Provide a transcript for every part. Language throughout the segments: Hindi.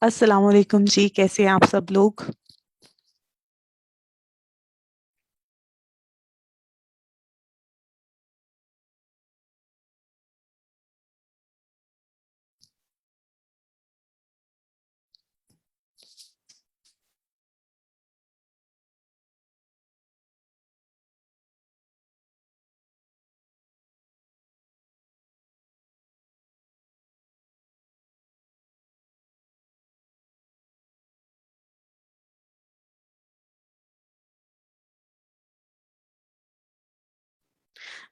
अस्सलाम वालेकुम जी, कैसे हैं आप सब लोग?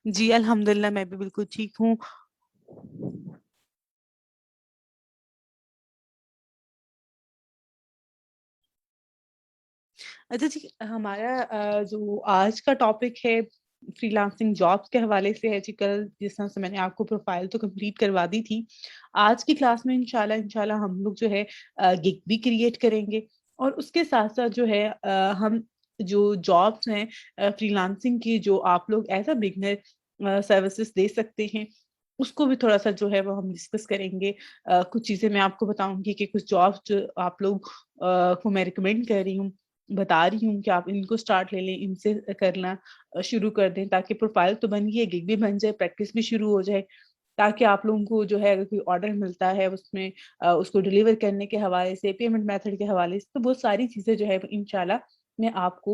जी, अल्हम्दुलिल्लाह मैं भी बिल्कुल ठीक हूँ। अच्छा जी, हमारा जो आज का टॉपिक है फ्रीलांसिंग जॉब्स के हवाले से है जी। कल जिस तरह से मैंने आपको प्रोफाइल तो कंप्लीट करवा दी थी। आज की क्लास में इंशाल्लाह इंशाल्लाह हम लोग जो है गिग भी क्रिएट करेंगे और उसके साथ-साथ जो है हम जो जॉब्स हैं फ्रीलांसिंग की जो आप लोग एज़ अ बिगिनर सर्विसेज़ दे सकते हैं, उसको भी थोड़ा-सा जो है वो हम डिस्कस करेंगे। कुछ चीज़ें मैं आपको बताऊँगी कि कुछ जॉब्स जो आप लोग को मैं रिकमेंड कर रही हूँ, बता रही हूँ कि आप इनको स्टार्ट ले लें, इनसे करना शुरू कर दें ताकि प्रोफ़ाइल तो बन गई है, गिग भी बन जाए, प्रैक्टिस भी शुरू हो जाए, ताकि आप लोगों को जो है अगर कोई ऑर्डर मिलता है उसमें उसको डिलीवर करने के हवाले से, पेमेंट मेथड के हवाले से, तो बहुत सारी चीज़ें जो है इंशाल्लाह मैं आपको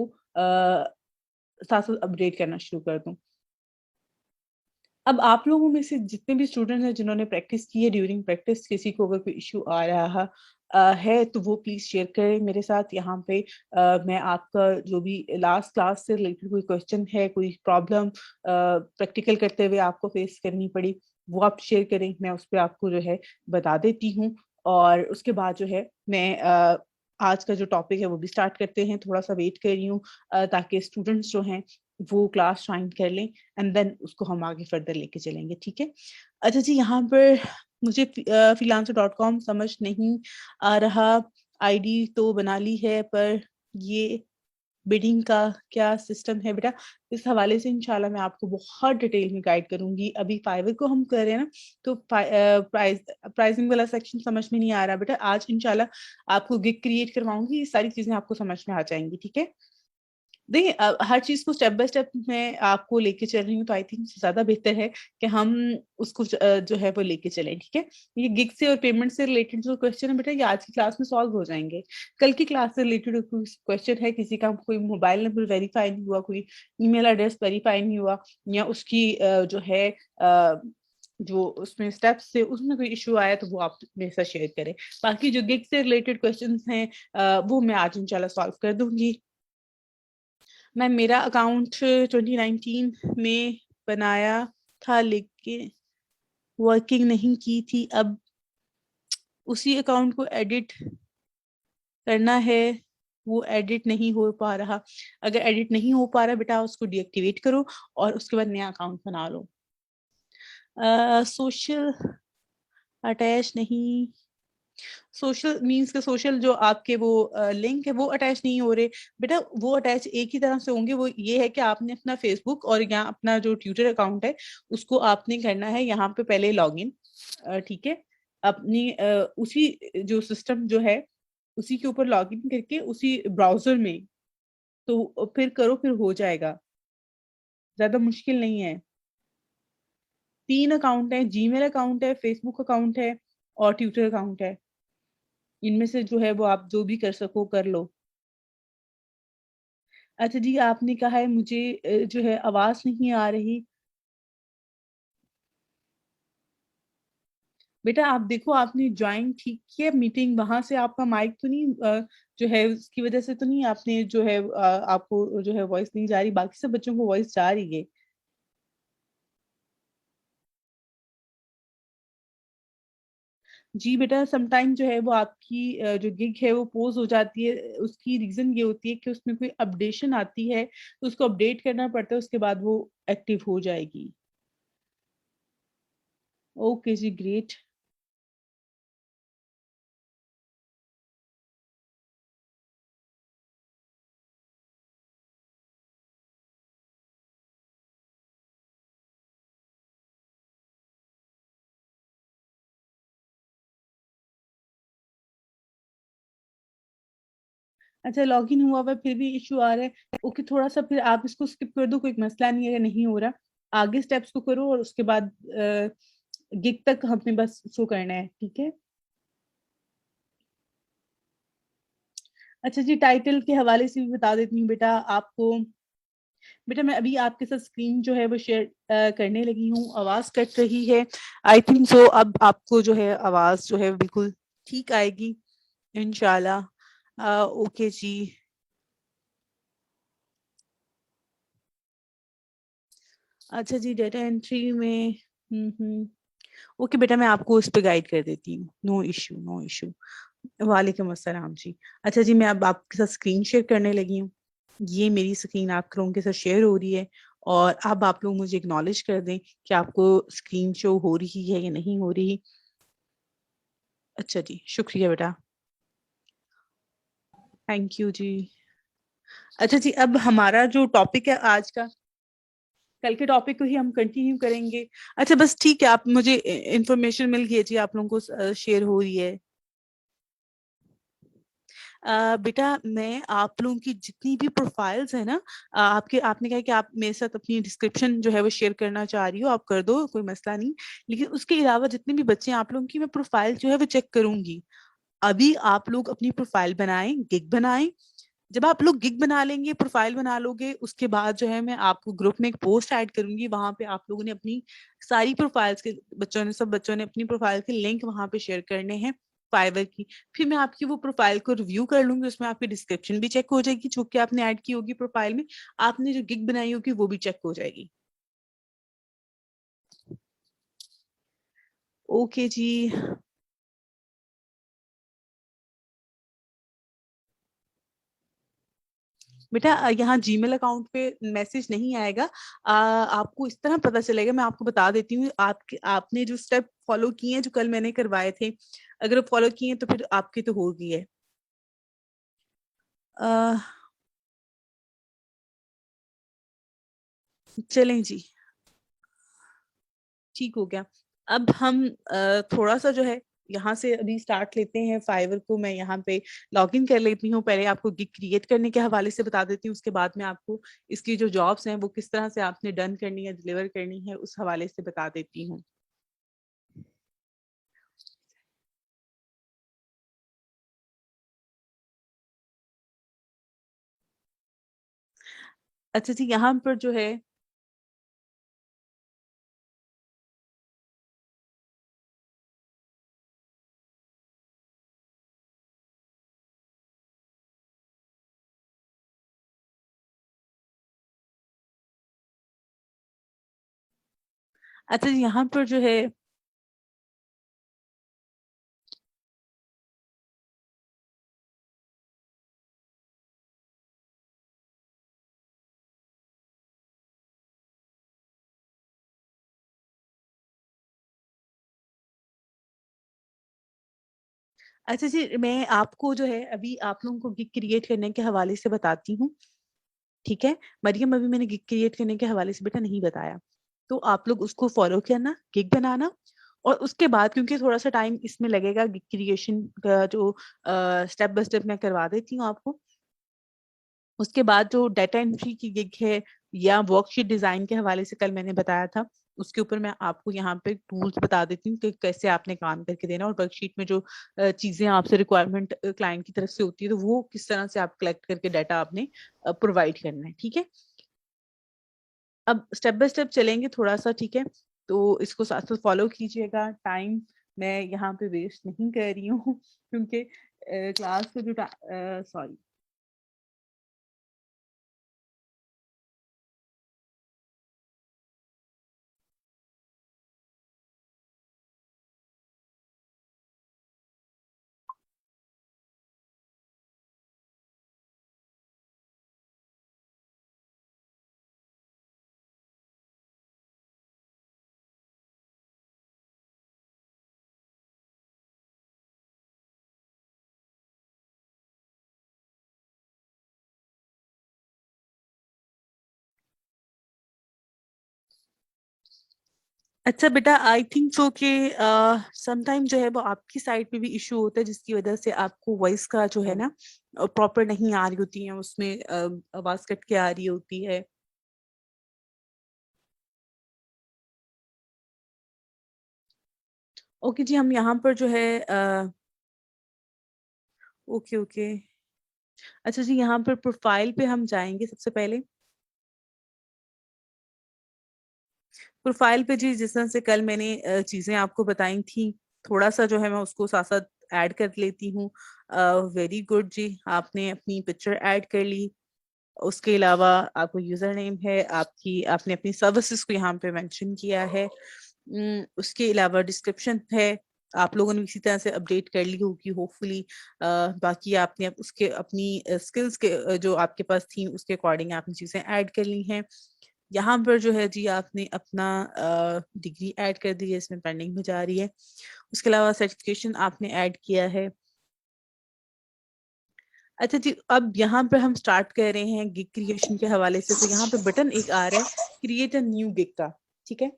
साथ-साथ अपडेट करना शुरू कर दूँ। अब आप लोगों में से जितने भी स्टूडेंट्स हैं जिन्होंने प्रैक्टिस की है ड्यूरिंग प्रैक्टिस किसी को अगर कोई इश्यू आ रहा है तो वो प्लीज़ शेयर करें मेरे साथ यहाँ पे। मैं आपका जो भी लास्ट क्लास से रिलेटेड कोई क्वेश्चन है, कोई प्रॉब्लम प्रैक्टिकल करते हुए आपको फेस करनी पड़ी, वो आप शेयर करें, मैं उस पे आपको जो है बता देती हूँ। और उसके बाद जो है मैं आज का जो टॉपिक है वो भी स्टार्ट करते हैं, थोड़ा-सा वेट कर रही हूँ ताकि स्टूडेंट्स जो हैं वो क्लास जॉइन कर लें एंड देन उसको हम आगे फर्दर लेके चलेंगे, ठीक है? अच्छा जी, यहाँ पर मुझे freelancer.com समझ नहीं आ रहा, आईडी तो बना ली है पर ये बिडिंग का क्या सिस्टम है बेटा? इस हवाले से इंशाल्लाह मैं आपको बहुत डिटेल में गाइड करूँगी। अभी फाइवर को हम कर रहे हैं ना, तो प्राइसिंग वाला सेक्शन समझ में नहीं आ रहा बेटा, आज इंशाल्लाह आपको गिग क्रिएट करवाऊँगी, ये सारी चीज़ें आपको समझ में आ जाएँगी, ठीक है? देखिए हर चीज़ को स्टेप बाय स्टेप मैं आपको लेके चल रही हूँ, तो आई थिंक ज़्यादा बेहतर है कि हम उसको जो है वो लेके चलें, ठीक है? ये गिग से और पेमेंट से रिलेटेड जो क्वेश्चन है बेटा ये आज की क्लास में सॉल्व हो जाएँगे। कल की क्लास से रिलेटेड कोई क्वेश्चन है, किसी का कोई मोबाइल नंबर वेरीफाई नहीं हुआ, कोई ईमेल एड्रेस वेरीफाई नहीं हुआ या उसकी जो है जो उसमें स्टेप्स थे उसमें कोई इश्यू आया तो वो आप मेरे साथ शेयर करें। बाकी जो गिग से रिलेटेड क्वेश्चन्स हैं वो मैं आज इंशाल्लाह सॉल्व कर दूँगी। मैम मेरा अकाउंट 2019 में बनाया था लेकिन वर्किंग नहीं की थी। अब उसी अकाउंट को एडिट करना है, वो एडिट नहीं हो पा रहा। अगर एडिट नहीं हो पा रहा बेटा उसको डीएक्टिवेट करो और उसके बाद नया अकाउंट बना लो। सोशल अटैच नहीं, सोशल मीन्स के सोशल जो आपके वो लिंक है वो अटैच नहीं हो रहे। बेटा वो अटैच एक ही तरह से होंगे, वो ये है कि आपने अपना फेसबुक और यहाँ अपना जो ट्विटर अकाउंट है उसको आपने करना है यहाँ पे पहले लॉगिन, ठीक है? अपनी उसी जो सिस्टम जो है उसी के ऊपर लॉगिन करके उसी ब्राउज़र में तो फिर करो फिर हो जाएगा, ज़्यादा मुश्किल नहीं है। 3 अकाउंट हैं, जीमेल अकाउंट है, फेसबुक अकाउंट है और ट्विटर अकाउंट है। इनमें से जो है वो आप जो भी कर सको कर लो। अच्छा जी, आपने कहा है मुझे जो है आवाज़ नहीं आ रही। बेटा आप देखो आपने जॉइन ठीक किया मीटिंग, वहाँ से आपका माइक तो नहीं जो है उसकी वज़ह से तो नहीं आपने जो है आपको जो है वॉइस नहीं जा रही, बाकी सब बच्चों को वॉइस जा रही है। जी बेटा, समटाइम जो है वो आपकी जो गिग है वो पॉज़ हो जाती है। उसकी रीज़न ये होती है कि उसमें कोई अपडेशन आती है, तो उसको अपडेट करना पड़ता है, उसके बाद वो एक्टिव हो जाएगी। ओके जी, ग्रेट। अच्छा, लॉगिन हुआ हुआ है, फिर भी इशू आ रहा है। ओके, थोड़ा सा फिर आप इसको स्किप कर दो, कोई मसला नहीं है, अगर नहीं हो रहा आगे स्टेप्स को करो और उसके बाद गिग तक हमें बस शो करना है, ठीक है। अच्छा जी, टाइटल के हवाले से भी बता देती हूँ बेटा आपको। बेटा मैं अभी आपके साथ स्क्रीन जो है वो शेयर करने लगी हूँ, आवाज कट रही है आई थिंक सो। अब आपको जो है आवाज जो है बिल्कुल ठीक आएगी इंशाल्लाह। ओके जी। अच्छा जी, डेटा एंट्री में ओके बेटा, मैं आपको उस पर गाइड कर देती हूँ, नो इशू नो इशू। वालेकुम अस्सलाम जी। अच्छा जी, मैं अब आपके साथ स्क्रीन शेयर करने लगी हूँ। ये मेरी स्क्रीन आप लोगों के साथ शेयर हो रही है, और अब आप लोग मुझे एक्नॉलेज कर दें कि आपको स्क्रीन शो हो रही है या नहीं हो रही। अच्छा जी, शुक्रिया बेटा, थैंक यू जी। अच्छा जी, अब हमारा जो टॉपिक है आज का, कल के टॉपिक को ही हम कंटिन्यू करेंगे। अच्छा बस ठीक है, आप मुझे इंफॉर्मेशन मिल गई है जी, आप लोगों को शेयर हो रही है। बेटा मैं आप लोगों की जितनी भी प्रोफाइल्स है ना, आपके आपने कहा कि आप मेरे साथ अपनी डिस्क्रिप्शन जो है वो शेयर करना चाह रही हो, आप कर दो, कोई मसला नहीं। लेकिन उसके अलावा जितने भी बच्चे हैं आप लोगों की, मैं प्रोफाइल जो है वो चेक करूंगी। अभी आप लोग अपनी प्रोफाइल बनाएं, गिग बनाएं। जब आप लोग गिग बना लेंगे, प्रोफाइल बना लोगे, उसके बाद जो है मैं आपको ग्रुप में एक पोस्ट ऐड करूंगी, वहां पे आप लोगों ने अपनी सारी प्रोफाइल्स के बच्चों ने, सब बच्चों ने अपनी प्रोफाइल के लिंक वहां पे शेयर करने हैं फाइवर की। फिर मैं आपकी वो प्रोफाइल को रिव्यू कर लूंगी, उसमें आपकी डिस्क्रिप्शन भी चेक हो जाएगी जो कि आपने ऐड की होगी प्रोफाइल में, आपने जो गिग बनाई होगी वो भी चेक हो जाएगी। ओके जी। बेटा यहाँ जीमेल अकाउंट पे मैसेज नहीं आएगा। आपको इस तरह पता चलेगा, मैं आपको बता देती हूँ, आपके आपने जो स्टेप फॉलो किए हैं जो कल मैंने करवाए थे, अगर फॉलो किए हैं तो फिर आपकी तो हो गई है। अ, चलें जी, ठीक हो गया। अब हम थोड़ा सा जो है यहाँ से अभी स्टार्ट लेते हैं। फाइवर को मैं यहाँ पे लॉग इन कर लेती हूँ, पहले आपको गिग क्रिएट करने के हवाले से बता देती हूँ, उसके बाद में आपको इसकी जो जॉब्स हैं वो किस तरह से आपने डन करनी है, डिलीवर करनी है, उस हवाले से बता देती हूँ। अच्छा जी, यहाँ पर जो है, अच्छा जी यहाँ पर जो है, अच्छा जी मैं आपको जो है अभी आप लोगों को गिग क्रिएट करने के हवाले से बताती हूँ, ठीक है। मरियम, अभी मैंने गिग क्रिएट करने के हवाले से बेटा नहीं बताया, तो आप लोग उसको फॉलो करना, गिग बनाना। और उसके बाद क्योंकि थोड़ा सा टाइम इसमें लगेगा, गिग क्रिएशन का जो स्टेप बाय स्टेप मैं करवा देती हूँ आपको। उसके बाद जो डाटा एंट्री की गिग है या वर्कशीट डिजाइन के हवाले से कल मैंने बताया था, उसके ऊपर मैं आपको यहाँ पे टूल्स बता देती हूँ कि कैसे आपने काम करके देना, और वर्कशीट में जो चीजें आपसे रिक्वायरमेंट क्लाइंट की तरफ से होती है तो वो किस तरह से आप कलेक्ट करके डाटा आपने प्रोवाइड करना है, ठीक है। अब स्टेप बाय स्टेप चलेंगे थोड़ा सा, ठीक है। तो इसको साथ साथ फॉलो कीजिएगा। टाइम मैं यहाँ पे वेस्ट नहीं कर रही हूँ क्योंकि क्लास को जो सॉरी, अच्छा बेटा, आई थिंक सो कि समटाइम जो है वो आपकी साइड पे भी इशू होता है, जिसकी वजह से आपको वॉइस का जो है ना प्रॉपर नहीं आ रही होती है, उसमें आवाज कट के आ रही होती है। ओके जी, हम यहाँ पर जो है ओके ओके। अच्छा जी, यहाँ पर प्रोफाइल पे हम जाएंगे सबसे पहले। प्रोफाइल पे जी, जिस तरह से कल मैंने चीजें आपको बताई थी, थोड़ा सा जो है मैं उसको साथ साथ ऐड कर लेती हूँ। वेरी गुड जी, आपने अपनी पिक्चर ऐड कर ली। उसके अलावा आपको यूजर नेम है आपकी, आपने अपनी सर्विसेज को यहाँ पे मेंशन किया है। उसके अलावा डिस्क्रिप्शन है, आप लोगों ने इसी तरह से अपडेट कर ली होगी होपफुली। बाकी आपने उसके अपनी स्किल्स के जो आपके पास थी उसके अकॉर्डिंग आपने चीजें ऐड कर ली हैं। यहाँ पर जो है जी आपने अपना डिग्री ऐड कर दी है, इसमें पेंडिंग में जा रही है। उसके अलावा सर्टिफिकेशन आपने ऐड किया है। अच्छा जी, अब यहाँ पर हम स्टार्ट कर रहे हैं गिग क्रिएशन के हवाले से। तो यहाँ पे बटन एक आ रहा है क्रिएट अ न्यू गिग का, ठीक है।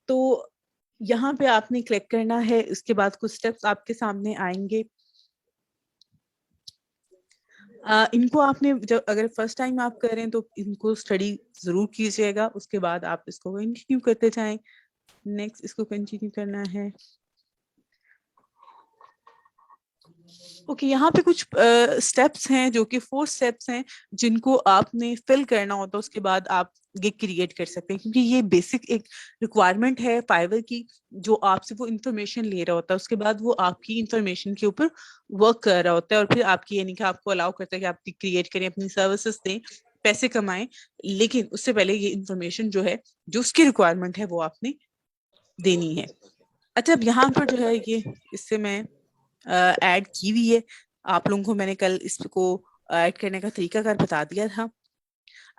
तो यहाँ पे आपने क्लिक करना है, उसके बाद कुछ स्टेप्स आपके सामने आएंगे। इनको आपने जब अगर फर्स्ट टाइम आप कर रहे हैं तो इनको स्टडी जरूर कीजिएगा, उसके बाद आप इसको कंटिन्यू करते जाएं। नेक्स्ट इसको कंटिन्यू करना है। ओके, यहाँ पे कुछ स्टेप्स हैं जो कि 4 स्टेप्स हैं, जिनको आपने फिल करना होता है, उसके बाद आप गिग क्रिएट कर सकते हैं, क्योंकि ये बेसिक एक रिक्वायरमेंट है फाइवर की। जो आपसे वो इंफॉर्मेशन ले रहा होता है, उसके बाद वो आपकी इंफॉर्मेशन के ऊपर वर्क कर रहा होता है, और फिर आपकी यानी कि आपको अलाउ करता है कि आप क्रिएट करें, अपनी सर्विसेज दें, पैसे कमाएं। लेकिन उससे पहले ये इंफॉर्मेशन जो है, जो उसकी रिक्वायरमेंट है, वो आपने देनी है। अच्छा, अब यहाँ पर जो है ये इससे मैं ऐड की हुई है। आप लोगों को मैंने कल इसको ऐड करने का तरीकाकार बता दिया था।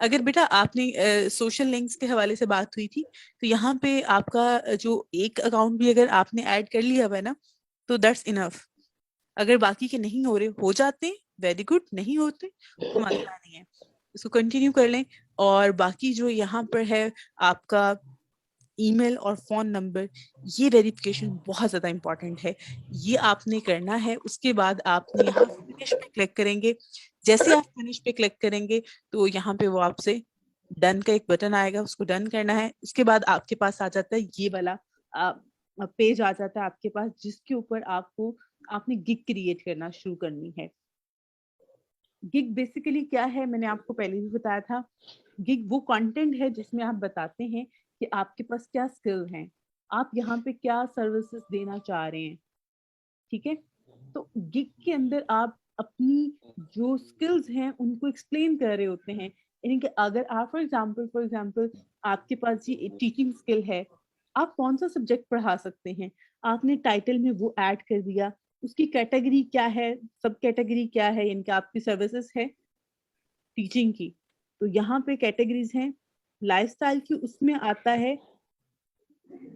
अगर बेटा आपने सोशल लिंक्स के हवाले से बात हुई थी, तो यहाँ पे आपका जो एक अकाउंट भी अगर आपने ऐड कर लिया हुआ है ना, तो दैट्स इनफ। अगर बाकी के नहीं हो रहे, हो जाते हैं वेरी गुड, नहीं होते तो मसला नहीं है, इसको कंटिन्यू कर लें। और बाकी जो यहाँ पर है आपका ईमेल और फोन नंबर, ये वेरिफिकेशन बहुत ज्यादा इंपॉर्टेंट है, ये आपने करना है। उसके बाद आपने यहाँ फिनिश पे क्लिक करेंगे। जैसे आप फिनिश पे क्लिक करेंगे तो यहाँ पे वो आपसे डन का एक बटन आएगा, उसको डन करना है। उसके बाद आपके पास आ जाता है ये वाला पेज आ जाता है आपके पास, जिसके ऊपर आपको आपने गिग क्रिएट करना शुरू करनी है। गिग बेसिकली क्या है, मैंने आपको पहले भी बताया था। गिग वो कंटेंट है जिसमें आप बताते हैं कि आपके पास क्या स्किल हैं, आप यहाँ पे क्या सर्विसेज देना चाह रहे हैं, ठीक है। तो गिग के अंदर आप अपनी जो स्किल्स हैं उनको एक्सप्लेन कर रहे होते हैं। यानी कि अगर आप फॉर एग्जांपल आपके पास जी टीचिंग स्किल है, आप कौन सा सब्जेक्ट पढ़ा सकते हैं, आपने टाइटल में वो ऐड कर दिया। उसकी कैटेगरी क्या है, सब कैटेगरी क्या है, यानी कि आपकी सर्विसेज है टीचिंग की, तो यहाँ पे कैटेगरीज हैं। लाइफस्टाइल की उसमें आता है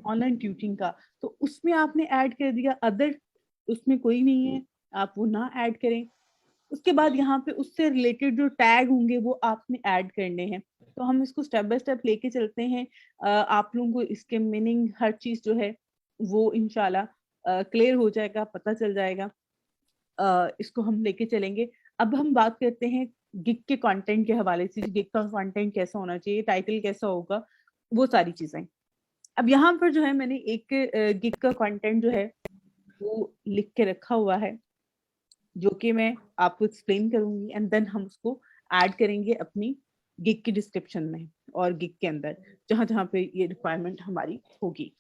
ऑनलाइन ट्यूटिंग का, तो उसमें आपने ऐड कर दिया। अदर उसमें कोई नहीं है, आप वो ना ऐड करें। उसके बाद यहाँ पे उससे रिलेटेड जो टैग होंगे वो आपने ऐड करने हैं। तो हम इसको स्टेप बाय स्टेप लेके चलते हैं। आप लोगों को इसके मीनिंग हर चीज जो है वो इंशाल्लाह क्लियर हो जाएगा, पता चल जाएगा। इसको हम लेके चलेंगे। अब हम बात करते हैं गिग के कंटेंट के हवाले से, गिग का कंटेंट कैसा होना चाहिए, टाइटल कैसा होगा, वो सारी चीजें। अब यहाँ पर जो है मैंने एक गिग का कंटेंट जो है वो लिख के रखा हुआ है, जो कि मैं आपको एक्सप्लेन करूंगी, एंड देन हम उसको ऐड करेंगे अपनी गिग की डिस्क्रिप्शन में और गिग के अंदर, जहां जहां पे ये रिक्वायरमेंट हमारी होगी।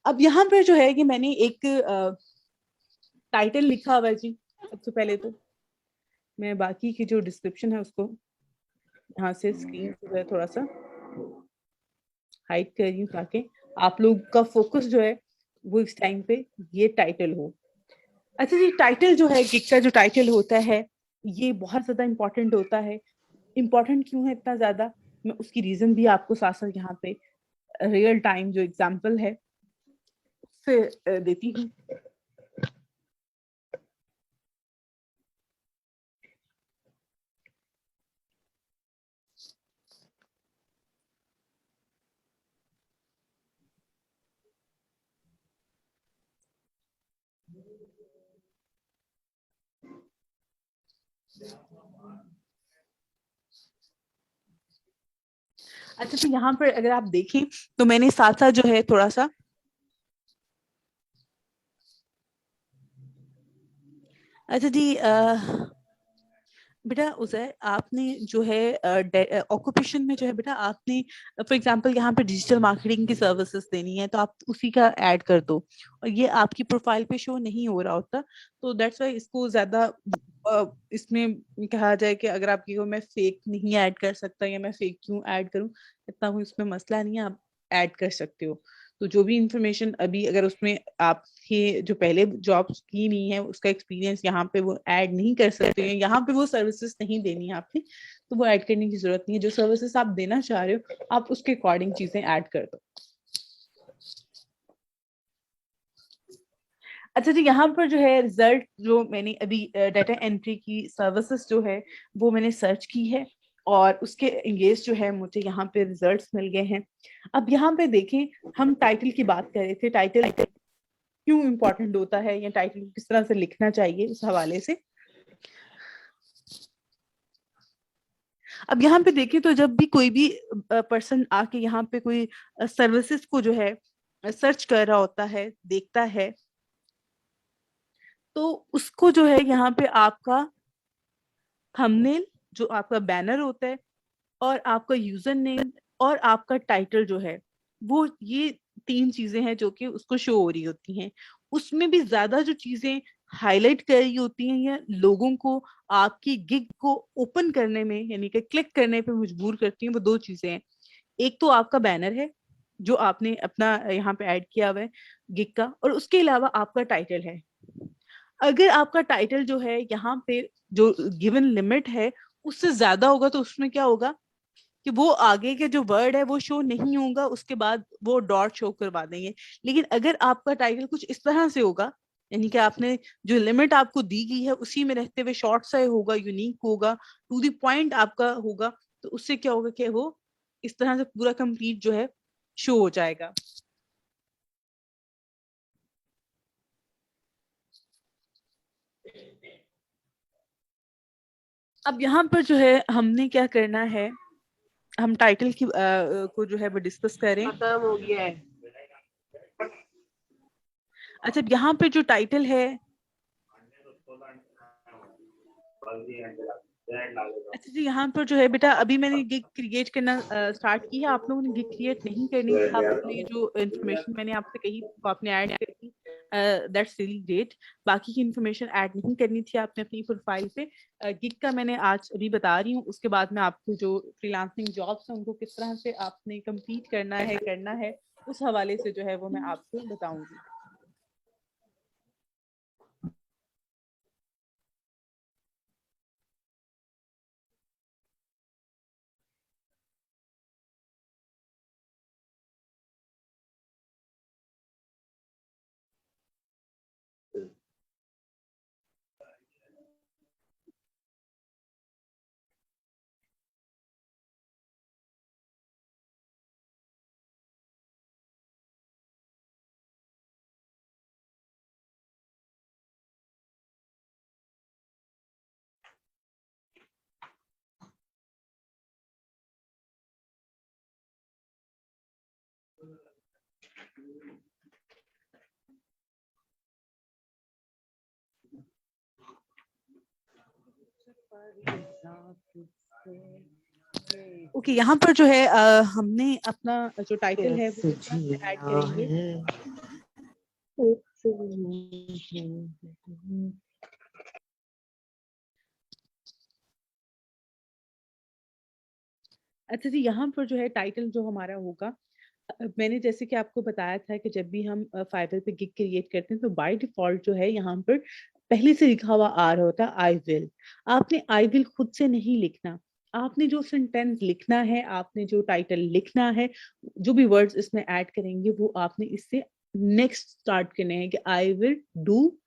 अब यहाँ पर जो है कि मैंने एक टाइटल लिखा हुआ है जी। सबसे पहले तो मैं बाकी की जो डिस्क्रिप्शन है उसको यहाँ से स्क्रीन से जो है थोड़ा सा हाइड कर रही हूँ, ताकि आप लोग का फोकस जो है वो इस टाइम पे ये टाइटल हो। अच्छा जी, टाइटल जो है गिग का जो टाइटल होता है, ये बहुत ज्यादा इंपॉर्टेंट होता है। इंपॉर्टेंट क्यों है इतना ज्यादा, मैं उसकी रीजन भी आपको साथ साथ यहाँ पे रियल टाइम जो एग्जाम्पल है उससे देती हूँ। अच्छा, तो यहाँ पर अगर आप देखें तो मैंने साथ साथ जो है थोड़ा सा, अच्छा जी, बेटा उजैर, आपने जो है ऑक्यूपेशन में जो है बेटा, आपने फॉर एग्जांपल यहाँ पे डिजिटल मार्केटिंग की सर्विसेज देनी है तो आप उसी का ऐड कर दो, और ये आपकी प्रोफाइल पे शो नहीं हो रहा होता, तो दैट्स वाई इसको ज्यादा इसमें कहा जाए कि अगर आप ये मैं फेक नहीं ऐड कर सकता या मैं फेक क्यों ऐड करूं, इतना कोई उसमें मसला नहीं है, आप ऐड कर सकते हो। तो जो भी इंफॉर्मेशन अभी अगर उसमें आपके जो पहले जॉब्स की नहीं है उसका एक्सपीरियंस यहाँ पे वो ऐड नहीं कर सकते हैं, यहाँ पे वो सर्विसेज नहीं देनी है आपने, तो वो ऐड करने की जरूरत नहीं है। जो सर्विसेज आप देना चाह रहे हो आप उसके अकॉर्डिंग चीजें ऐड कर दो। अच्छा जी, यहाँ पर जो है रिजल्ट जो मैंने अभी डाटा एंट्री की सर्विसेज जो है वो मैंने सर्च की है, और उसके एंगेज जो है मुझे यहाँ पे रिजल्ट्स मिल गए हैं। अब यहाँ पे देखें, हम टाइटल की बात कर रहे थे, टाइटल क्यों इम्पोर्टेंट होता है या टाइटल किस तरह से लिखना चाहिए उस हवाले से। अब यहाँ पे देखें तो जब भी कोई भी पर्सन आके यहाँ पे कोई सर्विसेज को जो है सर्च कर रहा होता है, देखता है, तो उसको जो है यहाँ पे आपका थंबनेल, जो आपका बैनर होता है, और आपका यूजर नेम और आपका टाइटल जो है, वो ये तीन चीजें हैं जो कि उसको शो हो रही होती हैं। उसमें भी ज्यादा जो चीजें हाईलाइट कर रही होती हैं या लोगों को आपकी गिग को ओपन करने में यानी कि क्लिक करने पे मजबूर करती हैं, वो दो चीजें हैं। एक तो आपका बैनर है जो आपने अपना यहाँ पे ऐड किया हुआ है गिग का, और उसके अलावा आपका टाइटल है। अगर आपका टाइटल जो है यहाँ पे जो गिवन लिमिट है उससे ज्यादा होगा तो उसमें क्या होगा कि वो आगे के जो वर्ड है वो शो नहीं होगा, उसके बाद वो डॉट शो करवा देंगे। लेकिन अगर आपका टाइटल कुछ इस तरह से होगा, यानी कि आपने जो लिमिट आपको दी गई है उसी में रहते हुए शॉर्ट सा होगा, यूनिक होगा, टू द पॉइंट आपका होगा, तो उससे क्या होगा कि वो इस तरह से पूरा कंप्लीट जो है शो हो जाएगा। अब यहाँ पर जो है हमने क्या करना है, हम टाइटल की को जो है वो डिस्कस करें। खत्म हो गया है। अच्छा, यहाँ पे जो टाइटल है, अच्छा जी, यहाँ पर जो है बेटा अभी मैंने गिग क्रिएट करना स्टार्ट की है। आप लोगों ने गिग क्रिएट नहीं करनी थी, आप अपनी जो इन्फॉर्मेशन मैंने आपसे कही वो आपने ऐड कर दी, दैट्स रियली ग्रेट। बाकी की इन्फॉर्मेशन ऐड नहीं करनी थी आपने अपनी प्रोफाइल पे। गिग का मैंने आज अभी बता रही हूँ, उसके बाद मैं आपको जो फ्रीलांसिंग जॉब्स हैं उनको किस तरह से आपने कंप्लीट करना है उस हवाले से जो है वो मैं आपको बताऊंगी। ओके, यहाँ पर जो है हमने अपना जो टाइटल है वो किस तरह से ऐड करेंगे। अच्छा जी, यहाँ पर जो है टाइटल जो हमारा होगा, मैंने जैसे कि आपको बताया था कि जब भी हम फाइवर पे गिग क्रिएट करते हैं तो बाय डिफॉल्ट जो है यहाँ पर पहले से लिखा हुआ आ रहा होता है आई विल। आपने आई विल खुद से नहीं लिखना, आपने जो सेंटेंस लिखना है, आपने जो टाइटल लिखना है, जो भी वर्ड्स इसमें ऐड करेंगे वो आपने इससे नेक्स्ट स्टार्ट करने हैं कि आई विल डू,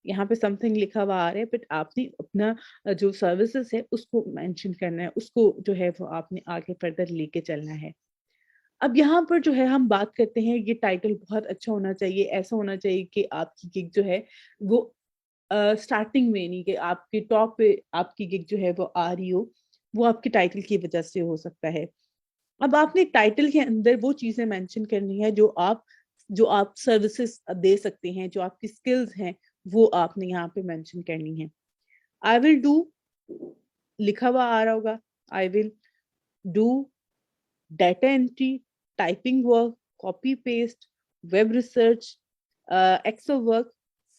यहाँ पे समथिंग लिखा हुआ आ रहा है, बट आपने अपना जो सर्विसेज है उसको मेंशन करना है, उसको जो है वो आपने आगे फर्दर लेके चलना है। अब यहाँ पर जो है हम बात करते हैं, ये टाइटल बहुत अच्छा होना चाहिए, ऐसा होना चाहिए कि आपकी गिग जो है वो स्टार्टिंग में नहीं, कि आपके टॉप पे आपकी गिग जो है वो आ रही हो, वो आपके टाइटल की वजह से हो सकता है। अब आपने टाइटल के अंदर वो चीजें मेंशन करनी है जो आप सर्विसेज दे सकते हैं, जो आपकी स्किल्स हैं, वो आपने यहाँ पे मेंशन करनी है। आई विल डू, लिखा हुआ आ रहा होगा, आई will do data entry, typing work, copy paste, web research, Excel work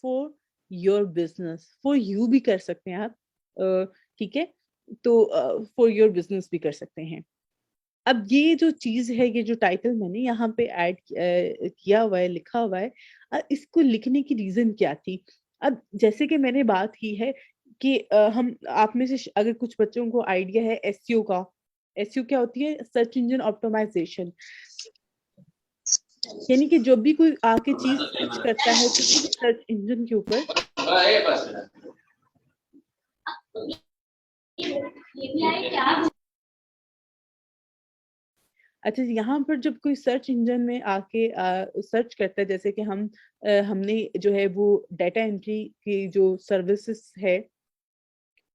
for your business. For you भी कर सकते हैं आप, ठीक है, तो for your business भी कर सकते हैं। अब ये जो चीज है, ये जो टाइटल मैंने यहाँ पे ऐड किया हुआ है, लिखा हुआ है, इसको लिखने की रीजन क्या थी? अब जैसे कि मैंने बात की है कि हम आप में से अगर कुछ बच्चों को आइडिया है एसईओ का, एसईओ क्या होती है? Search engine optimisation. यानी कि जब भी कोई आके चीज सर्च करता है किसी भी सर्च इंजन के ऊपर, अच्छा जी, यहाँ पर जब कोई सर्च इंजन में आके सर्च करता है, जैसे कि हमने जो है वो डाटा एंट्री की जो सर्विसेज है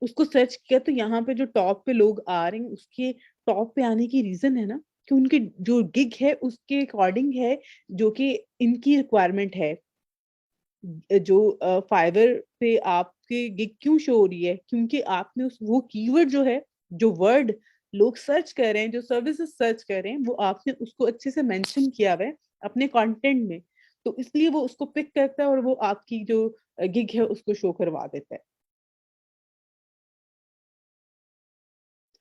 उसको सर्च किया, तो यहाँ पे जो टॉप पे लोग आ रहे हैं, उसके टॉप पे आने की रीजन है ना कि उनकी जो गिग है उसके अकॉर्डिंग है, जो कि इनकी रिक्वायरमेंट है। जो फाइवर पे आपके गिग क्यों शो हो रही है? क्योंकि आपने उस वो कीवर्ड जो है, जो वर्ड लोग सर्च कर रहे हैं, जो सर्विसेज सर्च कर रहे हैं, वो आपने उसको अच्छे से मेंशन किया हुआ है अपने कंटेंट में, तो इसलिए वो उसको पिक करता है और वो आपकी जो गिग है उसको शो करवा देता है।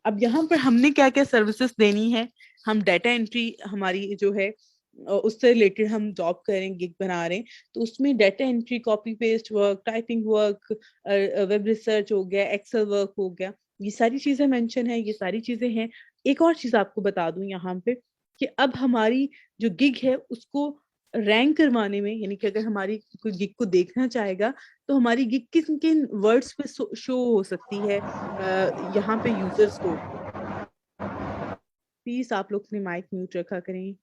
अब यहाँ पर हमने क्या क्या सर्विसेज देनी है? हम डाटा एंट्री हमारी जो है उससे रिलेटेड हम जॉब कर रहे हैं, गिग बना रहे हैं, तो उसमें data entry, copy paste work, typing work, web research हो गया, एक्सेल वर्क हो गया, ये सारी चीजें मेंशन है, ये सारी चीजें हैं। एक और चीज आपको बता दूं यहाँ पे कि अब हमारी जो गिग है उसको रैंक करवाने में, यानी कि अगर हमारी कोई गिग को देखना चाहेगा तो हमारी गिग किन किन वर्ड्स पे शो हो सकती है यहाँ पे यूजर्स को। प्लीज आप लोग अपने माइक म्यूट रखा करें।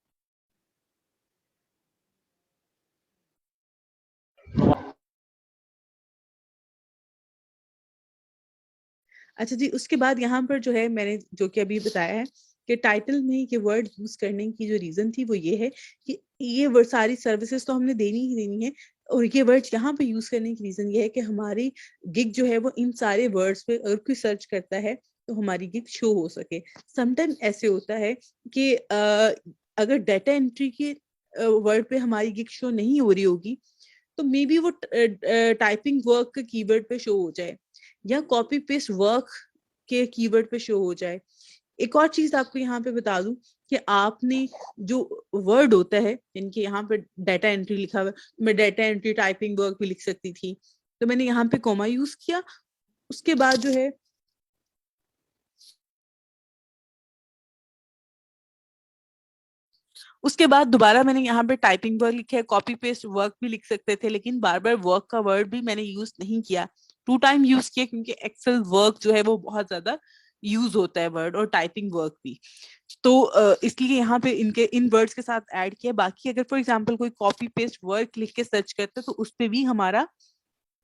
अच्छा जी, उसके बाद यहाँ पर जो है मैंने जो कि अभी बताया है कि टाइटल में ये वर्ड यूज करने की जो रीजन थी वो ये है कि ये वर्ड, सारी सर्विसेज तो हमने देनी ही देनी है, और ये वर्ड यहाँ पे यूज करने की रीजन ये है कि हमारी गिग जो है वो इन सारे वर्ड्स पे अगर कोई सर्च करता है तो हमारी गिग शो हो सके। समटाइम ऐसे होता है कि अगर डाटा एंट्री के वर्ड पे हमारी गिग शो नहीं हो रही होगी, तो मे बी वो टाइपिंग वर्क के कीवर्ड पे शो हो जाए या कॉपी पेस्ट वर्क के कीवर्ड पे शो हो जाए। एक और चीज आपको यहाँ पे बता दूं कि आपने जो वर्ड होता है, इनके यहाँ पे डाटा एंट्री लिखा हुआ है, मैं डाटा एंट्री टाइपिंग वर्क भी लिख सकती थी, तो मैंने यहाँ पे कोमा यूज किया। उसके बाद जो है उसके बाद दोबारा मैंने यहाँ पे टाइपिंग वर्क लिखा है, कॉपी पेस्ट वर्क भी लिख सकते थे, लेकिन बार बार वर्क का वर्ड भी मैंने यूज नहीं किया, 2 टाइम यूज किया, क्योंकि एक्सेल वर्क जो है वो बहुत ज्यादा यूज होता है वर्ड, और टाइपिंग वर्क भी। तो इसलिए यहाँ पे इनके इन वर्ड्स के साथ ऐड किया। बाकी अगर फॉर एग्जांपल कोई कॉपी पेस्ट वर्क लिख के सर्च करते तो उस पे भी हमारा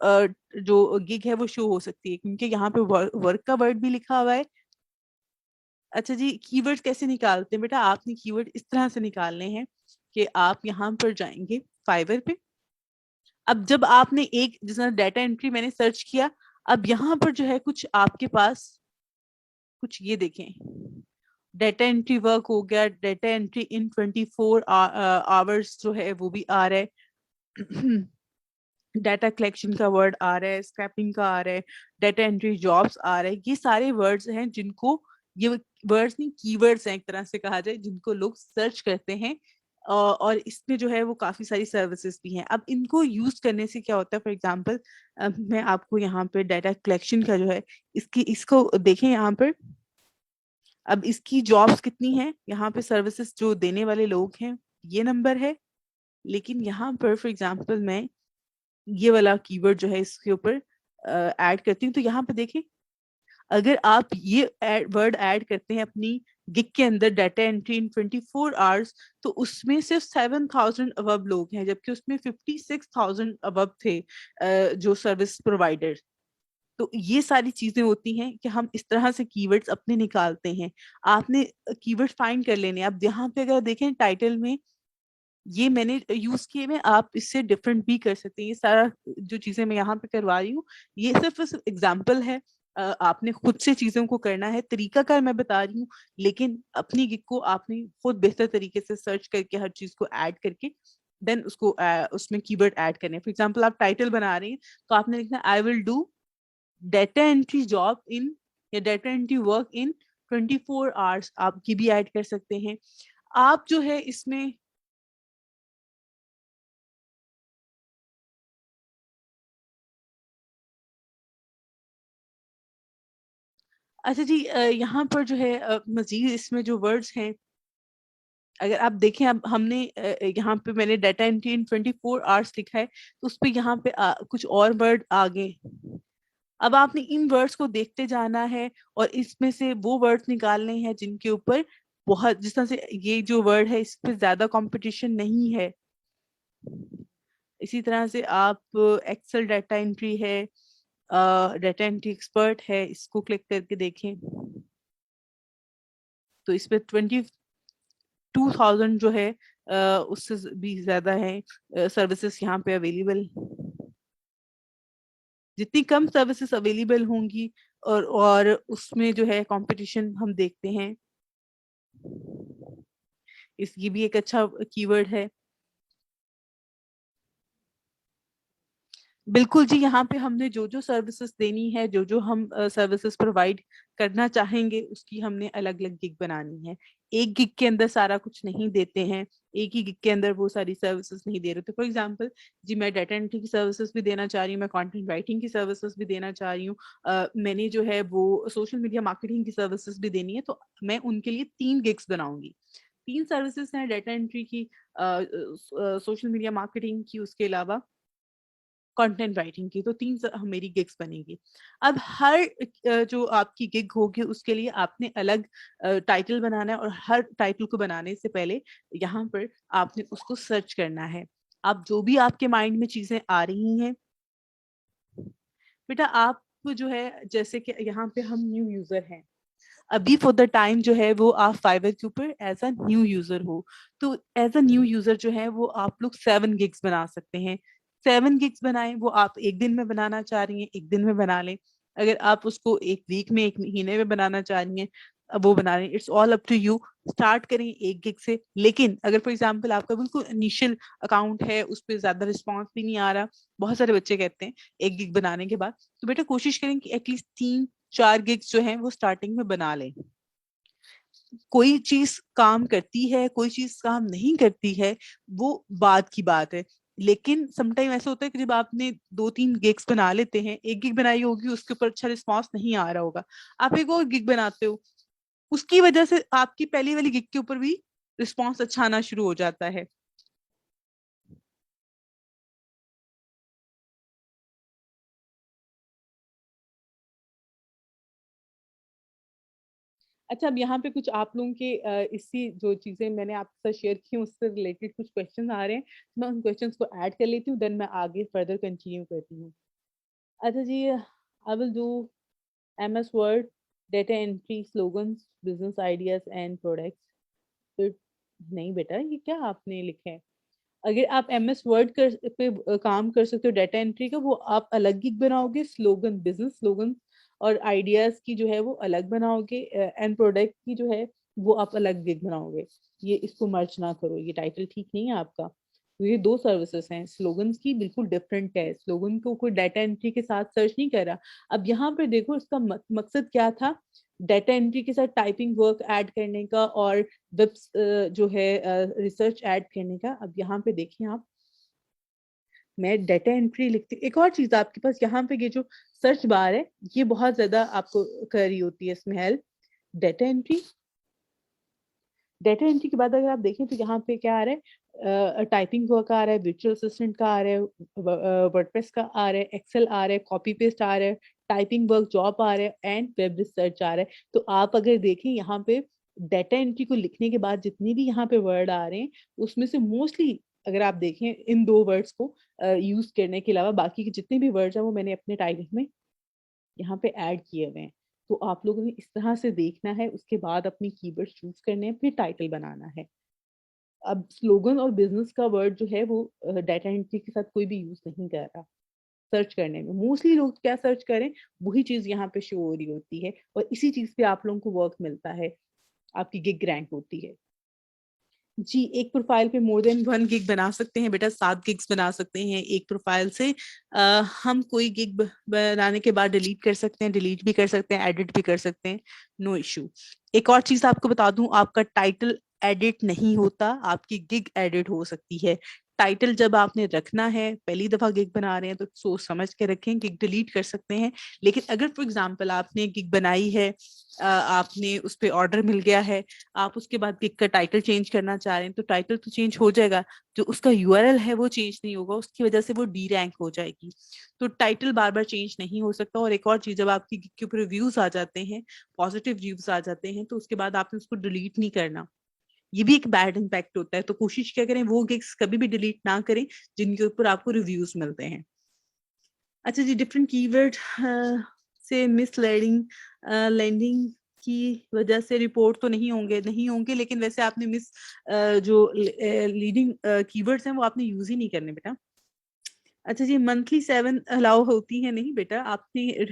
जो गिग है वो शो हो सकती है, क्योंकि यहाँ पे वर्क का वर्ड भी लिखा हुआ है। अच्छा जी, कीवर्ड्स कैसे निकालते हैं बेटा? आपने कीवर्ड इस तरह से निकालने हैं कि आप यहाँ पर जाएंगे फाइवर पे। अब जब आपने एक जैसे डाटा एंट्री मैंने सर्च किया, अब यहाँ पर जो है कुछ आपके पास कुछ ये देखें, डाटा एंट्री वर्क हो गया, डाटा एंट्री इन 24 आवर्स जो है वो भी आ रहा है। डाटा कलेक्शन का वर्ड आ रहा है, स्क्रैपिंग का आ रहा है, डाटा एंट्री जॉब्स आ रहा है। ये सारे वर्ड्स हैं जिनको, ये वर्ड्स नहीं, कीवर्ड्स हैं एक तरह से कहा जाए, जिनको लोग सर्च करते हैं। और इसमें जो है वो काफी सारी सर्विसेज भी हैं। अब इनको यूज करने से क्या होता है? फॉर एग्जांपल मैं आपको यहाँ पे डाटा कलेक्शन का जो है, इसको देखें यहाँ पर। अब इसकी जॉब्स कितनी हैं? यहाँ पे सर्विसेज जो देने वाले लोग हैं ये नंबर है, लेकिन यहाँ पर फॉर एग्जांपल मैं ये वाला कीवर्ड जो है इसके ऊपर ऐड करती हूँ, तो यहाँ पे देखें अगर आप ये वर्ड ऐड करते हैं अपनी गिग के अंदर डाटा एंट्री इन 24 आवर्स, तो उसमें सिर्फ 7,000 अबव लोग हैं, जबकि उसमें 56,000 अबव थे जो सर्विस प्रोवाइडर। तो ये सारी चीजें होती हैं कि हम इस तरह से कीवर्ड्स अपने निकालते हैं। आपने कीवर्ड फाइंड कर लेने। आप यहाँ पे अगर देखें टाइटल में ये मैंने यूज किए में, आप इससे डिफरेंट भी कर सकते हैं। ये सारा जो चीजें मैं यहाँ पे करवा रही हूँ, ये सिर्फ एग्जाम्पल है। आपने खुद से चीजों को करना है, तरीकाकार मैं बता रही हूँ, लेकिन अपनी गिग को आपने खुद बेहतर तरीके से सर्च करके हर चीज को ऐड करके देन उसको उसमें कीवर्ड ऐड करने। फॉर एग्जाम्पल आप टाइटल बना रहे हैं, तो आपने लिखना I will do data entry job in, या data entry work in 24 hours, आप ये भी ऐड कर सकते हैं। आप जो है इसमें अच्छा जी, यहाँ पर जो है मजीद इसमें जो वर्ड्स हैं, अगर आप देखें, अब हमने यहाँ पे मैंने डाटा एंट्री इन 24 आवर्स लिखा है, तो उस पे यहाँ पे कुछ और वर्ड आ गए। अब आपने इन वर्ड्स को देखते जाना है और इसमें से वो वर्ड्स निकालने हैं जिनके ऊपर बहुत, जिस तरह से ये जो वर्ड है इस पे ज्यादा कंपटीशन नहीं है। इसी तरह से आप एक्सेल डाटा एंट्री है, डाटा एंट्री एक्सपर्ट है, इसको क्लिक करके देखें तो इस पे 22,000 जो है उससे भी ज्यादा है सर्विसेज यहाँ पे अवेलेबल। जितनी कम सर्विसेज अवेलेबल होंगी और उसमें जो है कंपटीशन हम देखते हैं। इस ये भी एक अच्छा कीवर्ड है। बिल्कुल जी, यहाँ पे हमने जो जो सर्विसेज देनी है, जो जो हम सर्विसेज प्रोवाइड करना चाहेंगे, उसकी हमने अलग अलग गिग बनानी है। एक गिग के अंदर सारा कुछ नहीं देते हैं, एक ही गिग के अंदर वो सारी सर्विसेज नहीं दे रहे। तो फॉर एग्जांपल जी, मैं डाटा एंट्री की सर्विसेज भी देना चाह रही हूँ, मैं कंटेंट राइटिंग की सर्विसेज भी देना चाह रही हूँ, मैंने जो है वो सोशल मीडिया मार्केटिंग की सर्विसेज भी देनी है, तो मैं उनके लिए 3 गिग्स बनाऊंगी। 3 सर्विसेज हैं डाटा एंट्री की, सोशल मीडिया मार्केटिंग की, उसके अलावा कंटेंट राइटिंग की। तो 3 मेरी गिग्स बनेगी। अब हर जो आपकी गिग होगी उसके लिए आपने अलग टाइटल बनाना है, और हर टाइटल को बनाने से पहले यहाँ पर आपने उसको सर्च करना है। आप जो भी आपके माइंड में चीजें आ रही हैं, बेटा आप जो है, जैसे कि यहाँ पे हम न्यू यूजर हैं, अभी फॉर द टाइम जो है वो आप फाइवर के ऊपर एज अ न्यू यूजर हो, तो एज अ न्यू यूजर जो है वो आप लोग 7 गिग्स बना सकते हैं। 7 गिग्स बनाएं, वो आप एक दिन में बनाना चाह रही हैं, एक दिन में बना लें। अगर आप उसको एक वीक में, एक महीने में बनाना चाह रही हैं, अब वो बना रहे हैं, it's all up to you. Start करें 1 गिग से। लेकिन अगर फॉर एग्जाम्पल आपका बिल्कुल इनिशियल अकाउंट है, उस पर ज्यादा रिस्पॉन्स भी नहीं आ रहा, बहुत सारे बच्चे कहते हैं 1 गिग बनाने के बाद, तो बेटा कोशिश करें कि एटलीस्ट 3-4 गिग्स जो है वो स्टार्टिंग में बना लें। कोई चीज काम करती है, कोई चीज काम नहीं करती है, वो बात की बात है। लेकिन समटाइम ऐसा होता है कि जब आपने 2-3 गिग्स बना लेते हैं, 1 गिग बनाई होगी, उसके ऊपर अच्छा रिस्पॉन्स नहीं आ रहा होगा, आप एक और गिग बनाते हो, उसकी वजह से आपकी पहली वाली गिग के ऊपर भी रिस्पॉन्स अच्छा आना शुरू हो जाता है। अच्छा, अब यहाँ पे कुछ आप लोगों के इसी जो चीजें मैंने आपके साथ शेयर की उससे रिलेटेड कुछ क्वेश्चन आ रहे हैं, तो मैं उन क्वेश्चंस को ऐड कर लेती हूँ, देन मैं आगे फर्दर कंटिन्यू करती हूँ। अच्छा जी, I will do MS Word, data entry, slogans, business ideas and products। तो नहीं बेटा, ये क्या आपने लिखा है? अगर आप MS Word पे काम कर सकते हो डाटा एंट्री का, वो आप अलग ही बनाओगे। स्लोगन, बिजनेस स्लोगन और आइडियाज की जो है वो अलग बनाओगे, एंड प्रोडक्ट की जो है वो आप अलग गिग बनाओगे। ये इसको मर्ज ना करो, ये टाइटल ठीक नहीं है आपका। तो ये 2 सर्विसेज हैं। स्लोगन्स की बिल्कुल डिफरेंट है, स्लोगन को कोई डाटा एंट्री के साथ सर्च नहीं कर रहा। अब यहाँ पे देखो इसका मकसद क्या था, डाटा एंट्री के साथ टाइपिंग वर्क ऐड करने का और वेब जो है रिसर्च ऐड करने का। अब यहाँ पे देखें आप, मैं डाटा एंट्री लिखती, एक और चीज आपके पास यहाँ पे ये जो सर्च बार है, ये बहुत ज्यादा आपको कर रही होती है इसमें help. Data entry, data entry के बाद अगर आप देखें तो यहाँ पे क्या आ रहा है, टाइपिंग वर्क आ रहा है, विर्चुअल असिस्टेंट का आ रहा है, वर्डप्रेस का आ रहा है, एक्सेल आ रहा है, कॉपी पेस्ट आ रहा है, टाइपिंग वर्क जॉब आ रहा है एंड वेब रिसर्च आ रहा है। तो आप अगर देखें यहाँ पे डाटा एंट्री को लिखने के बाद जितने भी यहाँ पे वर्ड आ रहे हैं उसमें से मोस्टली अगर आप देखें इन दो वर्ड्स को यूज करने के अलावा बाकी के जितने भी वर्ड्स हैं वो मैंने अपने टाइटल में यहाँ पे ऐड किए हुए हैं। तो आप लोगों ने इस तरह से देखना है, उसके बाद अपनी कीवर्ड चूज करने हैं, फिर टाइटल बनाना है। अब स्लोगन और बिजनेस का वर्ड जो है वो डाटा एंट्री के साथ कोई भी यूज नहीं कर रहा सर्च करने में। मोस्टली लोग क्या सर्च करें वही चीज यहाँ पे शो हो रही होती है और इसी चीज पे आप लोगों को वर्क मिलता है, आपकी गिग रैंक होती है। जी, एक प्रोफाइल पे मोर देन 1 गिग बना सकते हैं बेटा, 7 गिग्स बना सकते हैं एक प्रोफाइल से। हम कोई गिग बनाने के बाद डिलीट कर सकते हैं, डिलीट भी कर सकते हैं, एडिट भी कर सकते हैं, नो इशू। एक और चीज आपको बता दूं, आपका टाइटल एडिट नहीं होता, आपकी गिग एडिट हो सकती है। टाइटल जब आपने रखना है, पहली दफा गिग बना रहे हैं तो सोच समझ के रखें, गिग डिलीट कर सकते हैं। लेकिन अगर फॉर एग्जांपल आपने गिग बनाई है, आपने उस पर ऑर्डर मिल गया है, आप उसके बाद गिग का टाइटल चेंज करना चाह रहे हैं तो टाइटल तो चेंज हो जाएगा, जो उसका यूआरएल है वो चेंज नहीं होगा, उसकी वजह से वो डी रैंक हो जाएगी। तो टाइटल बार बार चेंज नहीं हो सकता। और एक और चीज, जब आपकी गिग के ऊपर रिव्यूज आ जाते हैं, पॉजिटिव रिव्यूज आ जाते हैं, तो उसके बाद आपने उसको डिलीट नहीं करना, ये भी एक बैड इम्पैक्ट होता है। तो कोशिश क्या करें, वो गिग्स कभी भी डिलीट ना करें जिनके ऊपर आपको रिव्यूज मिलते हैं। अच्छा जी, डिफरेंट कीवर्ड से मिसलीडिंग लैंडिंग की वजह से रिपोर्ट तो नहीं होंगे, लेकिन वैसे आपने जो लीडिंग कीवर्ड्स हैं वो आपने यूज ही नहीं करने बेटा। अच्छा जी, मंथली 7 अलाउ होती है? नहीं बेटा, आपने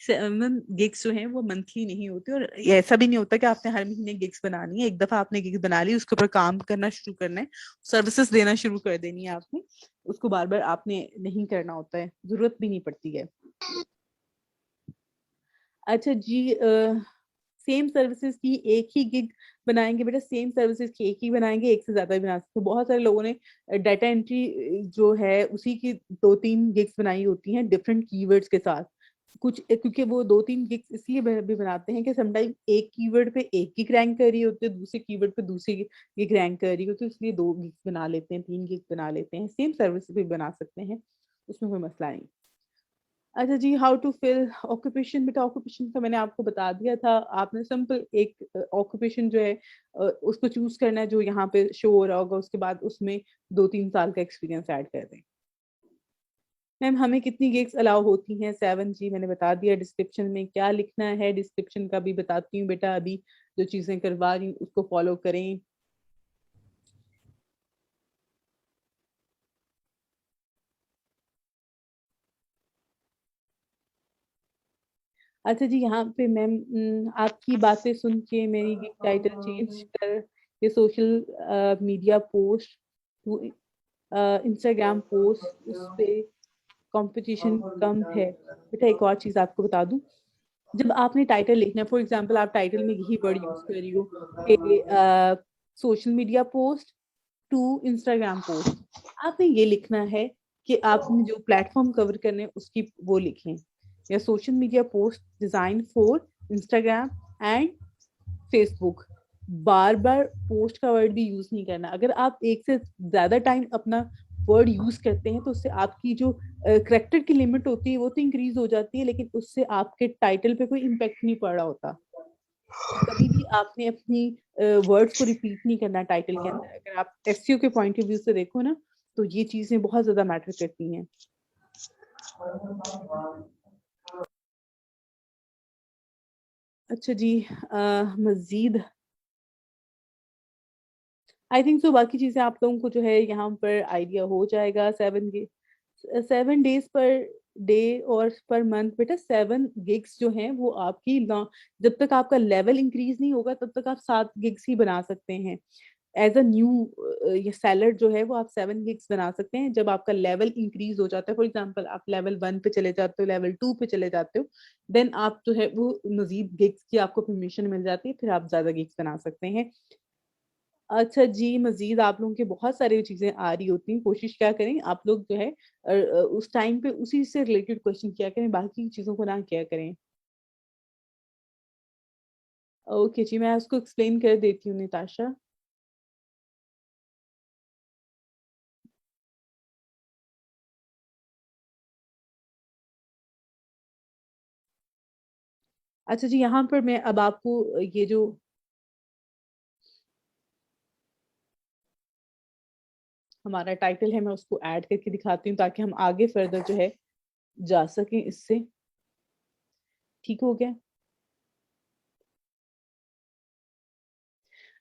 7 गिग्स जो हैं वो मंथली नहीं होती, और ऐसा भी नहीं होता कि आपने हर महीने गिग्स बनानी है। एक दफा आपने गिग्स बना ली, उसके ऊपर काम करना शुरू करना है, सर्विसेज देना शुरू कर देनी है आपने, उसको बार बार आपने नहीं करना होता है, जरूरत भी नहीं पड़ती है। अच्छा जी, सेम सर्विसेज की एक ही गिग बनाएंगे बेटा, सेम सर्विसेज की एक ही बनाएंगे, एक से ज्यादा भी बना सकते हैं। बहुत सारे लोगों ने डाटा एंट्री जो है उसी की 2-3 गिग्स बनाई होती हैं डिफरेंट कीवर्ड्स के साथ। कुछ क्योंकि वो 2-3 गिग्स इसलिए भी बनाते हैं कि समटाइम एक कीवर्ड पे एक गिग रैंक कर रही होती है, दूसरे कीवर्ड पे दूसरी गिग रैंक कर रही होती है, तो इसलिए 2 गिग्स बना लेते हैं, 3 गिग्स बना लेते हैं। सेम सर्विस भी बना सकते हैं, उसमें कोई मसला नहीं। अच्छा जी, हाउ टू फिल ऑक्यूपेशन? बेटा ऑक्यूपेशन तो मैंने आपको बता दिया था। आपने सिंपल एक ऑक्यूपेशन जो है उसको चूज करना है जो यहाँ पे शो हो रहा होगा, उसके बाद उसमें 2-3 साल का एक्सपीरियंस ऐड कर दें। मैम हमें कितनी गिग्स अलाउ होती हैं? 7 जी, मैंने बता दिया। डिस्क्रिप्शन में क्या लिखना है, डिस्क्रिप्शन का भी बताती हूँ बेटा, अभी जो चीजें करवा रही हूँ उसको फॉलो करें। अच्छा जी, यहाँ पे मैम आपकी बातें सुन के मेरी गिग टाइटल चेंज कर ये social media post to Instagram post, उस पे कंपटीशन कम है। बेटा एक और चीज आपको बता दूं, जब आपने टाइटल लिखना है, फॉर एग्जांपल आप टाइटल में यही वर्ड यूज कर रही हो कि social media post to Instagram post, आपने ये लिखना है कि आपने जो प्लेटफॉर्म कवर करने हैं उसकी वो लिखें, या social media post design for Instagram and Facebook. Bar bar post का वर्ड भी यूज नहीं करना। अगर आप एक से ज्यादा टाइम अपना वर्ड यूज करते हैं तो उससे आपकी जो करेक्टर की लिमिट होती है वो तो इंक्रीज हो जाती है, लेकिन उससे आपके टाइटल पे कोई इम्पेक्ट नहीं पड़ रहा होता। तो कभी भी आपने अपनी वर्ड्स को रिपीट नहीं करना टाइटल के अंदर। अगर आप एसईओ के पॉइंट ऑफ व्यू से देखो ना, तो ये चीजें बहुत ज्यादा मैटर करती हैं। अच्छा जी, मजीद आई थिंक सो बाकी चीजें आप लोगों को जो है यहाँ पर आइडिया हो जाएगा। 7 डेज पर डे और पर मंथ बेटा, 7 गिग्स जो हैं वो आपकी जब तक आपका लेवल इंक्रीज नहीं होगा तब तक आप 7 गिग्स ही बना सकते हैं। एज अ न्यू ये सेलर जो है वो आप 7 गिग्स बना सकते हैं। जब आपका लेवल इंक्रीज हो जाता है, फॉर एग्जांपल आप लेवल 1 पे चले जाते हो, लेवल 2 पे चले जाते हो, देन आप जो है वो मजीद गिग्स की आपको परमिशन मिल जाती है, फिर आप ज्यादा गिग्स बना सकते हैं। अच्छा जी, मज़ीद आप लोगों की बहुत सारी चीज़ें आ रही होती हैं, कोशिश क्या करें आप लोग जो है उस टाइम पे उसी से रिलेटेड क्वेश्चन किया करें, बाकी चीज़ों को ना किया करें। ओके जी, मैं उसको एक्सप्लेन कर देती हूँ निताशा। अच्छा जी, यहाँ पर मैं अब आपको ये जो हमारा टाइटल है मैं उसको ऐड करके दिखाती हूँ ताकि हम आगे फर्दर जो है जा सकें इससे। ठीक हो गया।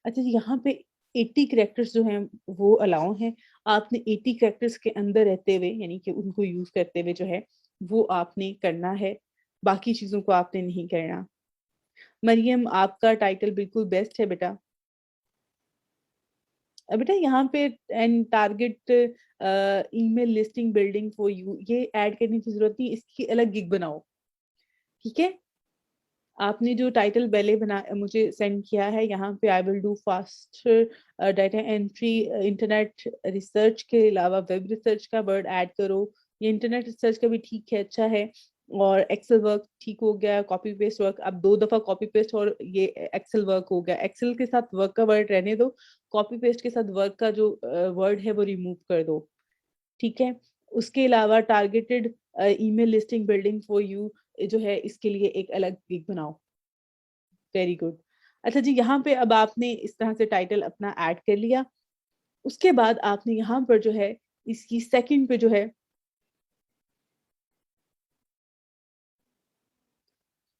अच्छा जी, यहाँ पे 80 कैरेक्टर्स जो हैं वो अलाउ हैं। आपने 80 कैरेक्टर्स के अंदर रहते हुए यानी कि उनको यूज करते हुए जो है वो आपने करना है, बाकी चीजों को आपने नहीं करना। मरियम, आपका टाइटल बिल्कुल बेस्ट है बेटा। बेटा यहाँ पे and target email listing building for you ये ऐड करने की जरूरत नहीं, इसकी अलग गिग बनाओ। ठीक है। आपने जो टाइटल पहले बना मुझे सेंड किया है, यहाँ पे आई will do faster data entry internet research के अलावा वेब रिसर्च का वर्ड ऐड करो। ये इंटरनेट रिसर्च का भी ठीक है, अच्छा है। और एक्सेल वर्क ठीक हो गया, कॉपी पेस्ट वर्क अब 2 दफा कॉपी पेस्ट और ये एक्सेल वर्क हो गया। एक्सेल के साथ वर्क का वर्ड रहने दो, कॉपी पेस्ट के साथ वर्क का जो वर्ड है वो रिमूव कर दो। ठीक है। उसके अलावा targeted email listing building for you जो है इसके लिए एक अलग गिग बनाओ। Very good. अच्छा जी, यहाँ पे अब आपने इस तरह से टाइटल अपना ऐड कर लिया। उसके बाद आपने यहाँ पर जो है इसकी सेकंड पे जो है,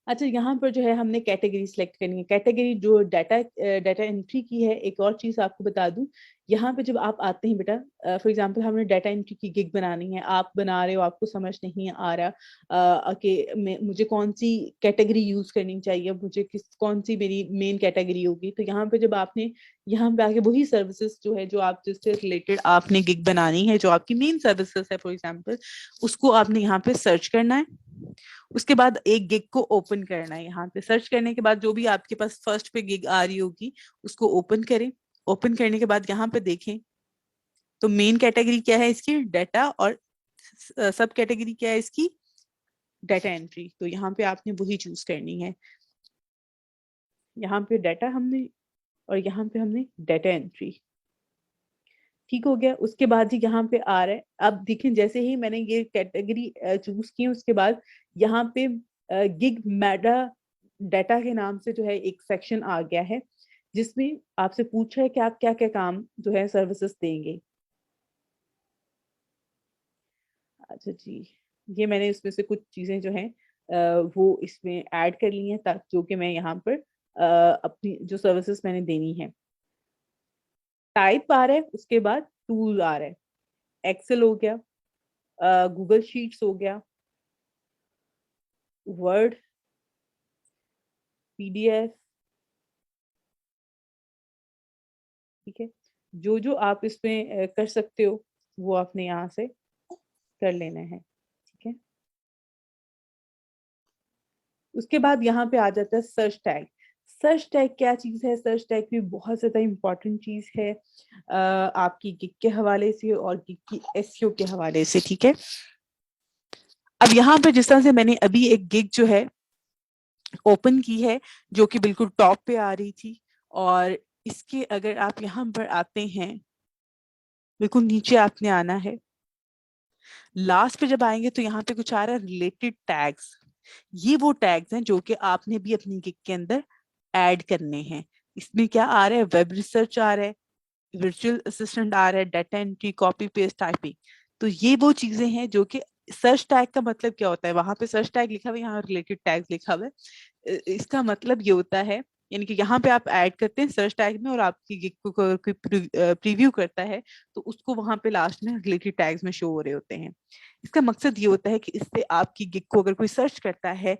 अच्छा यहाँ पर जो है हमने कैटेगरी सिलेक्ट करनी है। कैटेगरी जो डाटा एंट्री की है। एक और चीज आपको बता दूं, यहाँ पे जब आप आते हैं बेटा, फॉर एग्जांपल हमने डाटा एंट्री की गिग बनानी है, आप बना रहे हो, आपको समझ नहीं आ रहा कि मुझे कौन सी कैटेगरी यूज करनी चाहिए, मुझे कौन सी मेरी मेन कैटेगरी होगी। तो यहाँ पे जब आपने यहाँ पे आके वही सर्विसेज जो है जो आप जिससे रिलेटेड आपने गिग बनानी है, जो आपकी मेन सर्विसेज है फॉर एग्जाम्पल, उसको आपने यहाँ पे सर्च करना है। उसके बाद एक गिग को ओपन करना है। यहाँ पे सर्च करने के बाद जो भी आपके पास फर्स्ट पे गिग आ रही होगी उसको ओपन करें। ओपन करने के बाद यहाँ पे देखें तो मेन कैटेगरी क्या है इसकी, डाटा, और सब कैटेगरी क्या है इसकी, डाटा एंट्री। तो यहाँ पे आपने वही चूज करनी है। यहाँ पे डाटा हमने और यहाँ पे हमने डाटा एंट्री। ठीक हो गया। उसके बाद ही यहाँ पे आ रहा है, अब देखें जैसे ही मैंने ये कैटेगरी चूज की उसके बाद यहाँ पे गिग मेटा डाटा के नाम से जो है एक सेक्शन आ गया है जिसमें आपसे पूछ रहा है कि आप क्या क्या काम जो है सर्विसेज देंगे। अच्छा जी, ये मैंने इसमें से कुछ चीजें जो हैं वो इसमें ऐड कर ली हैं ताकि जो कि मैं यहाँ पर अपनी जो सर्विसेज मैंने देनी है। टाइप आ रहा है, उसके बाद टूल आ रहा है। एक्सेल हो गया, गूगल शीट्स हो गया, वर्ड, पीडीएफ। ठीक है। जो जो आप इसमें कर सकते हो वो आपने यहाँ से कर लेना है। ठीक है। उसके बाद यहाँ पे आ जाता है सर्च टैग। सर्च टैग क्या चीज है? सर्च टैग भी बहुत ज्यादा इंपॉर्टेंट चीज है आपकी गिग के हवाले से और गिग की एसईओ के हवाले से। ठीक है। अब यहाँ पे जिस तरह से मैंने अभी एक गिग जो है ओपन की है जो कि बिल्कुल टॉप पे आ रही थी, और इसके अगर आप यहाँ पर आते हैं, बिल्कुल नीचे आपने आना है। लास्ट पे जब आएंगे तो यहाँ पे कुछ आ रहा है रिलेटेड टैग्स। ये वो टैग्स हैं जो कि आपने भी अपनी गिग के अंदर ऐड करने हैं। इसमें क्या आ रहा है, वेब रिसर्च आ रहा है, वर्चुअल असिस्टेंट आ रहा है, data entry, copy paste, typing. तो ये वो चीजें हैं जो कि सर्च टैग का मतलब क्या होता है, वहां पे सर्च टैग लिखा हुआ है, यहाँ रिलेटेड टैग्स लिखा हुआ है। इसका मतलब ये होता है, यानी कि यहाँ पे आप ऐड करते हैं सर्च टैग में और आपकी गिग को कोई प्रीव्यू करता है तो उसको वहां पे लास्ट में रिलेटेड टैग्स में शो हो रहे होते हैं। इसका मकसद ये होता है कि इससे आपकी गिग को अगर कोई सर्च करता है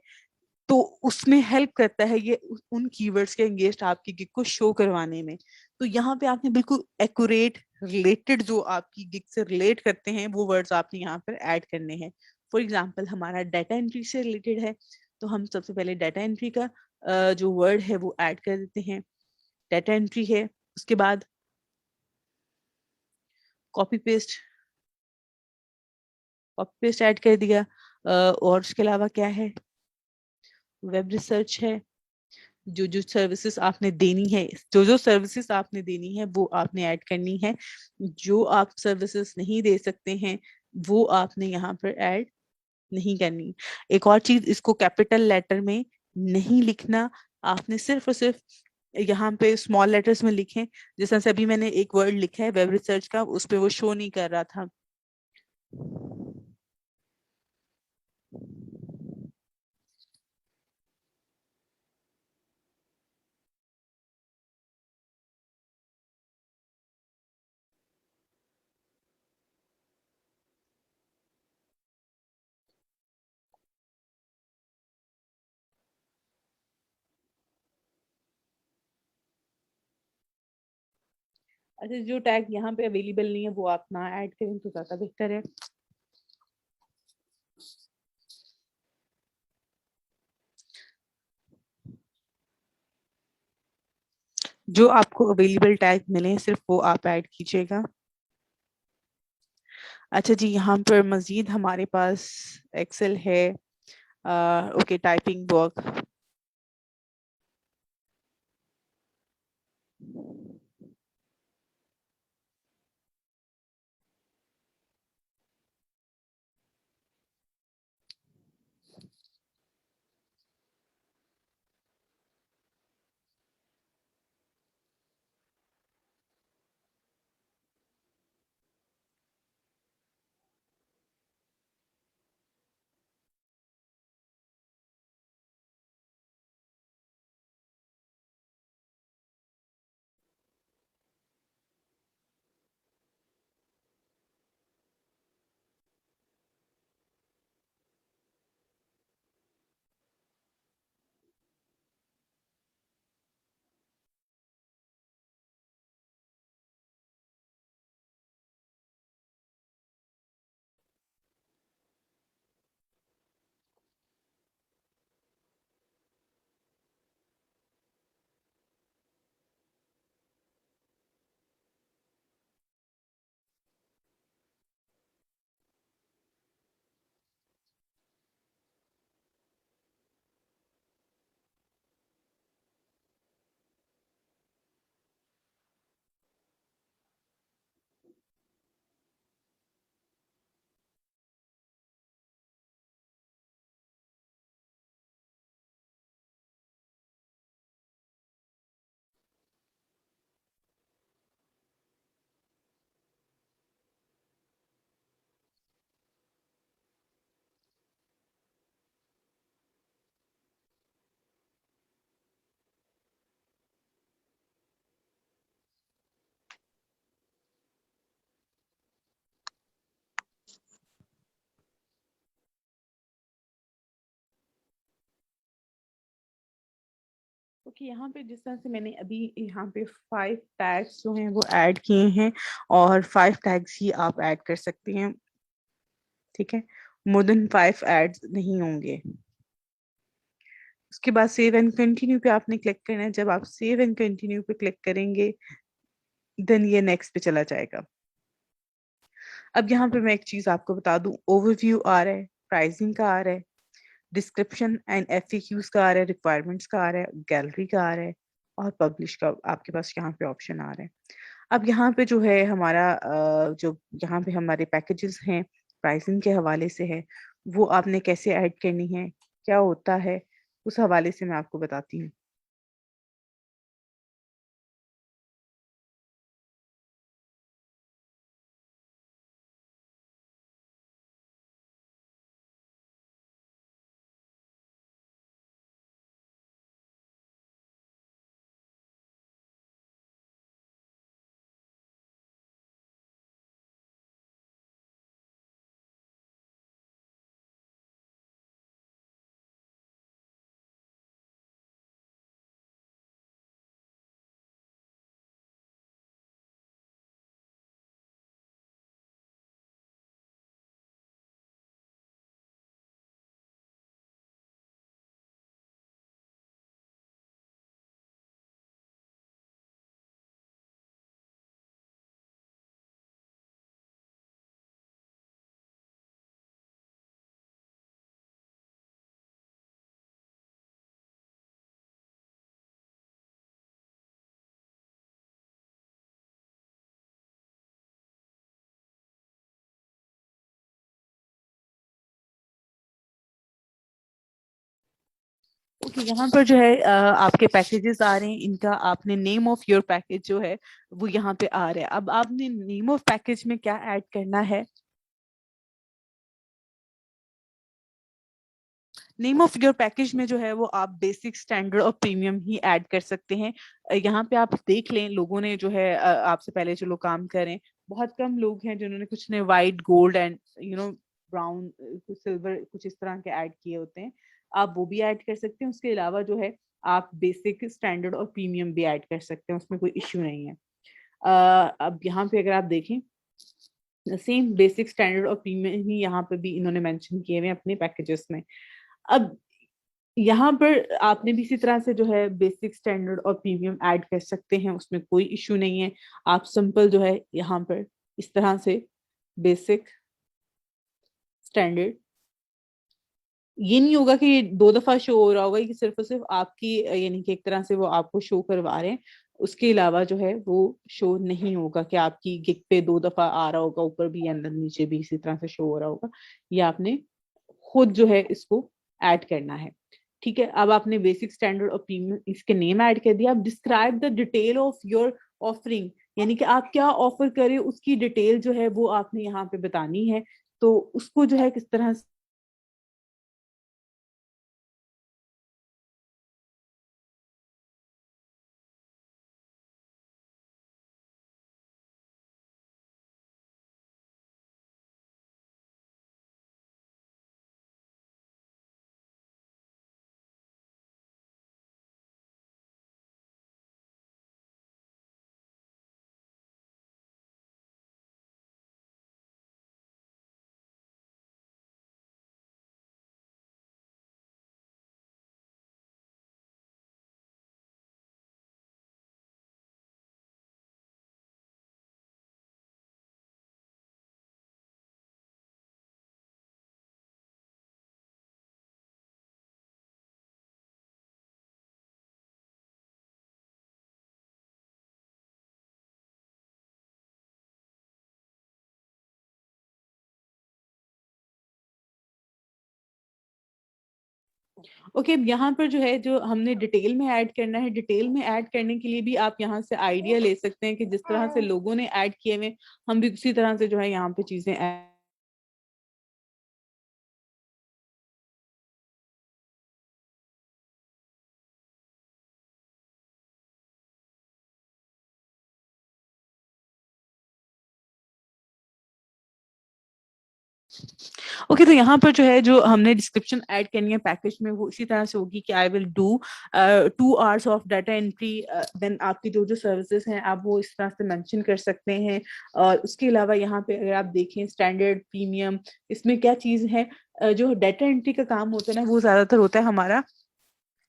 तो उसमें हेल्प करता है ये उन कीवर्ड्स के एंगेस्ट आपकी गिग को शो करवाने में। तो यहाँ पे आपने बिल्कुल एक्यूरेट रिलेटेड जो आपकी गिग से रिलेट करते हैं वो वर्ड्स आपने यहाँ पर ऐड करने हैं। फॉर एग्जाम्पल हमारा डाटा एंट्री से रिलेटेड है तो हम सबसे पहले डाटा एंट्री का जो वर्ड है वो ऐड कर देते हैं। डाटा एंट्री है, उसके बाद copy paste, copy paste add कर दिया। और उसके अलावा क्या है, वेब रिसर्च है। जो जो सर्विसेज आपने देनी है, जो जो सर्विसेज आपने देनी है वो आपने ऐड करनी है। जो आप सर्विसेज नहीं दे सकते हैं वो आपने यहाँ पर ऐड नहीं करनी। एक और चीज, इसको कैपिटल लेटर में नहीं लिखना, आपने सिर्फ और सिर्फ यहाँ पे स्मॉल लेटर्स में लिखें। जैसे से अभी मैंने एक वर्ड लिखा है वेब रिसर्च का, उस पे वो शो नहीं कर रहा था। अच्छा, जो टैग यहाँ पे अवेलेबल नहीं है वो आप ना ऐड करें तो ज्यादा बेहतर है। जो आपको अवेलेबल टैग मिले सिर्फ वो आप ऐड कीजिएगा। अच्छा जी, यहाँ पर मजीद हमारे पास एक्सेल है। Okay, typing work. ओके, यहाँ पे जिस तरह से मैंने अभी यहाँ पे 5 टैग्स जो हैं वो ऐड किए हैं, और 5 टैग्स ही आप ऐड कर सकते हैं। ठीक है, मोर देन 5 एड्स नहीं होंगे। उसके बाद सेव एंड कंटिन्यू पे आपने क्लिक करना है। जब आप सेव एंड कंटिन्यू पे क्लिक करेंगे देन ये नेक्स्ट पे चला जाएगा। अब यहाँ पे मैं एक चीज आपको बता दूं, ओवरव्यू आ रहा है, प्राइसिंग का आ रहा है, डिस्क्रिप्शन एंड एफएक्यूज का आ रहा है, रिक्वायरमेंट्स का आ रहा है, गैलरी का आ रहा है, और पब्लिश का आपके पास यहाँ पे ऑप्शन आ रहा है। अब यहाँ पे जो है हमारा जो यहाँ पे हमारे पैकेजेस हैं प्राइसिंग के हवाले से है, वो आपने कैसे ऐड करनी है, क्या होता है, उस हवाले से मैं आपको बताती हूँ। ओके, यहाँ पर जो है आपके पैकेजेस आ रहे हैं, इनका आपने नेम ऑफ योर पैकेज जो है वो यहाँ पे आ रहा है। अब आपने नेम ऑफ पैकेज में क्या ऐड करना है, नेम ऑफ योर पैकेज में जो है वो आप बेसिक, स्टैंडर्ड और प्रीमियम ही ऐड कर सकते हैं। यहाँ पे आप देख लें, लोगों ने जो है आपसे पहले जो लोग काम कर रहे हैं, बहुत कम लोग हैं जिन्होंने कुछ ने वाइट, गोल्ड एंड ब्राउन, कुछ सिल्वर, कुछ इस तरह के ऐड किए होते हैं। आप वो भी ऐड कर सकते हैं। उसके अलावा जो है आप बेसिक, स्टैंडर्ड और प्रीमियम भी ऐड कर सकते हैं, उसमें कोई इश्यू नहीं है। अब यहाँ पे अगर आप देखें, सेम बेसिक, स्टैंडर्ड और प्रीमियम ही यहाँ पे भी इन्होंने मेंशन किए हुए हैं अपने पैकेजेस में। अब यहाँ पर आपने भी इसी तरह से जो है बेसिक, स्टैंडर्ड और प्रीमियम ऐड कर सकते हैं, उसमें कोई इश्यू नहीं है। आप सिंपल जो है यहाँ पर इस तरह से बेसिक, स्टैंडर्ड, ये नहीं होगा कि दो दफा शो हो रहा होगा कि सिर्फ और सिर्फ आपकी, यानी कि एक तरह से वो आपको शो करवा रहे हैं, उसके अलावा जो है वो शो नहीं होगा कि आपकी गिग पे दो दफा आ रहा होगा, ऊपर भी अंदर नीचे भी इसी तरह से शो हो रहा होगा। ये आपने खुद जो है इसको ऐड करना है। ठीक है, अब आपने बेसिक, स्टैंडर्ड और प्रीमियम इसके नेम ऐड कर दिया। अब describe the detail of your offering, यानी कि आप क्या ऑफर करें उसकी डिटेल जो है वो आपने यहाँ पे बतानी है। तो उसको जो है किस तरह ओके, यहाँ पर जो है जो हमने डिटेल में ऐड करना है, डिटेल में ऐड करने के लिए भी आप यहाँ से आइडिया ले सकते हैं कि जिस तरह से लोगों ने ऐड किए हुए, हम भी उसी तरह से जो है यहाँ पे चीजें ओके। तो यहाँ पर जो है जो हमने डिस्क्रिप्शन ऐड करनी है पैकेज में, वो इसी तरह से होगी कि I will do 2 hours of data entry. Then आपकी जो जो सर्विसेज हैं आप वो इस तरह से मेंशन कर सकते हैं। और उसके अलावा यहाँ पे अगर आप देखें स्टैंडर्ड, प्रीमियम, इसमें क्या चीज़ है, जो डाटा एंट्री का काम होता है ना वो ज्यादातर होता है हमारा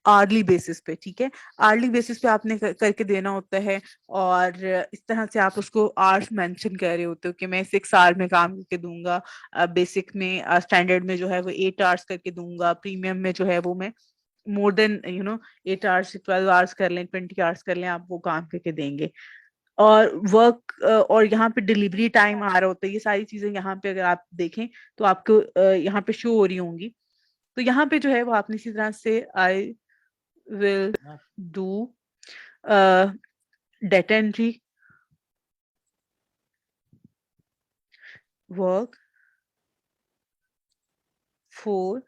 आर्ली बेसिस पे। ठीक है, आर्ली बेसिस पे आपने करके देना होता है। और इस तरह से आप उसको आवर्स मेंशन कर रहे होते हो कि मैं 6 आवर में काम करके दूंगा, बेसिक में, स्टैंडर्ड में जो है वो 8 आवर्स करके दूंगा, प्रीमियम में जो है वो मैं मोर देन 8 आवर्स, 12 आवर्स कर लें, 20 आवर्स कर लें, आप वो काम करके देंगे। और वर्क, और यहाँ पे डिलीवरी टाइम आ रहा होता है, ये सारी चीजें यहाँ पे अगर आप देखें तो आपको यहाँ पे शो हो रही होंगी। तो यहाँ पे जो है वो आपने इसी तरह से आई will do data entry work for,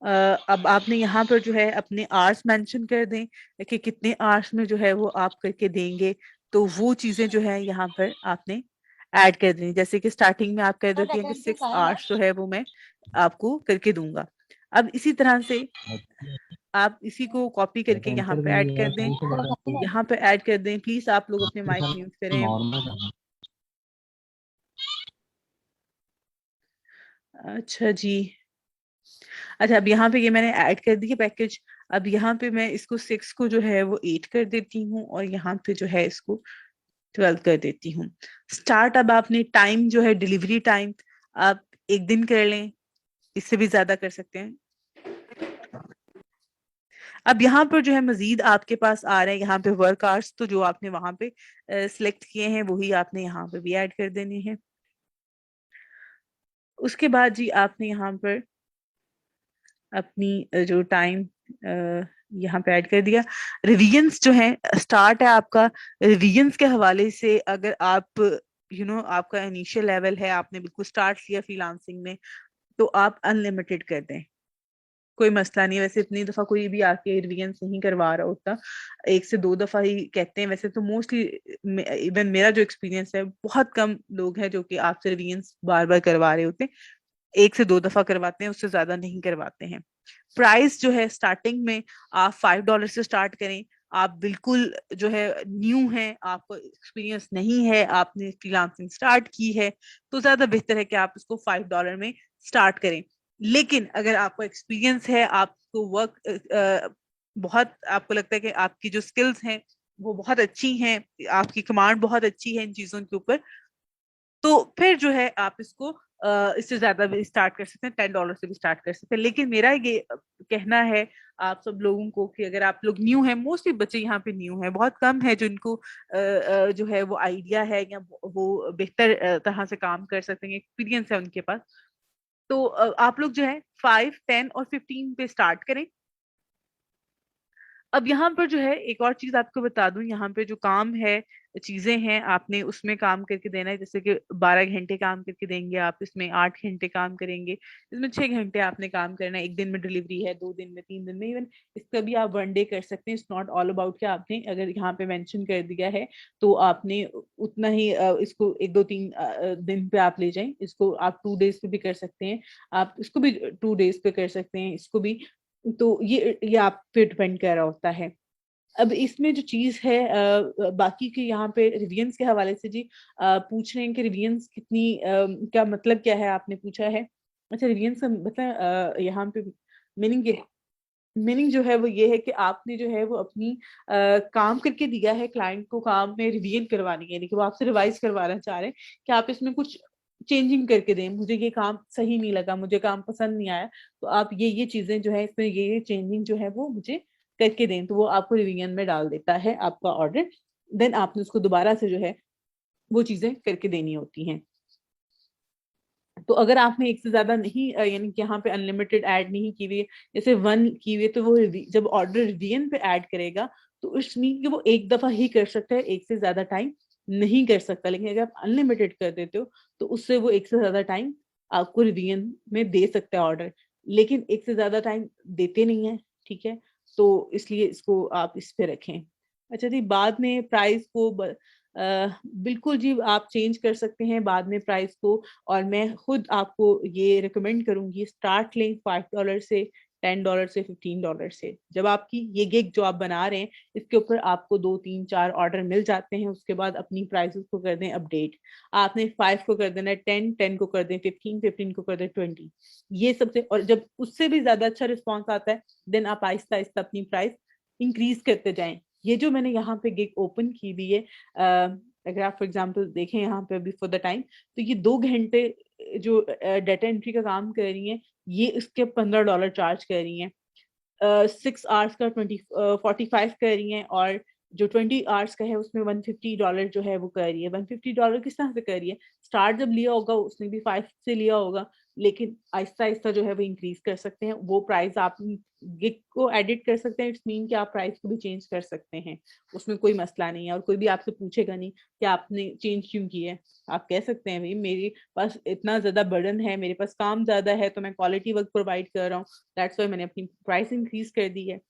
अब आपने यहाँ पर जो है अपने आवर्स मेंशन कर दें कि कितने आवर्स में जो है वो आप करके देंगे। तो वो चीजें जो है यहाँ पर आपने ऐड कर देनी, जैसे कि स्टार्टिंग में आप कह देती हैं कि 6 आवर्स जो है वो मैं आपको करके दूंगा। अब इसी तरह से आप इसी को कॉपी करके यहाँ पे ऐड कर दें, यहाँ पे ऐड कर दें। प्लीज आप लोग अपने माइक म्यूट करें। अच्छा जी, अच्छा, अब यहाँ पे ये मैंने ऐड कर दी है पैकेज। अब यहाँ पे मैं इसको 6 को जो है वो 8 कर देती हूँ, और यहाँ पे जो है इसको 12 कर देती हूँ। स्टार्ट, अब आपने टाइम जो है डिलीवरी टाइम आप 1 दिन कर लें, इससे भी ज्यादा कर सकते हैं। अब यहाँ पर जो है मजीद आपके पास आ रहे हैं यहाँ पे वर्क आवर्स, तो जो आपने वहां पे सिलेक्ट किए हैं वही आपने यहाँ पे भी ऐड कर देने हैं। उसके बाद जी आपने यहाँ पर अपनी जो टाइम यहाँ पे ऐड कर दिया। रिविजन्स जो है स्टार्ट है आपका रिविजन्स के हवाले से। अगर आप आपका इनिशियल लेवल है, आपने बिल्कुल स्टार्ट किया फ्रीलांसिंग में, तो आप अनलिमिटेड कर दें, कोई मसला नहीं है। वैसे इतनी दफा कोई भी आके रिविजन्स नहीं करवा रहा होता, एक से दो दफा ही कहते हैं। वैसे तो मोस्टली इवन मेरा जो एक्सपीरियंस है, बहुत कम लोग हैं जो कि आपसे रिविजन्स बार बार करवा रहे होते हैं। एक से दो दफा करवाते हैं, उससे ज्यादा नहीं करवाते हैं। प्राइस जो है स्टार्टिंग में आप $5 से स्टार्ट करें। आप बिल्कुल जो है न्यू है, आपको एक्सपीरियंस नहीं है, आपने फ्रीलांसिंग स्टार्ट की है, तो ज्यादा बेहतर है कि आप इसको $5 में स्टार्ट करें। लेकिन अगर आपको एक्सपीरियंस है, आपको वर्क बहुत, आपको लगता है कि आपकी जो स्किल्स हैं वो बहुत अच्छी हैं, आपकी कमांड बहुत अच्छी है इन चीजों के ऊपर, तो फिर जो है आप इसको इससे ज्यादा भी स्टार्ट कर सकते हैं, $10 से भी स्टार्ट कर सकते हैं। लेकिन मेरा ये कहना है आप सब लोगों को कि अगर आप लोग न्यू हैं, मोस्टली बच्चे यहाँ पे न्यू हैं, बहुत कम है जिनको जो है वो आइडिया है या वो बेहतर तरह से काम कर सकते हैं, एक्सपीरियंस है उनके पास, तो आप लोग जो है 5, 10 और 15 पे स्टार्ट करें। अब यहाँ पर जो है एक और चीज आपको बता दूं, यहाँ पे जो काम है, चीजें हैं, आपने उसमें काम करके देना है। जैसे कि 12 घंटे काम करके देंगे आप, इसमें 8 घंटे काम करेंगे, इसमें 6 घंटे आपने काम करना है। एक दिन में डिलीवरी है, 2 दिन में, 3 दिन में, इवन इसका भी आप 1 डे कर सकते हैं। इट्स नॉट ऑल अबाउट कि आपने अगर यहाँ पे मेंशन कर दिया है तो आपने उतना ही इसको 1, 2, 3 दिन पे आप ले जाएं। इसको आप 2 डेज पे भी कर सकते हैं, आप इसको भी 2 डेज पे कर सकते हैं, इसको भी। तो ये आप पे डिपेंड कर रहा होता है। अब इसमें जो चीज है बाकी के यहाँ पे रिविजन्स के हवाले से जी पूछ रहे हैं कि रिविजन्स कितनी क्या मतलब क्या है, आपने पूछा है। अच्छा, रिविजन्स का मतलब यहाँ पे मीनिंग जो है वो ये है कि आपने जो है वो अपनी काम करके दिया है क्लाइंट को, काम में रिवीजन करवानी है, यानी कि वो आपसे रिवाइज करवाना चाह रहे हैं कि आप इसमें कुछ चेंजिंग करके दें, मुझे ये काम सही नहीं लगा, मुझे काम पसंद नहीं आया, तो आप ये चीजें जो है इसमें ये चेंजिंग जो है वो मुझे करके दें, तो वो आपको रिवीजन में डाल देता है आपका ऑर्डर। देन आपने उसको दोबारा से जो है वो चीजें करके देनी होती हैं। तो अगर आपने एक से ज्यादा नहीं यानी कि यहाँ पे अनलिमिटेड ऐड नहीं की हुई, जैसे 1 की हुई, तो वो जब ऑर्डर रिवीजन पे ऐड करेगा तो इट्स मीन कि वो एक दफा ही कर सकता है, एक से ज्यादा टाइम नहीं कर सकता। लेकिन अगर आप अनलिमिटेड कर देते हो तो उससे वो एक से ज्यादा टाइम आपको रिवीजन में दे सकता है ऑर्डर, लेकिन एक से ज्यादा टाइम देते नहीं है, ठीक है। तो इसलिए इसको आप इस पे रखें। अच्छा जी, बाद में प्राइस को बिल्कुल जी आप चेंज कर सकते हैं बाद में प्राइस को, और मैं खुद आपको ये रिकमेंड करूंगी, स्टार्ट लें $5 से, $10 से, $15 से। जब आपकी ये गिग जो आप बना रहे हैं इसके ऊपर आपको 2, 3, 4 ऑर्डर मिल जाते हैं, उसके बाद अपनी प्राइसेस को कर दें अपडेट। आपने 5 को कर देना है 10, 10 को कर दें 15, 15 को कर दें 20। ये सबसे, और जब उससे भी ज्यादा अच्छा रिस्पॉन्स आता है देन आप आहिस्ता आहिस्ता अपनी प्राइस इंक्रीज करते जाएं। ये जो मैंने यहाँ पे गिग ओपन की हुई है, अगर आप फॉर एग्जांपल देखें यहाँ पे अभी फॉर द टाइम, तो ये 2 घंटे जो डाटा एंट्री का काम कर रही हैं, ये इसके $15 चार्ज कर रही हैं। 6 आवर्स का 45 कर रही हैं, और जो 20 आवर्स का है उसमें $150 जो है वो कर रही है। $150 किस तरह से कर रही है, स्टार्ट जब लिया होगा उसने भी 5 से लिया होगा, लेकिन आहिस्ता आहिस्ता जो है वो इंक्रीज कर सकते हैं। वो प्राइस आप गिग को एडिट कर सकते हैं, इट्स मीन कि आप प्राइस को भी चेंज कर सकते हैं, उसमें कोई मसला नहीं है। और कोई भी आपसे पूछेगा नहीं कि आपने चेंज क्यों किया है, आप कह सकते हैं भाई मेरे पास इतना ज्यादा बर्डन है, मेरे पास काम ज्यादा है, तो मैं क्वालिटी वर्क प्रोवाइड कर रहा हूँ, दैट्स वाई मैंने अपनी प्राइस इंक्रीज कर दी है।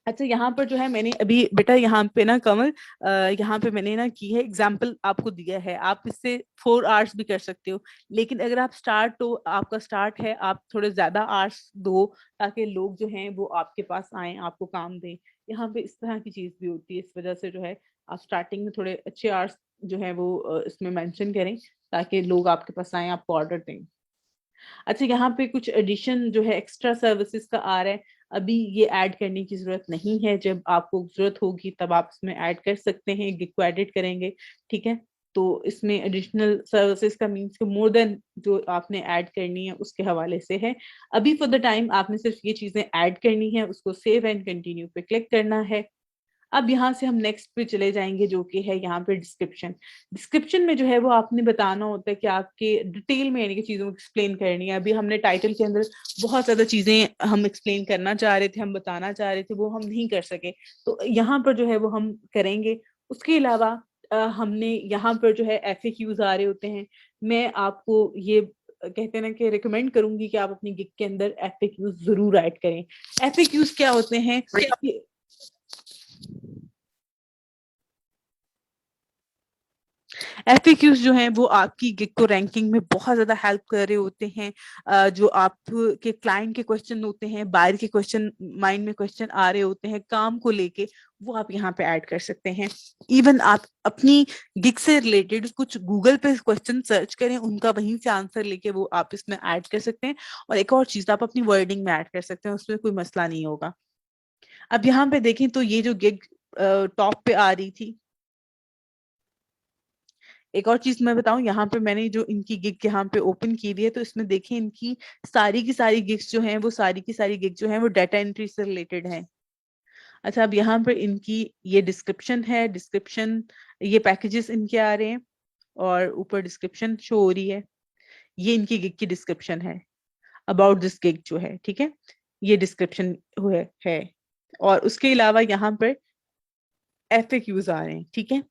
अच्छा, यहाँ पर जो है मैंने अभी बेटा यहाँ पे ना कमल, यहाँ पे मैंने ना की है एग्जाम्पल आपको दिया है, आप इससे 4 आवर्स भी कर सकते हो। लेकिन अगर आप स्टार्ट, तो आपका स्टार्ट है, आप थोड़े ज्यादा आवर्स दो ताकि लोग जो हैं वो आपके पास आए, आपको काम दें। यहाँ पे इस तरह की चीज भी होती है, इस वजह से जो है आप स्टार्टिंग में थोड़े अच्छे आवर्स जो है वो इसमें मेंशन करें ताकि लोग आपके पास आए, आपको ऑर्डर दें। अच्छा, यहाँ पे कुछ एडिशन जो है एक्स्ट्रा सर्विसेज का आ रहा है, अभी ये ऐड करने की जरूरत नहीं है, जब आपको जरूरत होगी तब आप इसमें ऐड कर सकते हैं, गिग को एडिट करेंगे, ठीक है। तो इसमें एडिशनल सर्विसेज का मीन्स मोर देन जो आपने ऐड करनी है उसके हवाले से है। अभी फॉर द टाइम आपने सिर्फ ये चीजें ऐड करनी है, उसको सेव एंड कंटिन्यू पे क्लिक करना है। अब यहाँ से हम नेक्स्ट पे चले जाएंगे, जो कि है यहाँ पे डिस्क्रिप्शन। डिस्क्रिप्शन में जो है वो आपने बताना होता है कि आपके डिटेल में यानी कि चीजों को एक्सप्लेन करनी है। अभी हमने टाइटल के अंदर बहुत ज्यादा चीजें हम एक्सप्लेन करना चाह रहे थे, हम बताना चाह रहे थे, वो हम नहीं कर सके, तो यहाँ पर जो है वो हम करेंगे। उसके अलावा हमने यहाँ पर जो है FAQs आ रहे होते हैं। मैं आपको ये कहते हैं ना कि रिकमेंड करूंगी कि आप अपनी गिग के अंदर FAQs जरूर ऐड करें। FAQs क्या होते हैं? FAQs जो हैं वो आपकी गिग को रैंकिंग में बहुत ज्यादा हेल्प कर रहे होते हैं। जो आपके क्लाइंट के क्वेश्चन होते हैं, बाहर के क्वेश्चन, माइंड में क्वेश्चन आ रहे होते हैं काम को लेके, वो आप यहाँ पे ऐड कर सकते हैं। इवन आप अपनी गिग से रिलेटेड कुछ गूगल पे क्वेश्चन सर्च करें, उनका वहीं से आंसर लेके वो आप इसमें ऐड कर सकते हैं। और एक और चीज आप अपनी वर्डिंग में ऐड कर सकते हैं, उसमें कोई मसला नहीं होगा। अब यहाँ पे देखें तो ये जो गिग टॉप पे आ रही थी, एक और चीज मैं बताऊं, यहाँ पे मैंने जो इनकी गिग यहाँ पे ओपन की हुई है, तो इसमें देखें इनकी सारी की सारी गिग्स जो हैं वो सारी की सारी गिग जो हैं वो डाटा एंट्री से रिलेटेड हैं। अच्छा, अब यहाँ पर इनकी ये डिस्क्रिप्शन है, डिस्क्रिप्शन, ये पैकेजेस इनके आ रहे हैं और ऊपर डिस्क्रिप्शन शो हो रही है। ये इनकी गिग की डिस्क्रिप्शन है, अबाउट दिस गिग जो है, ठीक है, ये डिस्क्रिप्शन है। और उसके अलावा यहाँ पर FAQs आ रहे हैं, ठीक है,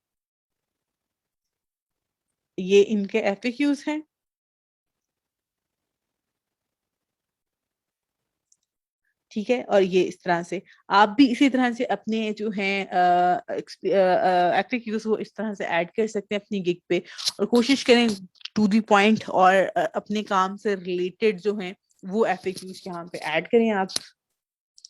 ये इनके FAQs हैं। ठीक है, और ये इस तरह से आप भी इसी तरह से अपने जो हैं FAQs वो इस तरह से ऐड कर सकते हैं अपनी गिग पे, और कोशिश करें टू दी पॉइंट और अपने काम से रिलेटेड जो हैं वो FAQs यहाँ पे ऐड करें आप।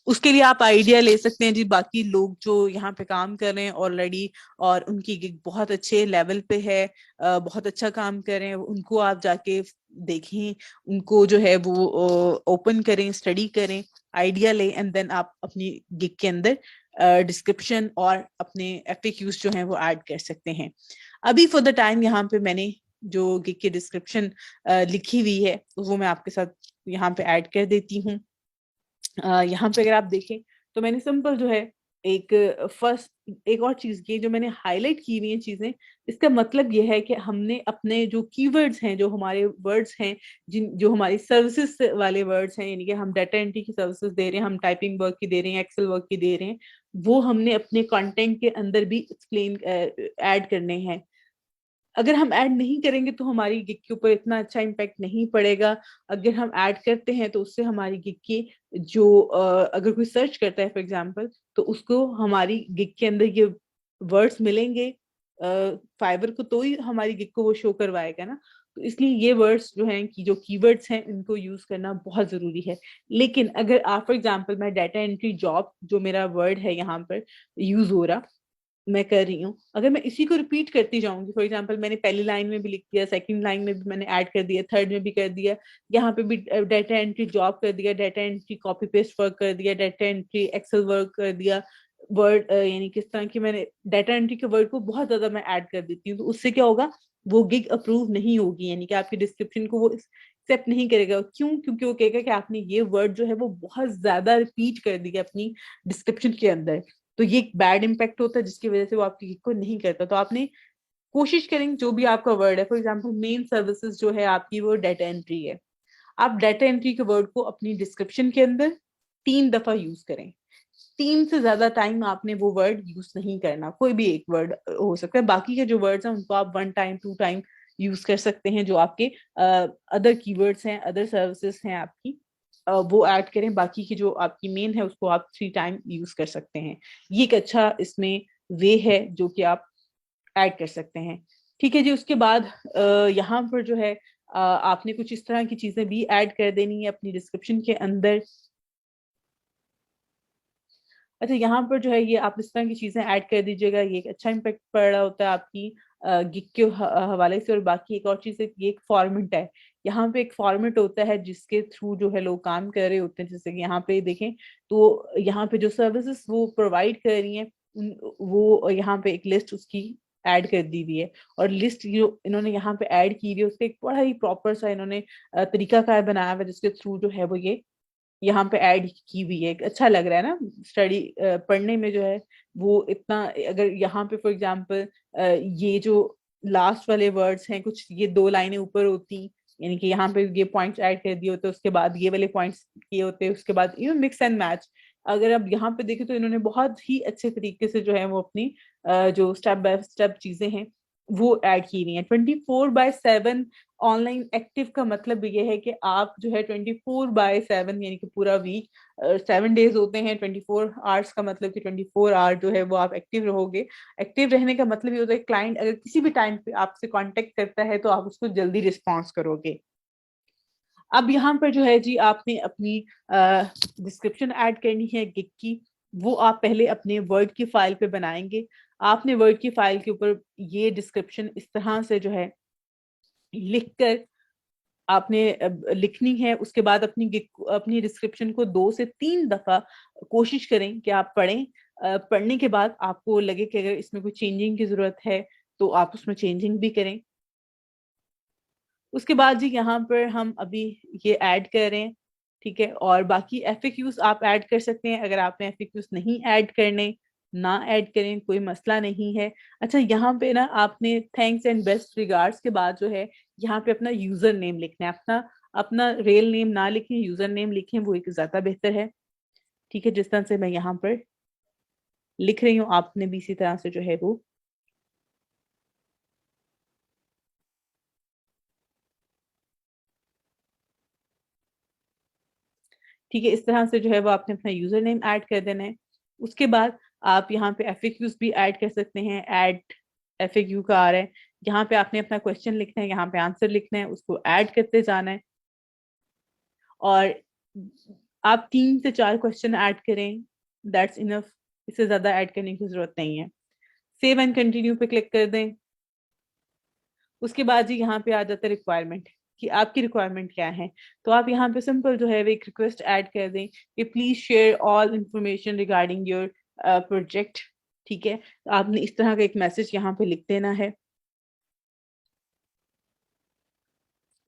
उसके लिए आप आइडिया ले सकते हैं जी बाकी लोग जो यहाँ पे काम कर रहे हैं ऑलरेडी, और उनकी गिग बहुत अच्छे लेवल पे है, बहुत अच्छा काम कर रहे हैं, उनको आप जाके देखें, उनको जो है वो ओपन करें, स्टडी करें, आइडिया लें, एंड देन आप अपनी गिग के अंदर डिस्क्रिप्शन और अपने FAQs जो हैं वो ऐड कर सकते हैं। अभी फॉर द टाइम यहाँ पे मैंने जो गिग की डिस्क्रिप्शन लिखी हुई है वो मैं आपके साथ यहाँ पे ऐड कर देती हूँ। यहाँ पे अगर आप देखें तो मैंने सिंपल जो है एक फर्स्ट एक और चीज की जो मैंने हाईलाइट की हुई है चीजें, इसका मतलब ये है कि हमने अपने जो कीवर्ड्स हैं, जो हमारे वर्ड्स हैं, जिन जो हमारी सर्विसेज वाले वर्ड्स हैं, यानी कि हम डाटा एंट्री की सर्विसेज दे रहे हैं, हम टाइपिंग वर्क की दे रहे हैं, एक्सेल वर्क की दे रहे हैं, वो हमने अपने कंटेंट के अंदर भी एक्सप्लेन ऐड करने हैं। अगर हम ऐड नहीं करेंगे तो हमारी गिग के ऊपर इतना अच्छा इम्पैक्ट नहीं पड़ेगा। अगर हम ऐड करते हैं तो उससे हमारी गिग की जो अगर कोई सर्च करता है फॉर एग्जांपल, तो उसको हमारी गिग के अंदर ये वर्ड्स मिलेंगे फाइबर को, तो ही हमारी गिग को वो शो करवाएगा ना। तो इसलिए ये वर्ड्स जो हैं कि जो कीवर्ड्स हैं इनको यूज करना बहुत जरूरी है। लेकिन अगर आप फॉर एग्जांपल मैं डाटा एंट्री जॉब जो मेरा वर्ड है यहाँ पर यूज हो रहा, मैं कर रही हूँ, अगर मैं इसी को रिपीट करती जाऊंगी, फॉर एग्जांपल मैंने पहली लाइन में भी लिख दिया, सेकंड लाइन में भी मैंने ऐड कर दिया, थर्ड में भी कर दिया, यहाँ पे भी डाटा एंट्री जॉब कर दिया, data entry copy paste work कर दिया, डाटा एंट्री एक्सेल वर्क कर दिया, वर्ड यानी किस तरह की मैंने डाटा एंट्री के वर्ड को बहुत ज्यादा मैं ऐड कर देती हूँ, तो उससे क्या होगा, वो गिग अप्रूव नहीं होगी, यानी कि आपकी डिस्क्रिप्शन को वो एक्सेप्ट नहीं करेगा। क्यों? क्योंकि वो कहेगा कि आपने ये वर्ड जो है वो बहुत ज्यादा रिपीट कर दिया अपनी डिस्क्रिप्शन के अंदर, तो ये एक बैड इम्पैक्ट होता है जिसकी वजह से वो आपकी गिग को नहीं करता। तो आपने कोशिश करें जो भी आपका वर्ड है, फॉर एग्जांपल मेन सर्विसेज जो है आपकी वो डाटा एंट्री है, आप डाटा एंट्री के वर्ड को अपनी डिस्क्रिप्शन के अंदर 3 दफा यूज करें। 3 से ज्यादा टाइम आपने वो वर्ड यूज नहीं करना, कोई भी एक वर्ड हो सकता है, बाकी के जो वर्ड्स हैं उनको आप 1 टाइम 2 टाइम यूज कर सकते हैं, जो आपके अदर कीवर्ड्स हैं, अदर सर्विसेज हैं आपकी, वो ऐड करें, बाकी की जो आपकी मेन है उसको आप 3 टाइम यूज कर सकते हैं। ये एक अच्छा इसमें वे है जो कि आप ऐड कर सकते हैं। ठीक है जी, उसके बाद यहाँ पर जो है आपने कुछ इस तरह की चीजें भी ऐड कर देनी है अपनी डिस्क्रिप्शन के अंदर। अच्छा, यहाँ पर जो है ये आप इस तरह की चीजें ऐड कर दीजिएगा, ये एक अच्छा इम्पेक्ट पड़ रहा होता है आपकी गिग के हवाले से। और बाकी एक और चीज है, ये एक फॉर्मेट है, यहाँ पे एक फॉर्मेट होता है जिसके थ्रू जो है लोग काम कर रहे होते हैं, जैसे कि यहाँ पे देखें तो यहाँ पे जो सर्विसेज वो प्रोवाइड कर रही हैं वो यहाँ पे एक लिस्ट उसकी ऐड कर दी हुई है, और लिस्ट जो इन्होंने यहाँ पे ऐड की हुई है उसका एक बड़ा ही प्रॉपर सा इन्होंने तरीकाकार बनाया हुआ है जिसके थ्रू जो है वो ये यहाँ पे ऐड की हुई है, अच्छा लग रहा है ना स्टडी पढ़ने में जो है वो इतना। अगर यहाँ पे फॉर एग्जांपल ये जो लास्ट वाले वर्ड्स हैं, कुछ ये दो लाइनें ऊपर होती, यानी कि यहाँ पे ये पॉइंट्स ऐड कर दिए होते, उसके बाद ये वाले पॉइंट्स किए होते, उसके बाद मिक्स एंड मैच। अगर आप यहाँ पे देखें तो इन्होंने बहुत ही अच्छे तरीके से जो है वो अपनी जो स्टेप बाय स्टेप चीजें हैं वो ऐड की हुई हैं। 24/7 ऑनलाइन एक्टिव का मतलब ये है कि आप जो है 24/7 यानी कि पूरा वीक 7 डेज होते हैं, 24 आवर्स का मतलब कि 24 आवर जो है वो आप एक्टिव रहोगे। एक्टिव रहने का मतलब ये होता है क्लाइंट अगर किसी भी टाइम पे आपसे कांटेक्ट करता है तो आप उसको जल्दी रिस्पॉन्स करोगे। अब यहाँ पर जो है जी आपने अपनी डिस्क्रिप्शन ऐड करनी है गिग की। वो आप पहले अपने वर्ड की फाइल पे बनाएंगे। आपने वर्ड की फाइल के ऊपर ये डिस्क्रिप्शन इस तरह से जो है लिख कर आपने लिखनी है। उसके बाद अपनी डिस्क्रिप्शन को 2 से 3 दफा कोशिश करें कि आप पढ़ें। पढ़ने के बाद आपको लगे कि अगर इसमें कोई चेंजिंग की जरूरत है तो आप उसमें चेंजिंग भी करें। उसके बाद जी यहाँ पर हम अभी ये ऐड कर रहे हैं, ठीक है। और बाकी एफएक्यूज आप ऐड कर सकते हैं। अगर आपने एफएक्यूज नहीं ऐड करने, ना ऐड करें, कोई मसला नहीं है। अच्छा, यहाँ पे ना आपने थैंक्स एंड बेस्ट रिगार्ड्स के बाद जो है यहाँ पे अपना यूजर नेम लिखना है। अपना अपना रियल नेम ना लिखें, यूजर नेम लिखें, वो एक ज्यादा बेहतर है। ठीक है, जिस तरह से मैं यहाँ पर लिख रही हूँ आपने भी इसी तरह से जो है वो, ठीक है, इस तरह से जो है वो आपने अपना यूजर नेम ऐड कर देना है। उसके बाद आप यहाँ पे एफएक्यूज भी ऐड कर सकते हैं। ऐड एफएक्यू का आ रहा है, यहाँ पे आपने अपना क्वेश्चन लिखना है, यहाँ पे आंसर लिखना है, उसको ऐड करते जाना है। और आप 3 से 4 क्वेश्चन ऐड करें, दैट्स इनफ। इससे ज्यादा ऐड करने की जरूरत नहीं है। सेव एंड कंटिन्यू पे क्लिक कर दें। उसके बाद जी यहाँ पे आ जाता है रिक्वायरमेंट, कि आपकी रिक्वायरमेंट क्या है। तो आप यहाँ पे सिंपल जो है वो एक रिक्वेस्ट ऐड कर दें कि please share all information regarding your project. ठीक है, आपने इस तरह का एक मैसेज यहाँ पे लिख देना है।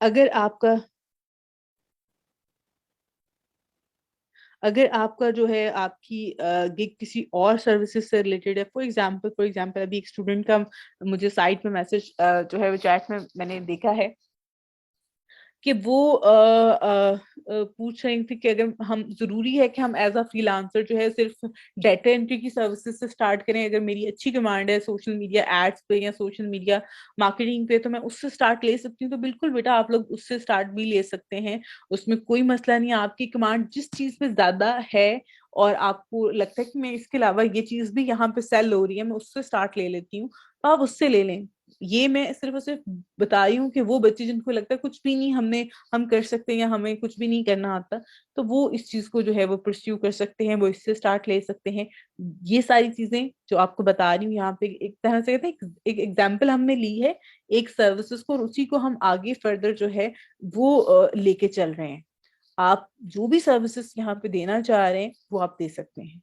अगर आपका अगर आपका जो है आपकी गिग किसी और सर्विसेज से रिलेटेड है, फॉर एग्जांपल अभी एक स्टूडेंट का मुझे साइट पे मैसेज जो है वो चैट में मैंने देखा है कि वो पूछ रही थी कि अगर हम जरूरी है कि हम एज अ फ्रीलांसर जो है सिर्फ डाटा एंट्री की सर्विसेज से स्टार्ट करें। अगर मेरी अच्छी कमांड है सोशल मीडिया एड्स पे या सोशल मीडिया मार्केटिंग पे तो मैं उससे स्टार्ट ले सकती हूँ। तो बिल्कुल बेटा, आप लोग उससे स्टार्ट भी ले सकते हैं, उसमें कोई मसला नहीं है। आपकी कमांड जिस चीज पे ज्यादा है और आपको लगता है कि मैं इसके अलावा ये चीज भी यहाँ पे सेल हो रही है, मैं उससे स्टार्ट ले लेती हूँ, तो आप उससे ले लें। ये मैं सिर्फ और सिर्फ बता रही हूँ कि वो बच्चे जिनको लगता है कुछ भी नहीं हम कर सकते हैं या हमें कुछ भी नहीं करना आता, तो वो इस चीज को जो है वो परस्यू कर सकते हैं, वो इससे स्टार्ट ले सकते हैं। ये सारी चीजें जो आपको बता रही हूँ यहाँ पे एक तरह से कहते हैं एक एग्जाम्पल हमने ली है एक सर्विसेज को, और उसी को हम आगे फर्दर जो है वो लेके चल रहे हैं। आप जो भी सर्विसेज यहाँ पे देना चाह रहे हैं वो आप दे सकते हैं।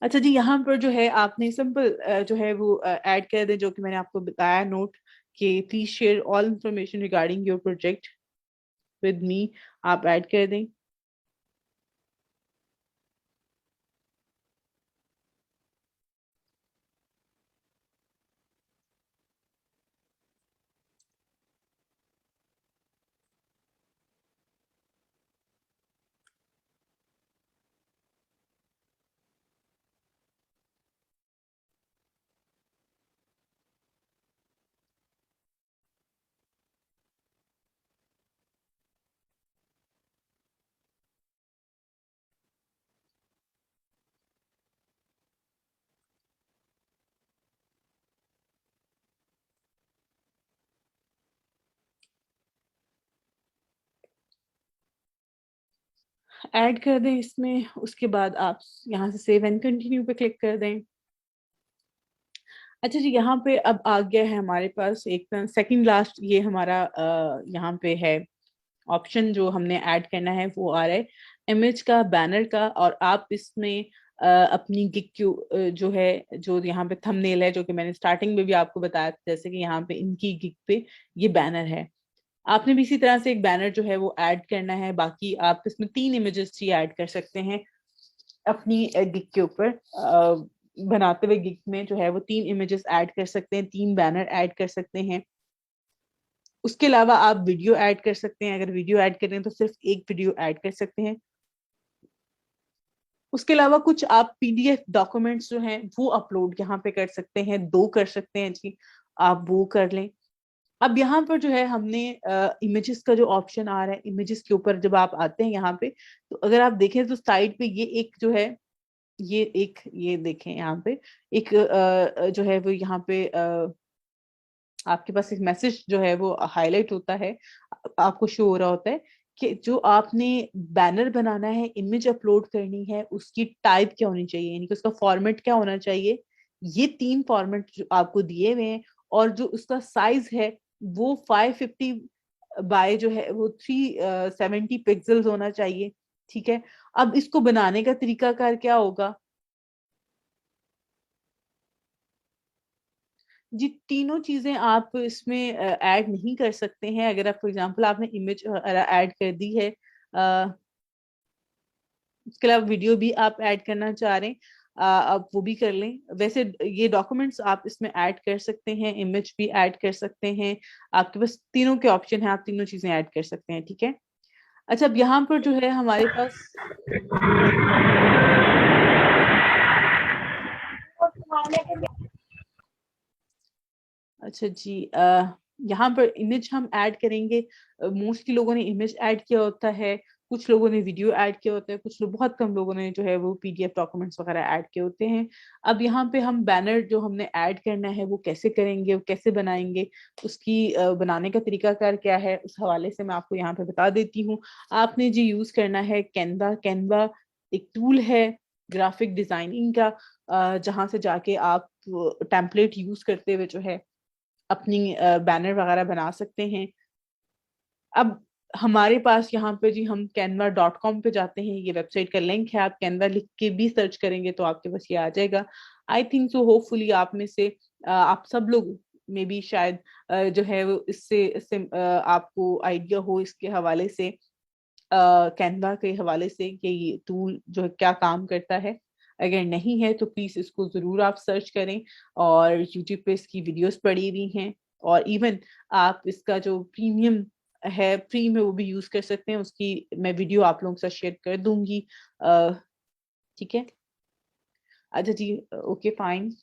अच्छा जी, यहाँ पर जो है आपने सिंपल जो है वो ऐड कर दें जो कि मैंने आपको बताया नोट, कि please share all information regarding your project with me, आप ऐड कर दें। ऐड कर दें इसमें। उसके बाद आप यहाँ से सेव एंड कंटिन्यू पे क्लिक कर दें। अच्छा जी, यहाँ पे अब आ गया है हमारे पास एक सेकंड लास्ट, ये हमारा यहाँ पे है ऑप्शन जो हमने ऐड करना है, वो आ रहा है इमेज का, बैनर का। और आप इसमें अपनी गिग जो है, जो यहाँ पे थंबनेल है, जो कि मैंने स्टार्टिंग में भी आपको बताया था, जैसे कि यहाँ पे इनकी गिग पे ये बैनर है। आपने भी इसी तरह से एक बैनर जो है वो ऐड करना है। बाकी आप इसमें 3 इमेजेस ही ऐड कर सकते हैं अपनी गिग के ऊपर। बनाते हुए गिग में जो है वो 3 इमेजेस ऐड कर सकते हैं, 3 बैनर ऐड कर सकते हैं। उसके अलावा आप वीडियो ऐड कर सकते हैं, अगर वीडियो ऐड कर रहे हैं तो सिर्फ एक वीडियो ऐड कर सकते हैं। उसके अलावा कुछ आप पीडीएफ डॉक्यूमेंट्स जो हैं वो अपलोड यहाँ पे कर सकते हैं, 2 कर सकते हैं जी, आप वो कर लें। अब यहाँ पर जो है हमने इमेजेस का जो ऑप्शन आ रहा है, इमेजेस के ऊपर जब आप आते हैं यहाँ पे, तो अगर आप देखें तो साइड पे ये एक जो है, ये देखें यहाँ पे एक जो है वो यहाँ पे आपके पास एक मैसेज जो है वो हाईलाइट होता है, आपको शो हो रहा होता है कि जो आपने बैनर बनाना है, इमेज अपलोड करनी है, उसकी टाइप क्या होनी चाहिए, यानी कि उसका फॉर्मेट क्या होना चाहिए। ये 3 फॉर्मेट जो आपको दिए हुए हैं, और जो उसका साइज है वो 550 बाय जो है वो 370 पिक्सल्स होना चाहिए। ठीक है, अब इसको बनाने का तरीकाकार क्या होगा जी? तीनों चीजें आप इसमें ऐड नहीं कर सकते हैं। अगर आप फॉर एग्जांपल आपने इमेज ऐड कर दी है, उसके अलावा वीडियो भी आप ऐड करना चाह रहे हैं, आप वो भी कर लें। वैसे ये डॉक्यूमेंट्स आप इसमें ऐड कर सकते हैं, इमेज भी ऐड कर सकते हैं। आपके पास तीनों के ऑप्शन है, आप तीनों चीजें ऐड कर सकते हैं। ठीक है, अच्छा अब यहाँ पर जो है हमारे पास, अच्छा जी, यहाँ पर इमेज हम ऐड करेंगे। मोस्टली लोगों ने इमेज ऐड किया होता है, कुछ लोगों ने वीडियो ऐड किया होता है, कुछ लोग, बहुत कम लोगों ने जो है वो पीडीएफ डॉक्यूमेंट्स वगैरह ऐड किए होते हैं। अब यहाँ पे हम बैनर जो हमने ऐड करना है वो कैसे करेंगे, वो कैसे बनाएंगे, उसकी बनाने का तरीकाकार क्या है, उस हवाले से मैं आपको यहाँ पे बता देती हूँ। आपने जी यूज करना है कैनवा। कैनवा एक टूल है ग्राफिक डिजाइनिंग का, जहाँ से जाके आप टेम्पलेट यूज करते हुए जो है अपनी बैनर वगैरह बना सकते हैं। अब हमारे पास यहाँ पे जी, हम canva.com पे जाते हैं, ये वेबसाइट का लिंक है, आप कैनवा लिख के भी सर्च करेंगे तो आपके पास ये आ जाएगा। आई थिंक सो, होपफुली आप में से आप सब लोग मे बी शायद जो है वो इससे आपको आइडिया हो इसके हवाले से, कैनवा के हवाले से कि ये टूल जो है क्या काम करता है। अगर नहीं है तो प्लीज इसको जरूर आप सर्च करें, और यूट्यूब पे इसकी वीडियोस पड़ी हुई हैं, और इवन आप इसका जो प्रीमियम है फ्री में वो भी यूज कर सकते हैं, उसकी मैं वीडियो आप लोगों के साथ शेयर कर दूंगी। अ, ठीक है, अच्छा जी, ओके फाइन।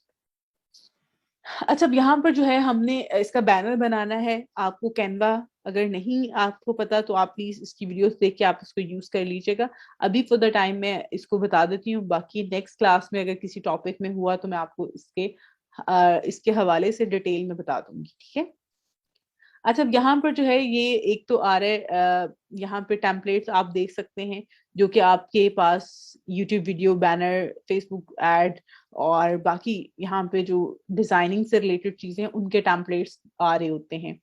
अच्छा, अब यहाँ पर जो है हमने इसका बैनर बनाना है। आपको कैनवा अगर नहीं आपको पता तो आप प्लीज इसकी वीडियोस देख के आप इसको यूज कर लीजिएगा। अभी फॉर द टाइम मैं इसको बता देती हूँ, बाकी नेक्स्ट क्लास में अगर किसी टॉपिक में हुआ तो मैं आपको इसके हवाले से डिटेल में बता दूंगी। ठीक है, अच्छा अब यहाँ पर जो है ये एक तो आ रहा है, यहाँ पे टेम्पलेट्स आप देख सकते हैं, जो कि आपके पास YouTube video, banner, Facebook ad, और बाकी यहाँ पे जो डिजाइनिंग से रिलेटेड चीजें हैं उनके टेम्पलेट्स आ रहे होते हैं।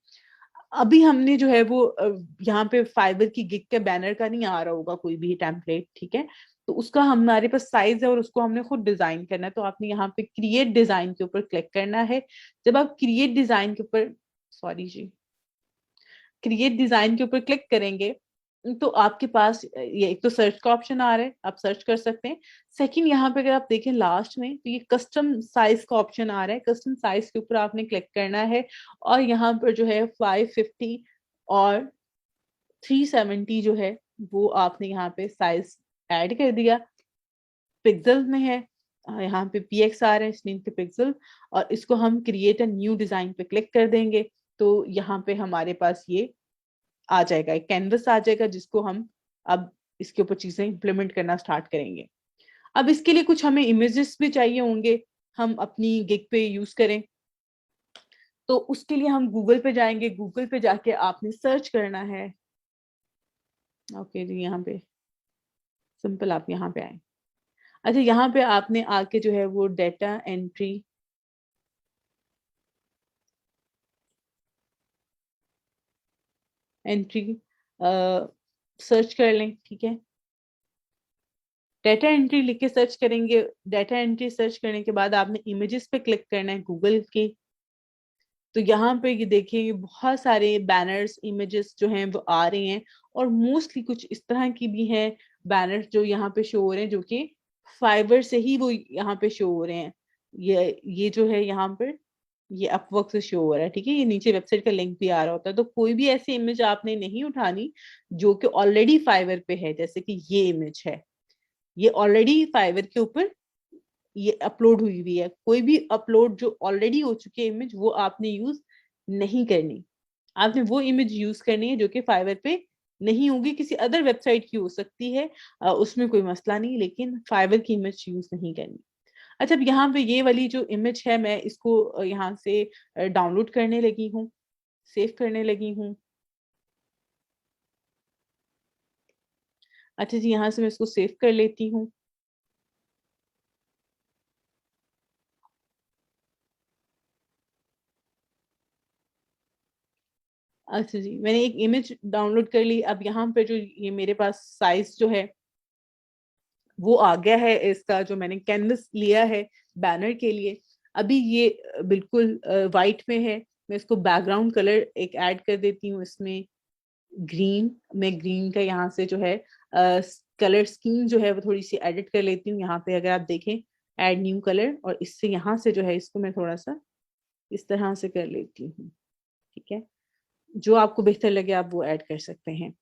अभी हमने जो है वो यहाँ पे फाइबर की गिग के बैनर का नहीं आ रहा होगा कोई भी टेम्पलेट। ठीक है, तो उसका हमारे पास साइज है और उसको हमने खुद डिजाइन करना है, तो आपने यहाँ पे क्रिएट डिजाइन के ऊपर क्लिक करना है। जब आप क्रिएट डिजाइन के ऊपर, सॉरी जी, क्रिएट डिजाइन के ऊपर क्लिक करेंगे तो आपके पास ये एक तो सर्च का ऑप्शन आ रहा है, आप सर्च कर सकते हैं। सेकंड, यहाँ पे अगर आप देखें लास्ट में तो ये कस्टम साइज का ऑप्शन आ रहा है, कस्टम साइज के ऊपर आपने क्लिक करना है, और यहाँ पर जो है 550 और 370 जो है वो आपने यहाँ पे साइज ऐड कर दिया। पिक्सल में है, यहाँ पे px आ रहा है इसमें के पिक्सल, और इसको हम क्रिएट अ न्यू डिजाइन पे क्लिक कर देंगे तो यहाँ पे हमारे पास ये आ जाएगा, एक कैनवस आ जाएगा जिसको हम अब इसके ऊपर चीजें इंप्लीमेंट करना स्टार्ट करेंगे। अब इसके लिए कुछ हमें इमेजेस भी चाहिए होंगे, हम अपनी गिग पे यूज करें, तो उसके लिए हम गूगल पे जाएंगे। गूगल पे जाके आपने सर्च करना है, ओके जी, यहाँ पे सिंपल आप यहाँ पे आए। अच्छा, यहाँ पे आपने आके जो है वो डेटा एंट्री, एंट्री सर्च कर लें। ठीक है, डेटा एंट्री लिख के सर्च करेंगे। डेटा एंट्री सर्च करने के बाद आपने इमेजेस पे क्लिक करना है गूगल के, तो यहाँ पे ये देखिए, ये बहुत सारे बैनर्स इमेजेस जो हैं वो आ रहे हैं, और मोस्टली कुछ इस तरह की भी हैं बैनर्स जो यहाँ पे शो हो रहे हैं, जो कि फाइवर से ही वो यहाँ पे शो हो रहे हैं। ये जो है यहाँ पर, ये अपवर्क से शो हो रहा है, ठीक है। ये नीचे वेबसाइट का लिंक भी आ रहा होता है। तो कोई भी ऐसी इमेज आपने नहीं उठानी जो कि ऑलरेडी फाइवर पे है, जैसे कि ये इमेज है, ये ऑलरेडी फाइवर के ऊपर ये अपलोड हुई हुई है। कोई भी अपलोड जो ऑलरेडी हो चुकी है इमेज, वो आपने यूज नहीं करनी। आपने वो इमेज यूज करनी है जो कि फाइवर पे नहीं होगी, किसी अदर वेबसाइट की हो सकती है, उसमें कोई मसला नहीं, लेकिन फाइवर की इमेज यूज नहीं करनी। अच्छा, अब यहाँ पे ये वाली जो इमेज है, मैं इसको यहाँ से डाउनलोड करने लगी हूँ, सेव करने लगी हूँ। अच्छा जी, यहाँ से मैं इसको सेव कर लेती हूँ। अच्छा जी, मैंने एक इमेज डाउनलोड कर ली। अब यहाँ पे जो ये मेरे पास साइज जो है वो आ गया है, इसका जो मैंने कैनवस लिया है बैनर के लिए। अभी ये बिल्कुल वाइट में है। मैं इसको बैकग्राउंड कलर एक ऐड कर देती हूँ इसमें, ग्रीन। मैं ग्रीन का यहाँ से जो है कलर स्कीम जो है वो थोड़ी सी एडिट कर लेती हूँ। यहाँ पे अगर आप देखें, ऐड न्यू कलर, और इससे यहाँ से जो है इसको मैं थोड़ा सा इस तरह से कर लेती हूँ, ठीक है। जो आपको बेहतर लगे आप वो ऐड कर सकते हैं।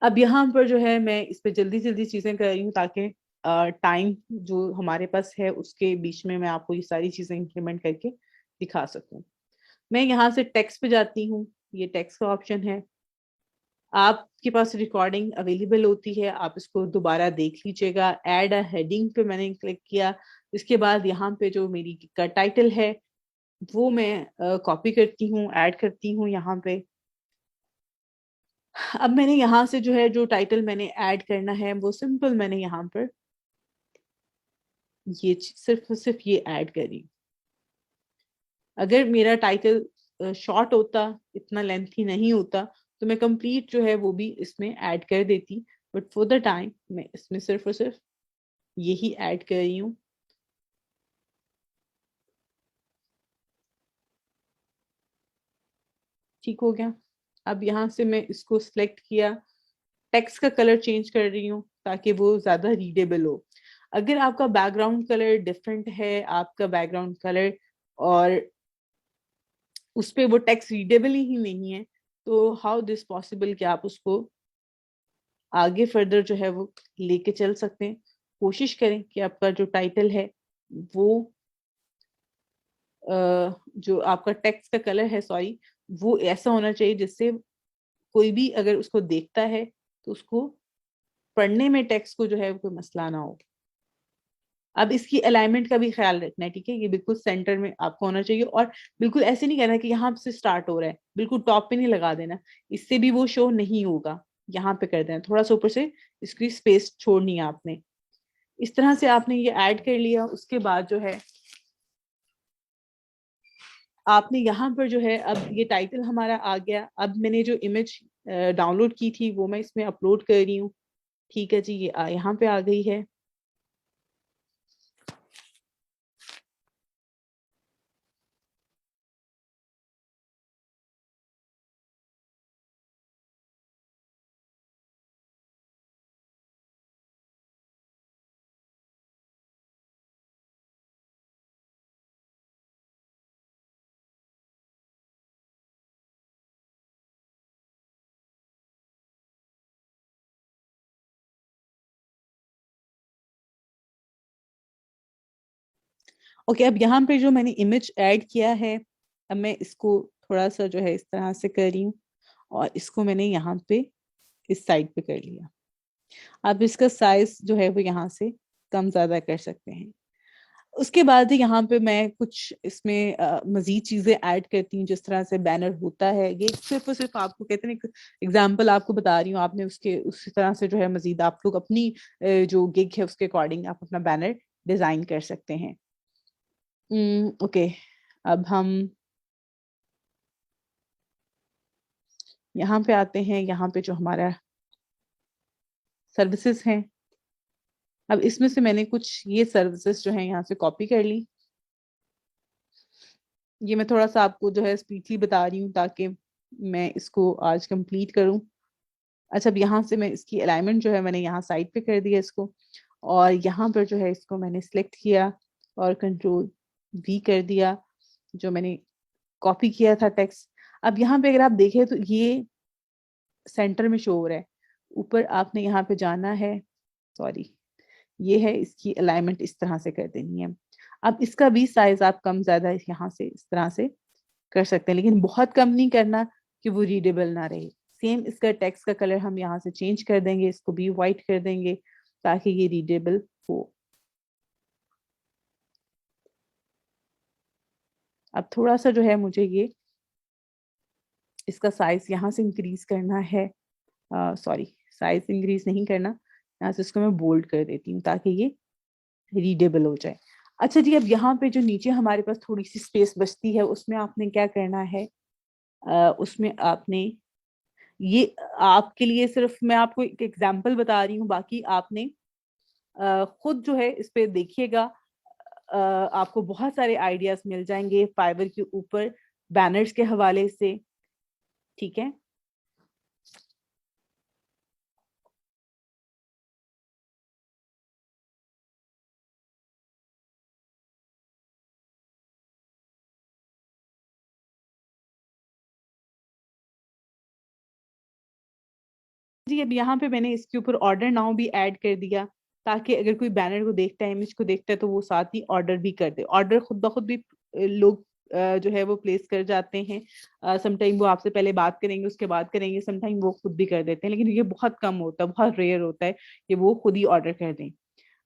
अब यहाँ पर जो है मैं इस पे जल्दी जल्दी चीजें कर रही हूँ, ताकि टाइम जो हमारे पास है उसके बीच में मैं आपको ये सारी चीजें इंप्लीमेंट करके दिखा सकूं। मैं यहाँ से टेक्स्ट पे जाती हूँ, ये टेक्स्ट का ऑप्शन है। आपके पास रिकॉर्डिंग अवेलेबल होती है, आप इसको दोबारा देख लीजिएगा। ऐड अ हेडिंग पे मैंने क्लिक किया। इसके बाद यहाँ पे जो मेरी का टाइटल है वो मैं कॉपी करती हूँ, ऐड करती हूँ यहाँ पे। अब मैंने यहाँ से जो है, जो टाइटल मैंने ऐड करना है वो सिंपल मैंने यहाँ पर ये सिर्फ सिर्फ ये ऐड करी। अगर मेरा टाइटल शॉर्ट होता, इतना लेंथी नहीं होता, तो मैं कंप्लीट जो है वो भी इसमें ऐड कर देती। बट फॉर द टाइम मैं इसमें सिर्फ और सिर्फ यही ऐड कर रही हूँ। ठीक हो गया। अब यहाँ से मैं इसको सिलेक्ट किया, टेक्स्ट का कलर चेंज कर रही हूँ ताकि वो ज्यादा रीडेबल हो। अगर आपका बैकग्राउंड कलर डिफरेंट है, आपका बैकग्राउंड कलर और उस पे वो टेक्स्ट रीडेबल ही नहीं है, तो हाउ दिस पॉसिबल कि आप उसको आगे फर्दर जो है वो लेके चल सकते हैं। कोशिश करें कि आपका जो टाइटल है वो जो आपका टेक्स्ट का कलर है, सॉरी, वो ऐसा होना चाहिए जिससे कोई भी अगर उसको देखता है तो उसको पढ़ने में टेक्स्ट को जो है कोई मसला ना हो। अब इसकी अलाइनमेंट का भी ख्याल रखना है, ठीक है। ये बिल्कुल सेंटर में आपको होना चाहिए, और बिल्कुल ऐसे नहीं कहना कि यहाँ से स्टार्ट हो रहा है, बिल्कुल टॉप पे नहीं लगा देना, इससे भी वो शो नहीं होगा। यहाँ पे कर देना, थोड़ा सा ऊपर से इसकी स्पेस छोड़नी है आपने। इस तरह से आपने ये ऐड कर लिया। उसके बाद जो है आपने यहाँ पर जो है, अब ये टाइटल हमारा आ गया। अब मैंने जो इमेज डाउनलोड की थी वो मैं इसमें अपलोड कर रही हूँ, ठीक है जी। ये यहाँ पे आ गई है। ओके, अब यहाँ पे जो मैंने इमेज ऐड किया है, अब मैं इसको थोड़ा सा जो है इस तरह से कर रही हूँ, और इसको मैंने यहाँ पे इस साइड पे कर लिया। आप इसका साइज जो है वो यहाँ से कम ज्यादा कर सकते हैं। उसके बाद यहाँ पे मैं कुछ इसमें मजीद चीजें ऐड करती हूँ, जिस तरह से बैनर होता है। ये सिर्फ और सिर्फ आपको कहते हैं, एग्जाम्पल आपको बता रही हूँ। आपने उसके उसी तरह से जो है मजीद आप लोग अपनी जो गिग है उसके अकॉर्डिंग आप अपना बैनर डिजाइन कर सकते हैं। ओके, अब हम यहाँ पे आते हैं। यहाँ पे जो हमारा सर्विसेज हैं, अब इसमें से मैंने कुछ ये सर्विसेज जो है यहाँ से कॉपी कर ली। ये मैं थोड़ा सा आपको जो है स्पीडली बता रही हूँ ताकि मैं इसको आज कंप्लीट करूँ। अच्छा, अब यहाँ से मैं इसकी अलाइनमेंट जो है मैंने यहाँ साइड पे कर दिया इसको, और यहाँ पर जो है इसको मैंने सिलेक्ट किया और कंट्रोल V कर दिया, जो मैंने कॉपी किया था टेक्स्ट। अब यहाँ पे अगर आप देखें तो ये सेंटर में शो हो रहा है। ऊपर आपने यहाँ पे जाना है, सॉरी, ये है, इसकी अलाइनमेंट इस तरह से कर देनी है। अब इसका भी साइज आप कम ज्यादा यहाँ से इस तरह से कर सकते हैं, लेकिन बहुत कम नहीं करना कि वो रीडेबल ना रहे। सेम इसका टेक्स्ट का कलर हम यहाँ से चेंज कर देंगे, इसको भी व्हाइट कर देंगे ताकि ये रीडेबल हो। अब थोड़ा सा जो है मुझे ये इसका साइज यहाँ से इंक्रीज करना है, सॉरी, साइज इंक्रीज नहीं करना, यहाँ से इसको मैं बोल्ड कर देती हूँ ताकि ये रीडेबल हो जाए। अच्छा जी, अब यहाँ पे जो नीचे हमारे पास थोड़ी सी स्पेस बचती है उसमें आपने क्या करना है, उसमें आपने ये, आपके लिए सिर्फ मैं आपको एक एग्जांपल बता रही हूँ, बाकी आपने खुद जो है इस पे देखिएगा, आपको बहुत सारे आइडियाज मिल जाएंगे फाइवर के ऊपर बैनर्स के हवाले से। ठीक है, जी अब यहाँ पे मैंने इसके ऊपर ऑर्डर नाउ भी ऐड कर दिया ताकि अगर कोई बैनर को देखता है, इमेज को देखता है, तो वो साथ ही ऑर्डर भी कर दे। ऑर्डर खुद ब खुद भी लोग जो है वो प्लेस कर जाते हैं। समटाइम वो आपसे पहले बात करेंगे, उसके बाद करेंगे, समटाइम वो खुद भी कर देते हैं, लेकिन ये बहुत कम होता है, बहुत रेयर होता है कि वो खुद ही ऑर्डर कर दें।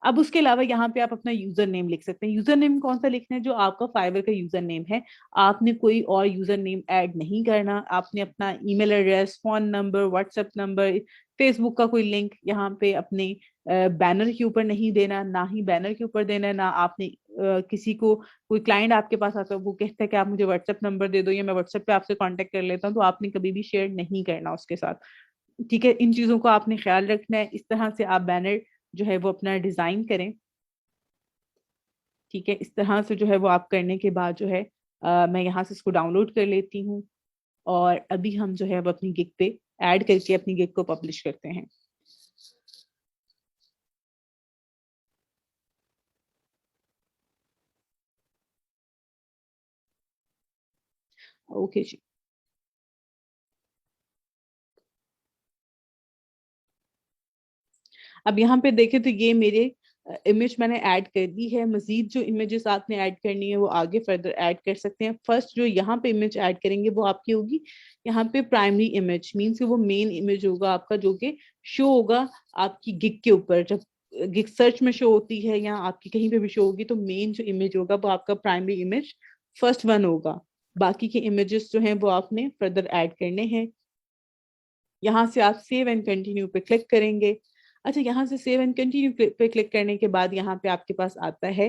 अब उसके अलावा यहाँ पे आप अपना यूजर नेम लिख सकते हैं। यूजर नेम कौन सा लिखना है, जो आपका फाइवर का यूजर नेम है। आपने कोई और यूजर नेम ऐड नहीं करना। आपने अपना email address, phone number, WhatsApp number, Facebook का कोई लिंक यहाँ पे अपने बैनर के ऊपर नहीं देना, ना ही बैनर के ऊपर देना, ना आपने किसी को, कोई क्लाइंट आपके पास आता है वो कहता है कि आप मुझे व्हाट्सएप नंबर दे दो या मैं व्हाट्सएप पे आपसे कांटेक्ट कर लेता हूँ, तो आपने कभी भी शेयर नहीं करना उसके साथ। ठीक है, इन चीजों को आपने ख्याल रखना है। इस तरह से आप बैनर जो है वो अपना डिजाइन करें। ठीक है, इस तरह से जो है वो आप करने के बाद जो है मैं यहाँ से इसको डाउनलोड कर लेती हूँ, और अभी हम जो है अब अपनी गिग पे ऐड करके अपनी गिग को पब्लिश करते हैं। ओके जी, अब यहाँ पे देखें तो ये मेरे इमेज मैंने ऐड कर दी है। मजीद जो इमेजेस आपने ऐड करनी है वो आगे फर्दर ऐड कर सकते हैं। फर्स्ट जो यहाँ पे इमेज ऐड करेंगे वो आपकी होगी यहाँ पे प्राइमरी इमेज, मीन्स कि वो मेन इमेज होगा आपका, जो कि शो होगा आपकी गिग के ऊपर। जब गिग सर्च में शो होती है या आपकी कहीं पे भी शो होगी, तो मेन जो इमेज होगा वो आपका प्राइमरी इमेज फर्स्ट वन होगा। बाकी के इमेजेस जो हैं वो आपने फर्दर ऐड करने हैं। यहाँ से आप सेव एंड कंटिन्यू पे क्लिक करेंगे। अच्छा, यहाँ से सेव एंड कंटिन्यू पे क्लिक करने के बाद यहाँ पे आपके पास आता है,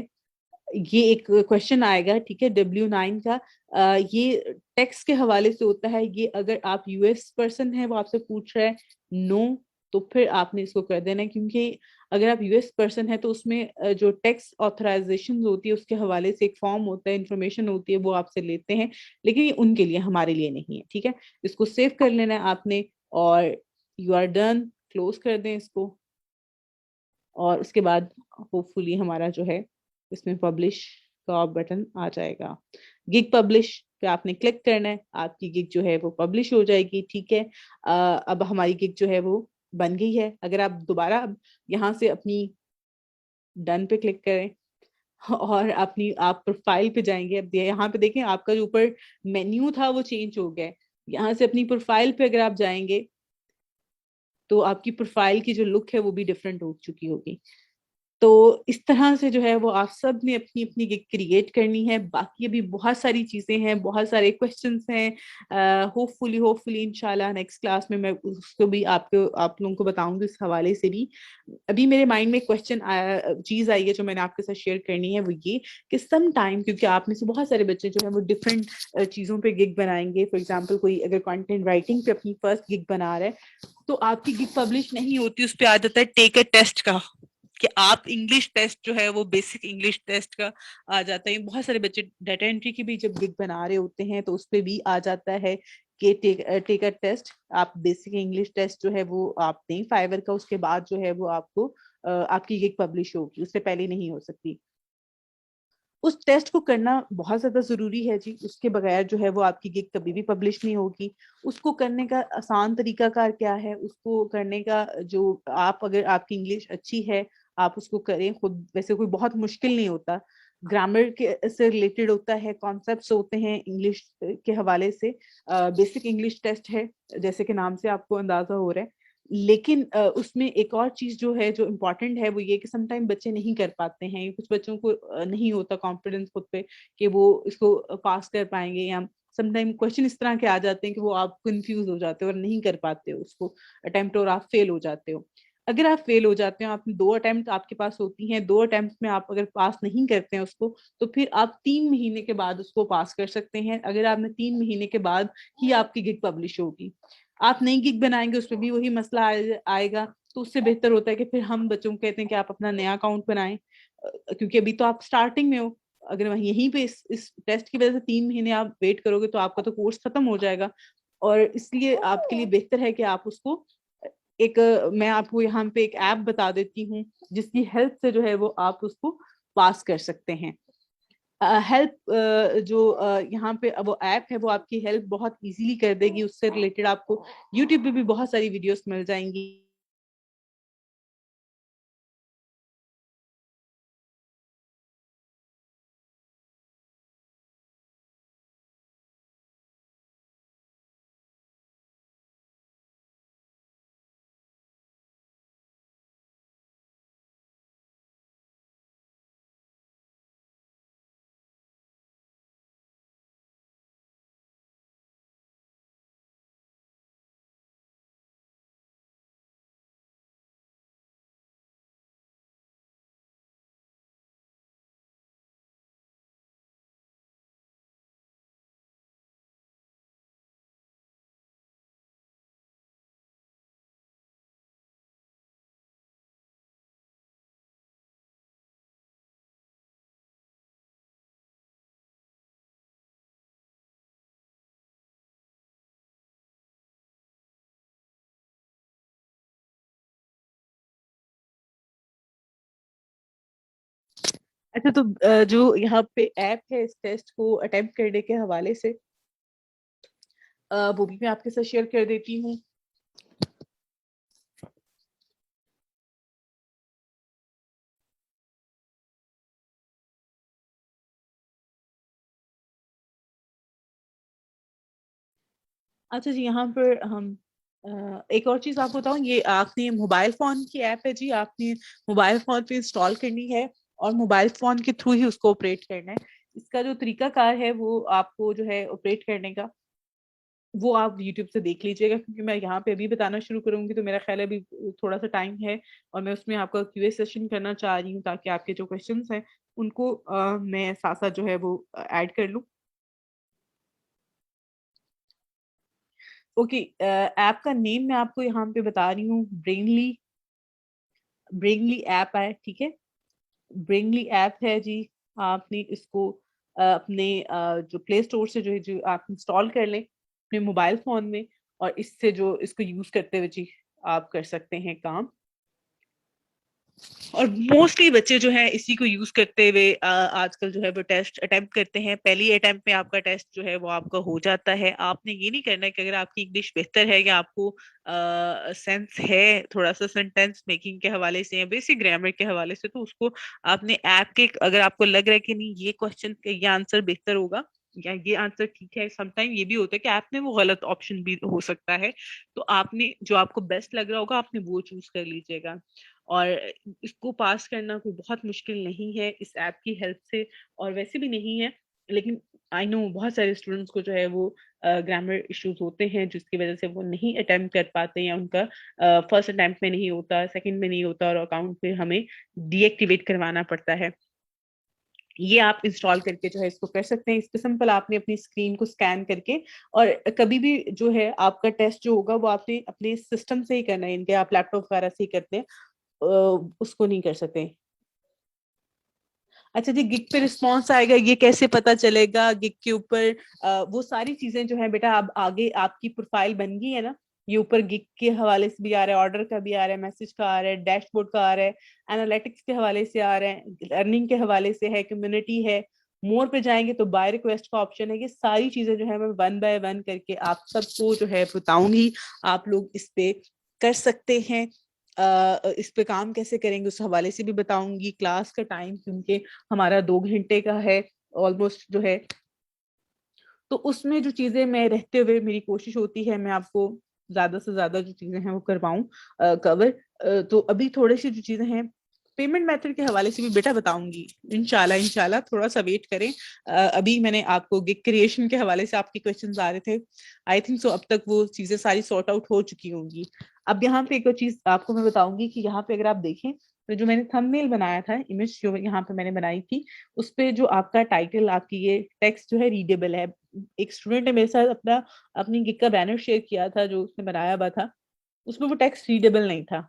ये एक क्वेश्चन आएगा, ठीक है, W9 का। ये टैक्स के हवाले से होता है। ये अगर आप यूएस पर्सन है, वो आपसे पूछ रहा है, नो, तो फिर आपने इसको कर देना है, क्योंकि अगर आप यूएस पर्सन है तो उसमें जो टैक्स ऑथराइजेशन होती है उसके हवाले से एक फॉर्म होता है, इंफॉर्मेशन होती है, वो आपसे लेते हैं, लेकिन ये उनके लिए, हमारे लिए नहीं है। ठीक है, इसको सेव कर लेना है आपने, और यू आर डन, क्लोज कर दें इसको, और उसके बाद होपफुली हमारा जो है इसमें पब्लिश का बटन आ जाएगा। गिग पब्लिश पे आपने क्लिक करना है, आपकी गिग जो है वो पब्लिश हो जाएगी। ठीक है, अब हमारी गिग जो है वो बन गई है। अगर आप दोबारा अब यहाँ से अपनी डन पे क्लिक करें और अपनी आप प्रोफाइल पे जाएंगे, अब यहाँ पे देखें आपका जो ऊपर मेन्यू था वो चेंज हो गया है। यहाँ से अपनी प्रोफाइल पे अगर आप जाएंगे तो आपकी प्रोफाइल की जो लुक है वो भी डिफरेंट हो चुकी होगी। तो इस तरह से जो है वो आप सब ने अपनी अपनी गिग क्रिएट करनी है। बाकी अभी बहुत सारी चीजें हैं, बहुत सारे क्वेश्चंस हैं। होपफुली इंशाल्लाह नेक्स्ट क्लास में मैं उसको भी आपको, आप लोगों को बताऊंगी इस हवाले से भी। अभी मेरे माइंड में क्वेश्चन चीज आई है जो मैंने आपके साथ शेयर करनी है, वो ये कि सम टाइम, क्योंकि आप में से बहुत सारे बच्चे जो है वो डिफरेंट चीजों पे गिग बनाएंगे। फॉर एग्जाम्पल कोई अगर कंटेंट राइटिंग पे अपनी फर्स्ट गिग बना रहा है, तो आपकी गिग पब्लिश नहीं होती, उस पर आ जाता है टेक अ टेस्ट का, कि आप इंग्लिश टेस्ट जो है वो बेसिक इंग्लिश टेस्ट का आ जाता है। बहुत सारे बच्चे डाटा एंट्री की भी जब गिग बना रहे होते हैं तो उस पे भी आ जाता है कि टेक अ टेस्ट। आप बेसिक इंग्लिश टेस्ट जो है वो आप दें फाइवर का, उसके बाद जो है वो आपको आपकी गिग पब्लिश होगी, उससे पहले नहीं हो सकती। उस टेस्ट को करना बहुत ज्यादा जरूरी है जी, उसके बगैर जो है वो आपकी गिग कभी भी पब्लिश नहीं होगी। उसको करने का आसान तरीका कार क्या है, उसको करने का जो आप, अगर आपकी इंग्लिश अच्छी है आप उसको करें खुद। वैसे कोई बहुत मुश्किल नहीं होता, ग्रामर के से रिलेटेड होता है, कॉन्सेप्ट्स होते हैं इंग्लिश के हवाले से। बेसिक इंग्लिश टेस्ट है जैसे कि नाम से आपको अंदाजा हो रहा है। लेकिन उसमें एक और चीज जो है जो इम्पोर्टेंट है वो ये कि समटाइम बच्चे नहीं कर पाते हैं, कुछ बच्चों को नहीं होता कॉन्फिडेंस खुद पे कि वो इसको पास कर पाएंगे, या समटाइम क्वेश्चन इस तरह के आ जाते हैं कि वो आप कंफ्यूज हो जाते हो और नहीं कर पाते हो उसको अटेम्प्ट, और आप फेल हो जाते हो। अगर आप फेल हो जाते हो, आप दो अटेम्प्ट आपके पास होती हैं, दो अटेम्प्ट में आप अगर पास नहीं करते हैं उसको, तो फिर आप 3 महीने के बाद उसको पास कर सकते हैं। अगर आपने 3 महीने के बाद ही आपकी गिग पब्लिश होगी। आप नई गिग बनाएंगे उसमें भी वही मसला आएगा। तो उससे बेहतर होता है कि फिर हम बच्चों को कहते हैं कि आप अपना नया अकाउंट बनाएं, क्योंकि अभी तो आप स्टार्टिंग में हो। अगर वहीं यहीं पे इस टेस्ट की वजह से 3 महीने आप वेट करोगे तो आपका तो कोर्स खत्म हो जाएगा। और इसलिए आपके लिए बेहतर है कि आप उसको एक मैं आपको यहाँ पे एक ऐप बता देती हूँ जिसकी हेल्प से जो है वो आप उसको पास कर सकते हैं। हेल्प जो यहाँ पे वो ऐप है वो आपकी हेल्प बहुत इजीली कर देगी। उससे रिलेटेड आपको यूट्यूब पे भी बहुत सारी वीडियोस मिल जाएंगी। अच्छा, तो जो यहाँ पे ऐप है इस टेस्ट को अटेम्प्ट करने के हवाले से, वो भी मैं आपके साथ शेयर कर देती हूँ। अच्छा जी, यहाँ पर हम एक और चीज आपको बताऊं, ये आपने मोबाइल फोन की ऐप है जी, आपने मोबाइल फोन पे इंस्टॉल करनी है और मोबाइल फोन के थ्रू ही उसको ऑपरेट करना है। इसका जो तरीका कार है वो आपको जो है ऑपरेट करने का, वो आप यूट्यूब से देख लीजिएगा, क्योंकि मैं यहाँ पे अभी बताना शुरू करूंगी तो मेरा ख्याल है अभी थोड़ा सा टाइम है, और मैं उसमें आपका क्यूए सेशन करना चाह रही हूँ ताकि आपके जो क्वेश्चंस हैं उनको मैं साथ साथ जो है वो ऐड कर लूँ। ओके, ऐप का नेम मैं आपको यहाँ पे बता रही हूँ, ब्रेनली। ब्रेनली ऐप है, ठीक है। ब्रेनली ऐप है जी। आपने इसको अपने जो प्ले स्टोर से जो आप इंस्टॉल कर लें अपने मोबाइल फोन में, और इससे जो इसको यूज करते हुए जी आप कर सकते हैं काम। और मोस्टली बच्चे जो है इसी को यूज करते हुए आजकल जो है वो टेस्ट अटेम्प्ट करते हैं। पहली अटेम्प्ट में आपका टेस्ट जो है वो आपका हो जाता है। आपने ये नहीं करना है कि अगर आपकी इंग्लिश बेहतर है या आपको सेंस है थोड़ा सा सेंटेंस मेकिंग के हवाले से या बेसिक ग्रामर के हवाले से, तो उसको आपने ऐप के, अगर आपको लग रहा है कि नहीं ये क्वेश्चन ये आंसर बेहतर होगा या ये आंसर ठीक है, समटाइम ये भी होता है कि ऐप में वो गलत ऑप्शन भी हो सकता है, तो आपने जो आपको बेस्ट लग रहा होगा आपने वो चूज कर लीजिएगा। और इसको पास करना कोई बहुत मुश्किल नहीं है इस ऐप की हेल्प से, और वैसे भी नहीं है। लेकिन आई नो बहुत सारे स्टूडेंट्स को जो है वो ग्रामर इश्यूज होते हैं जिसकी वजह से वो नहीं अटेम्प्ट कर पाते, या उनका फर्स्ट अटेम्प्ट में नहीं होता, सेकंड में नहीं होता, और अकाउंट फिर हमें डीएक्टिवेट करवाना पड़ता है। ये आप इंस्टॉल करके जो है इसको कर सकते हैं। इस पे सिंपल आपने अपनी स्क्रीन को स्कैन करके, और कभी भी जो है आपका टेस्ट जो होगा वो आपने अपने सिस्टम से ही करना है, इनके आप लैपटॉप वगैरह से ही करते हैं, उसको नहीं कर सकते। अच्छा जी, गिग पे रिस्पॉन्स आएगा, ये कैसे पता चलेगा गिग के ऊपर? वो सारी चीजें जो है बेटा, अब आगे आपकी प्रोफाइल बन गई है ना, ये ऊपर गिग के हवाले से भी आ रहा है, ऑर्डर का भी आ रहा है, मैसेज का आ रहा है, डैशबोर्ड का आ रहा है, एनालिटिक्स के हवाले से आ रहा है, अर्निंग के हवाले से है, कम्युनिटी है। मोर पे जाएंगे तो बाय रिक्वेस्ट का ऑप्शन है। ये सारी चीजें जो है मैं वन बाय वन करके आप सबको जो है बताऊंगी। आप लोग इस पे कर सकते हैं। इस पे काम कैसे करेंगे उस हवाले से भी बताऊंगी। क्लास का टाइम क्योंकि हमारा 2 घंटे का है ऑलमोस्ट जो है, तो उसमें जो चीजें मैं रहते हुए मेरी कोशिश होती है मैं आपको ज्यादा से ज्यादा जो चीजें हैं वो करवाऊं कवर। तो अभी थोड़ी सी जो चीजें हैं पेमेंट मेथड के हवाले से भी बेटा बताऊंगी। इंशाल्लाह इंशाल्लाह थोड़ा सा वेट करें। अभी मैंने आपको गिग क्रिएशन के हवाले से आपके क्वेश्चंस आ रहे थे, आई थिंक सो अब तक वो चीजें सारी सॉर्ट आउट हो चुकी होंगी। अब यहाँ पे एक और चीज आपको मैं बताऊंगी कि यहाँ पे अगर आप देखें तो जो मैंने थंबनेल बनाया था, इमेज जो यहाँ पे मैंने बनाई थी, उस पे जो आपका टाइटल, आपकी ये टेक्स्ट जो है रीडेबल है। एक स्टूडेंट ने मेरे साथ अपनी गिग का बैनर शेयर किया था जो उसने बनाया हुआ था, उसमें वो टेक्स्ट रीडेबल नहीं था।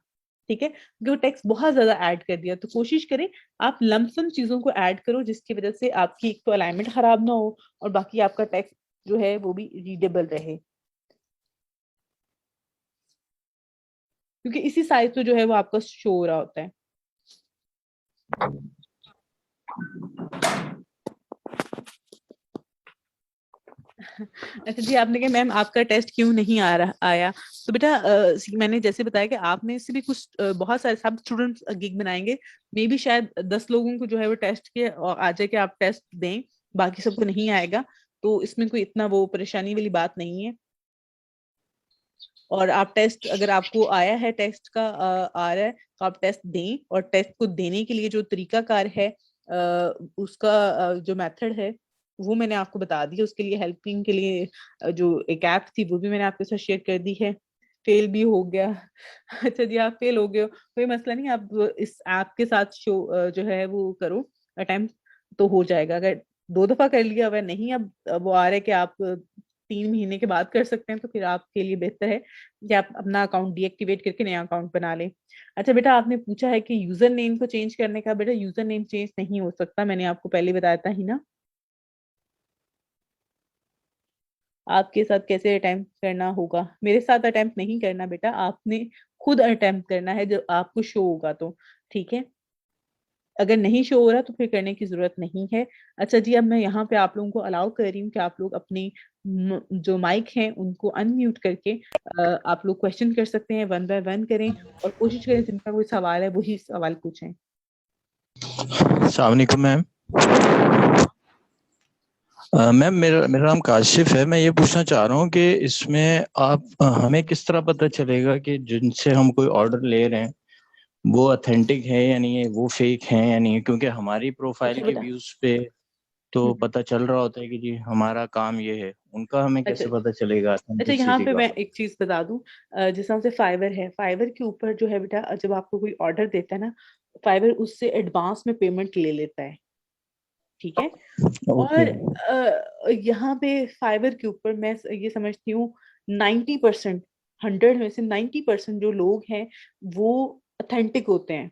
ठीक है, क्योंकि वो टेक्स्ट बहुत ज्यादा ऐड कर दिया। तो कोशिश करें आप लमसम चीजों को ऐड करो जिसकी वजह से आपकी एक तो अलाइनमेंट खराब ना हो और बाकी आपका टेक्स्ट जो है वो भी रीडेबल रहे, क्योंकि इसी साइज पे जो है वो आपका शो हो रहा होता है। अच्छा जी, आपने कहा मैम आपका टेस्ट क्यों नहीं आया? तो बेटा मैंने जैसे बताया कि आप में से भी कुछ बहुत सारे सब स्टूडेंट्स गिग बनाएंगे, मे बी शायद 10 लोगों को जो है वो टेस्ट के आ जाए कि आप टेस्ट दें, बाकी सबको नहीं आएगा। तो इसमें कोई इतना वो परेशानी वाली बात नहीं है। और आप टेस्ट, अगर आपको आया है टेस्ट का आ रहा है तो आप टेस्ट दें। और टेस्ट को देने के लिए जो तरीकाकार है उसका जो मेथड है वो मैंने आपको बता दिया। उसके लिए हेल्पिंग के लिए जो एक ऐप थी वो भी मैंने आपके साथ शेयर कर दी है। फेल भी हो गया। अच्छा जी, आप फेल हो गए हो, कोई मसला नहीं। आप इस ऐप के साथ शो जो है वो करो अटेम्प्ट, तो हो जाएगा। अगर 2 दफा कर लिया, अगर नहीं अब वो आ रहा है कि आप 3 महीने के बाद कर सकते हैं, तो फिर आपके लिए बेहतर है कि आप अपना अकाउंट डीएक्टिवेट करके नया अकाउंट बना लें। अच्छा बेटा, आपने पूछा है कि यूजर नेम को चेंज करने का। बेटा यूजर नेम चेंज नहीं हो सकता, मैंने आपको पहले बताया था ही ना। आपके साथ कैसे अटेम्प्ट करना होगा? मेरे साथ अटेम्प्ट नहीं करना बेटा, आपने खुद अटेम्प्ट करना है जब आपको शो होगा तो। ठीक है, अगर नहीं शो हो रहा तो फिर करने की जरूरत नहीं है। अच्छा जी, अब मैं यहाँ पे आप लोगों को अलाउ कर रही हूँ कि आप लोग अपनी जो माइक हैं उनको अनम्यूट करके आप लोग क्वेश्चन कर सकते हैं, वन बाय वन करें और कोशिश करें जिनका कोई सवाल है वही सवाल पूछें। अस्सलाम वालेकुम मैम। मैम मेरा मेरा नाम काशिफ है। मैं ये पूछना चाह रहा हूँ कि इसमें आप हमें किस तरह पता चलेगा कि जिनसे हम कोई ऑर्डर ले रहे हैं वो ऑथेंटिक है या नहीं है, वो फेक है या नहीं है? क्योंकि हमारी प्रोफाइल अच्छा के बेटा। व्यूज पे तो हम्म, पता चल रहा होता है कि जी हमारा काम ये है, उनका हमें अच्छा। कैसे पता चलेगा अच्छा, यहाँ ऑथेंटिसिटी पे का? मैं एक चीज बता दूं। जिस तरह से फाइवर है, फाइवर के ऊपर जो है बेटा, जब आपको कोई ऑर्डर देता है ना, फाइवर उससे एडवांस में पेमेंट ले लेता है। ठीक है। ओके। और यहाँ पे फाइवर के ऊपर मैं ये समझती हूँ 90%, 100 में से 90% जो लोग हैं वो अथेंटिक होते हैं।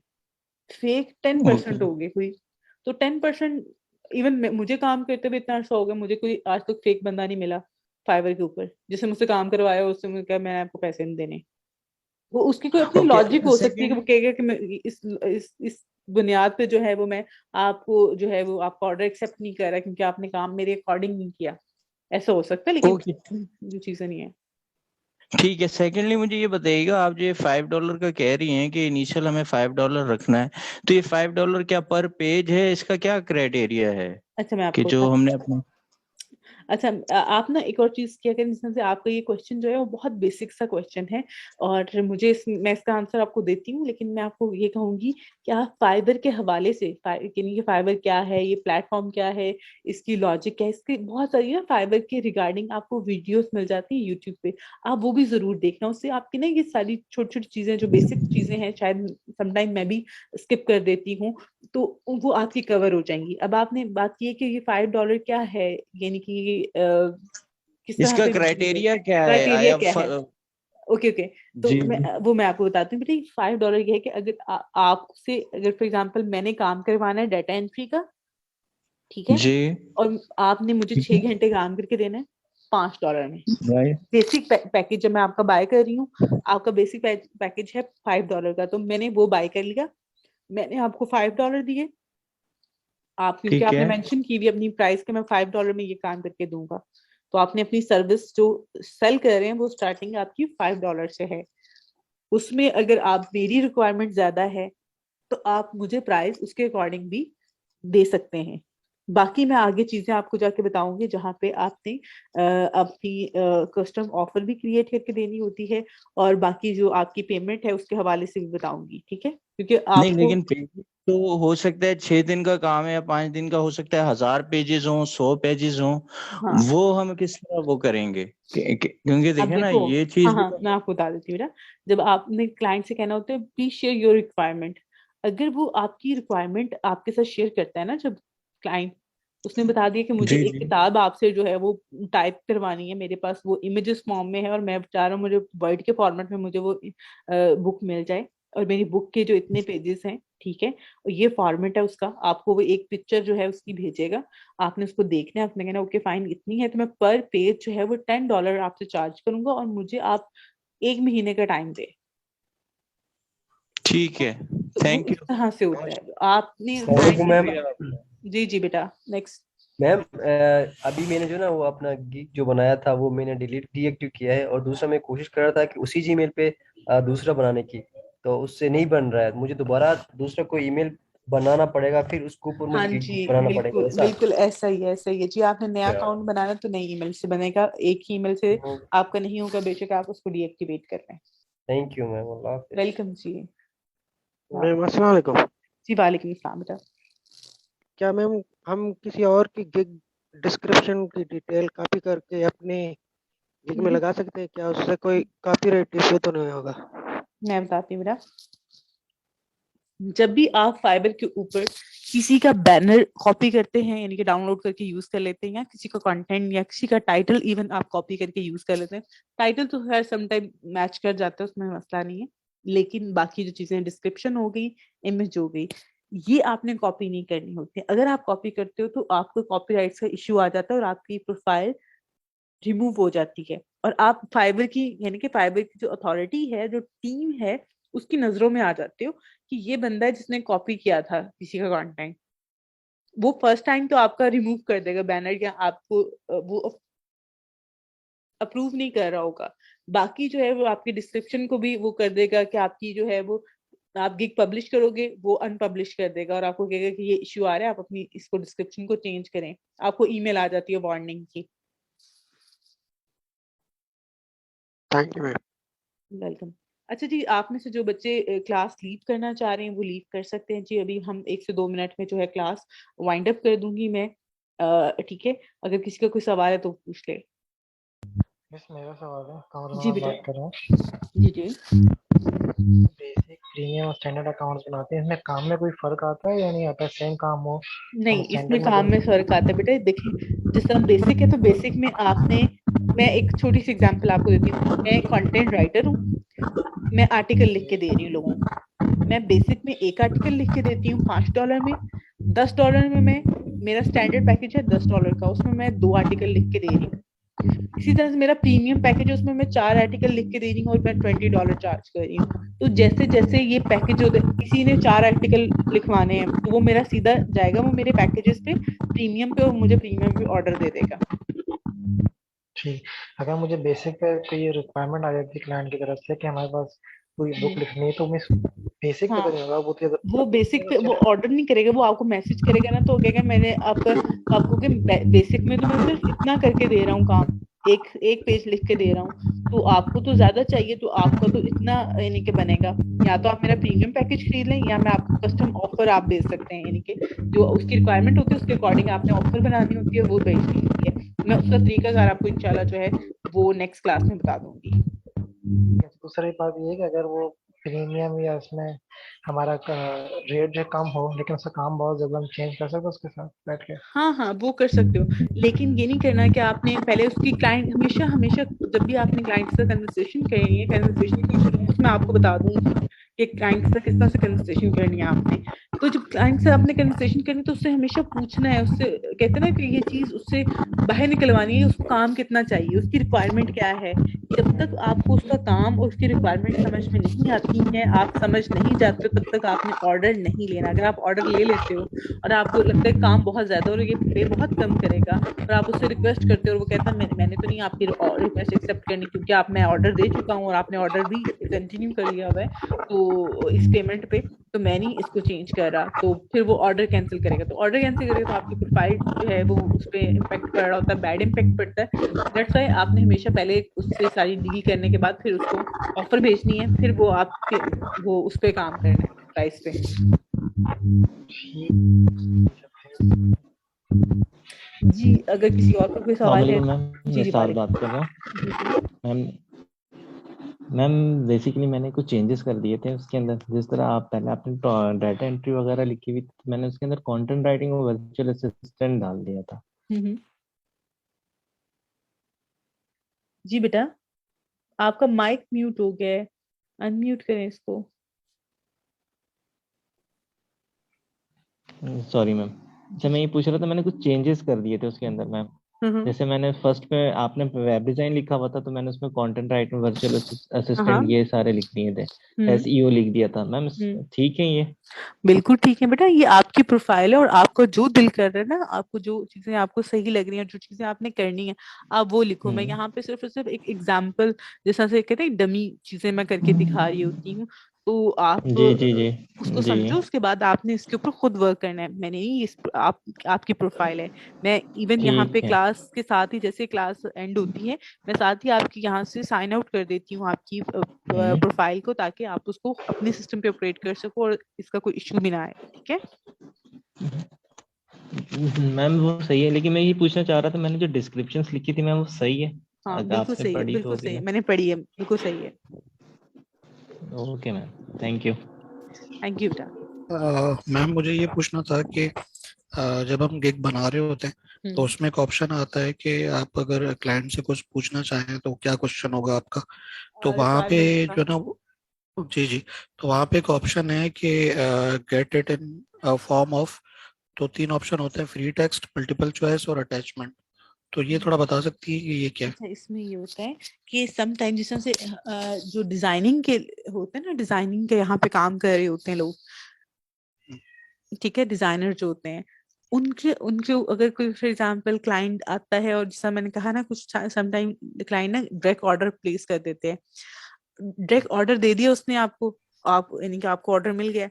Fake 10% okay. हो गए कोई। तो 10%, इवन मुझे काम करते हुए इतना अर्सा हो गया, मुझे कोई आज तक फेक बंदा नहीं मिला फाइवर के ऊपर। जिसने मुझसे काम करवाया उससे मुझे कहा मैंने आपको पैसे नहीं देने। वो उसकी कोई अपनी ओके। लॉजिक हो सकती है कि वो सेकंडली, कहेगा कि मैं इस बुनियाद पे जो है वो मैं आपको जो है वो आपका ऑर्डर एक्सेप्ट नहीं कर रहा क्योंकि आपने काम मेरे अकॉर्डिंग नहीं किया। ऐसा हो सकता है, लेकिन ओके जो चीजें नहीं है। ठीक है। सेकेंडली मुझे ये बताइएगा, आप जो ये $5 का कह रही हैं कि इनिशियल हमें $5 रखना है, तो ये $5 क्या पर पेज है? इसका क्या क्राइटेरिया है अच्छा, मैं कि आपको जो बता। हमने अपना? अच्छा, आप ना एक और चीज किया करें, जिसमें से आपका ये क्वेश्चन जो है वो बहुत बेसिक सा क्वेश्चन है और मैं इसका आंसर आपको देती हूँ, लेकिन मैं आपको ये कहूंगी कि आप फाइबर के हवाले से यानी कि फाइबर क्या है, ये प्लेटफॉर्म क्या है, इसकी लॉजिक क्या है, इसकी बहुत सारी ना फाइबर के रिगार्डिंग आपको वीडियोस मिल जाती है यूट्यूब पे। आप वो भी जरूर देखना, उससे आपकी ना ये सारी छोटी छोटी चीजें जो बेसिक चीजें हैं, शायद समटाइम मैं भी स्किप कर देती हूँ, तो वो आपकी कवर हो जाएंगी। अब आपने बात की है कि ये $5 क्या है, यानी कि किस तरह इसका पे क्राइटेरिया क्या है? क्राइटेरिया आया क्या है? Okay okay. तो जी मैं आपको बताती हूँ बेटा, $5 ये है कि अगर आपसे अगर फॉर एग्जांपल मैंने काम करवाना है डाटा एंट्री का, ठीक है, जी। और आपने मुझे ठीक 6 घंटे काम करके देना है $5 में। है राइट। बेसिक पैकेज जब मैं आपका बाय कर रही हूँ, आपका बेसिक पैकेज है $5 का, तो मैंने वो बाय कर लिया, मैंने आपको $5 दिए, आप क्योंकि ठीक आपने है। मेंशन की भी अपनी प्राइस के मैं $5 में ये काम करके दूंगा, तो आपने अपनी सर्विस जो सेल कर रहे हैं वो स्टार्टिंग आपकी $5 से है। उसमें अगर आप मेरी रिक्वायरमेंट ज्यादा है तो आप मुझे प्राइस उसके अकॉर्डिंग भी दे सकते हैं। बाकी मैं आगे चीजें आपको जाके बताऊंगी जहाँ पे आपने अपनी कस्टम ऑफर भी क्रिएट करके देनी होती है, और बाकी जो आपकी पेमेंट है उसके हवाले से भी बताऊंगी, ठीक है, क्योंकि नहीं आपको लेकिन पेज तो हो सकता है 6 दिन का काम है या 5 दिन का, हो सकता है 1000 पेजेस हों, 100 पेजेस हों। हाँ वो हम किस तरह वो करेंगे? क्योंकि अब देखे ना देखो, ये हाँ चीज भी हाँ मैं आपको बता देती हूँ बेटा, जब आपने क्लाइंट से कहना होता है प्लीज शेयर योर रिक्वायरमेंट, अगर वो आपकी रिक्वायरमेंट आपके साथ शेयर करता है ना, जब क्लाइंट उसने बता दिया कि मुझे जी एक जी। किताब आपसे जो है वो टाइप करवानी है, मेरे पास वो इमेजेस फॉर्म में है और मैं चाह रहा हूँ मुझे वर्ड के फॉर्मेट में मुझे वो बुक मिल जाए, और मेरी बुक के जो इतने पेजेस हैं, ठीक है, और ये फॉर्मेट है उसका, आपको वो एक पिक्चर जो है उसकी भेजेगा, आपने उसको देखना है, आपने कहना ओके फाइन इतनी है, तो मैं पर पेज जो है वो $10 आपसे चार्ज करूंगा, और मुझे आप 1 महीने का टाइम दे। ठीक है। तो वो थैंक इस यू। तरह से होता है, तो आपने सलामकुम क्लाइंट, मैम। शुक्रिया आपका। जी जी बेटा नेक्स्ट। मैम अभी मैंने जो ना वो अपना गिग जो बनाया था वो मैंने डिलीट डीएक्टिव किया है, और दूसरा मैं कोशिश कर रहा था कि उसी जीमेल पे दूसरा बनाने की, तो उससे नहीं बन रहा है, मुझे दोबारा दूसरा कोई ईमेल बनाना पड़ेगा, फिर उसके ऊपर हाँ मुझे गिग जी बनाना पड़ेगा बिल्कुल ऐसा। बिल्कुल ऐसा ही है, ऐसा ही है जी, आपने नया अकाउंट बनाना तो नई ईमेल से बनेगा, एक ही ईमेल से आपका नहीं होगा, बेशक आप उसको डीएक्टिवेट कर रहे हैं। थैंक यू मैम, अल्लाह हाफिज। वेलकम जी। हाँ मैम अस्सलाम वालेकुम। जी वालेकुम अस्सलाम बेटा। क्या मैम हम किसी और की गिग डिस्क्रिप्शन की डिटेल कॉपी करके अपने गिग में हम्म, लगा सकते हैं? क्या उससे कोई कॉपीराइट इश्यू तो नहीं होगा? मैं बताती हूँ बेटा, जब भी आप फाइबर के ऊपर किसी का बैनर कॉपी करते हैं, यानी कि डाउनलोड करके यूज कर लेते हैं, या किसी का कंटेंट या किसी का टाइटल इवन आप कॉपी करके यूज कर लेते हैं, टाइटल तो खैर समटाइम मैच कर जाता है, उसमें मसला नहीं है, लेकिन बाकी जो चीजें डिस्क्रिप्शन हो गई, इमेज हो गई, ये आपने कॉपी नहीं करनी होती। अगर आप कॉपी करते हो तो आपको कॉपीराइट का इश्यू आ जाता है और आपकी प्रोफाइल रिमूव हो जाती है, और आप फाइबर की यानी कि फाइबर की जो अथॉरिटी है, जो टीम है, उसकी नजरों में आ जाते हो कि ये बंदा है जिसने कॉपी किया था किसी का कंटेंट। वो फर्स्ट टाइम तो आपका रिमूव कर देगा बैनर, या आपको वो अप्रूव नहीं कर रहा होगा, बाकी जो है वो आपकी डिस्क्रिप्शन को भी वो कर देगा कि आपकी जो है वो, आप गिग पब्लिश करोगे वो अनपब्लिश कर देगा, और आपको कहेगा कि ये इश्यू आ रहा है, आप अपनी इसको डिस्क्रिप्शन को चेंज करें, आपको ईमेल आ जाती है वार्निंग की। Thank you ma'am. वेलकम। अच्छा जी, आप में से जो बच्चे क्लास लीव करना चाह रहे हैं वो लीव कर सकते हैं जी, अभी हम 1 से 2 मिनट में जो है क्लास वाइंड अप कर दूंगी मैं, ठीक है, अगर किसी का कोई सवाल है तो पूछ ले। मिस मेरा सवाल है, जी कमरमान बेटा। बात कर रहा हूँ। जी जी। बेसिक प्रीमियम और स्टैंडर्ड अकाउंट्स बनाते हैं, इसमें काम में कोई फर्क आता है या नहीं आता? सेम काम हो, हम नहीं, इसमें स्टैंडर्ड में काम में फर्क आता है बेटा, देखिए, जिस तरह बेसिक है तो बेसिक में आपने, मैं एक छोटी सी एग्जांपल आपको देती हूँ, मैं कंटेंट राइटर हूँ, मैं आर्टिकल लिख के दे रही हूँ लोगों को, मैं बेसिक में एक आर्टिकल लिख के देती हूँ $5 में, $10 में मैं, मेरा स्टैंडर्ड पैकेज है $10 का, उसमें मैं 2 आर्टिकल लिख के दे रही हूँ। इसी तरह से मेरा प्रीमियम पैकेज है, उसमें मैं 4 आर्टिकल लिख के दे रही हूँ और मैं $20 चार्ज कर रही हूँ। तो जैसे जैसे ये पैकेज होते, किसी ने 4 आर्टिकल लिखवाने हैं तो वो मेरा सीधा जाएगा वो मेरे पैकेजेस पे प्रीमियम पे, और मुझे प्रीमियम पे ऑर्डर दे देगा। ठीक। अगर मुझे बेसिक पे कोई रिक्वायरमेंट आ जाती है क्लाइंट की तरफ से कि हमारे पास कोई बुक लिखनी है, तो मिस बेसिक पे हाँ, तो नहीं होगा वो तो वो बेसिक पे वो ऑर्डर नहीं करेगा, वो आपको मैसेज करेगा ना, तो कहेगा मैंने आपका, तो आपको कि बेसिक में तो मैं सिर्फ इतना करके दे रहा हूँ काम, एक एक पेज लिख के दे रहा हूँ, तो आपको तो ज्यादा चाहिए, तो आपका तो इतना यानी कि बनेगा, या तो आप मेरा प्रीमियम पैकेज खरीद लें, या मैं आपको कस्टम ऑफर आप दे सकते हैं, यानी कि जो उसकी रिक्वायरमेंट होती है उसके अकॉर्डिंग आपने ऑफर बनानी होती है, वो भेजनी होती है। मैं उसका तरीकाकार आपको इंशाल्लाह जो है वो नेक्स्ट क्लास में बता दूंगी। दूसरी बात ये है कि अगर वो प्रीमियम या उसमें हमारा रेट जो कम हो लेकिन उसका काम बहुत ज्यादा, हम चेंज कर सकते हैं उसके साथ बैठ के? हाँ हाँ, वो कर सकते हो, लेकिन ये नहीं करना कि आपने पहले उसकी क्लाइंट, हमेशा हमेशा जब भी आपने क्लाइंट से कन्वर्सेशन करनी है, कन्वर्सेशन की शुरुआत में आपको बता दूंगी कि क्लाइंट से किस तरह से कन्वर्सेशन करनी है आपने। तो जब क्लाइंट से आपने कन्वर्सेशन करनी तो उससे हमेशा पूछना है, उससे कहते हैं ना कि ये चीज उससे बाहर निकलवानी है, उसको काम कितना चाहिए, उसकी रिक्वायरमेंट क्या है। जब तक आपको उसका काम और उसकी रिक्वायरमेंट समझ में नहीं आती है, आप समझ नहीं जाते हो, तब तक आपने ऑर्डर नहीं लेना। अगर आप ऑर्डर ले लेते हो और आपको लगता है काम बहुत ज्यादा और ये पे बहुत कम करेगा, और आप उससे रिक्वेस्ट करते हो और वो कहता है मैंने तो नहीं आपकी रिक्वेस्ट एक्सेप्ट करनी, क्योंकि आप मैं ऑर्डर दे चुका हूँ और आपने ऑर्डर भी कंटिन्यू कर लिया हुआ है तो इस पेमेंट पे, तो मैं नहीं इसको चेंज कर रहा, तो फिर वो ऑर्डर कैंसिल करेगा। तो ऑर्डर कैंसिल करेगा तो आपकी प्रोफाइल जो है वो उस पर इम्पैक्ट पड़ रहा होता है, बैड इम्पैक्ट पड़ता है। दैट्स वाई आपने हमेशा पहले उससे सारी डील करने के बाद फिर उसको ऑफर भेजनी है, फिर वो आपके वो उस पर काम करना है प्राइस पे। जी, अगर किसी और का कोई सवाल है। वालेकुम मैम, जी निसार वालेकुम। बात कर रहा हूँ। जी मैम मैम बेसिकली मैंने कुछ चेंजेस कर दिए थे उसके अंदर। जिस तरह आप पहले आपने डाटा एंट्री वगैरह लिखी हुई थी, तो मैंने उसके अंदर कंटेंट राइटिंग और वर्चुअल असिस्टेंट डाल दिया था। हम्म। जी बेटा, आपका माइक म्यूट हो गया है, अनम्यूट करें इसको। Sorry ma'am. अच्छा, मैं ये पूछ रहा था, मैंने कुछ चेंजेस कर दिए थे उसके अंदर मैम। हम्म। जैसे मैंने फर्स्ट पे आपने वेब डिजाइन लिखा हुआ था, तो मैंने उसमें कंटेंट राइटिंग वर्चुअल हाँ। असिस्टेंट ये सारे लिख दिए थे। हम्म। एसईओ लिख दिया था मैम। हम्म। ठीक है ये? बिल्कुल ठीक है बेटा, ये आपकी प्रोफाइल है और आपको जो दिल कर रहा है ना, आपको जो चीजें आपको सही लग रही हैं, जो चीजें आपने करनी है, आप वो लिखो। मैं यहाँ पे सिर्फ और सिर्फ एक एग्जाम्पल, जैसा से कहते हैं डमी चीजें मैं करके दिखा रही होती हूँ, तो आप जी जी जी उसको जी। समझो, उसके बाद आपने इसके ऊपर खुद वर्क करना है। मैंने नहीं, इस आपकी प्रोफाइल है। मैं इवन यहाँ पे ठीक है। क्लास के साथ ही, जैसे क्लास एंड होती है, मैं साथ ही आपकी यहाँ से साइन आउट कर देती हूँ आपकी प्रोफाइल को, ताकि आप उसको अपने सिस्टम पे ऑपरेट कर सको और इसका कोई इशू भी ना आए। ठीक है। मैम वो सही है, लेकिन मैं ये पूछना चाह रहा था, मैंने जो डिस्क्रिप्शंस लिखी थी मैम वो सही है? हाँ अगर बिल्कुल आपने सही है, पढ़ी तो बिल्कुल होगी सही है, तो। मैंने पढ़ी है, बिल्कुल सही है। Okay ma'am, thank you. Thank you बेटा। मैम मुझे ये पूछना था कि जब हम गिग बना रहे होते हैं तो हम्म। उसमें एक ऑप्शन आता है कि आप अगर क्लाइंट से कुछ पूछना चाहें तो क्या क्वेश्चन होगा आपका। तो वहाँ पे रिक्वायरमेंट का। जो ना जी जी, तो वहाँ पे एक ऑप्शन है कि get it in form of, तो तीन ऑप्शन होते हैं, फ्री टेक्स्ट, मल्टीपल चॉइस और अटैचमेंट। तो ये थोड़ा बता सकती है कि ये क्या है? अच्छा, इसमें ये होता है कि सम टाइम जिस तरह से जो डिजाइनिंग के होते हैं ना, डिजाइनिंग के यहाँ पे काम कर रहे होते हैं लोग, ठीक है, डिजाइनर जो होते हैं, उनके उनके अगर कोई फॉर एग्जांपल क्लाइंट आता है और जैसा मैंने कहा ना, कुछ सम टाइम क्लाइंट ना डायरेक्ट ऑर्डर प्लेस कर देते हैं। डायरेक्ट ऑर्डर दे दिया उसने आपको, आप यानी कि आपको ऑर्डर मिल गया।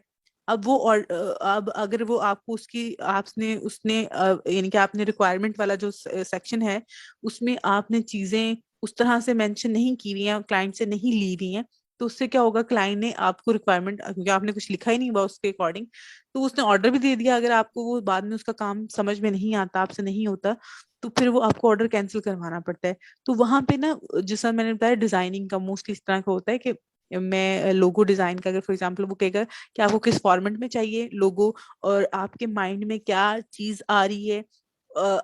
अब वो अब अगर वो आपको उसकी आपने उसने यानी कि आपने रिक्वायरमेंट वाला जो सेक्शन है, उसमें आपने चीजें उस तरह से मेंशन नहीं की हुई हैं, क्लाइंट से नहीं ली हुई हैं, तो उससे क्या होगा, क्लाइंट ने आपको रिक्वायरमेंट, क्योंकि आपने कुछ लिखा ही नहीं हुआ उसके अकॉर्डिंग, तो उसने ऑर्डर भी दे दिया। अगर आपको वो बाद में उसका काम समझ में नहीं आता, आपसे नहीं होता, तो फिर वो आपको ऑर्डर कैंसिल करवाना पड़ता है। तो वहां पे ना, जैसा मैंने बताया, डिजाइनिंग का मोस्टली इस तरह का होता है कि मैं लोगो डिजाइन का, अगर फॉर एग्जांपल वो कहेगा कि आपको किस फॉर्मेट में चाहिए लोगो, और आपके माइंड में क्या चीज आ रही है,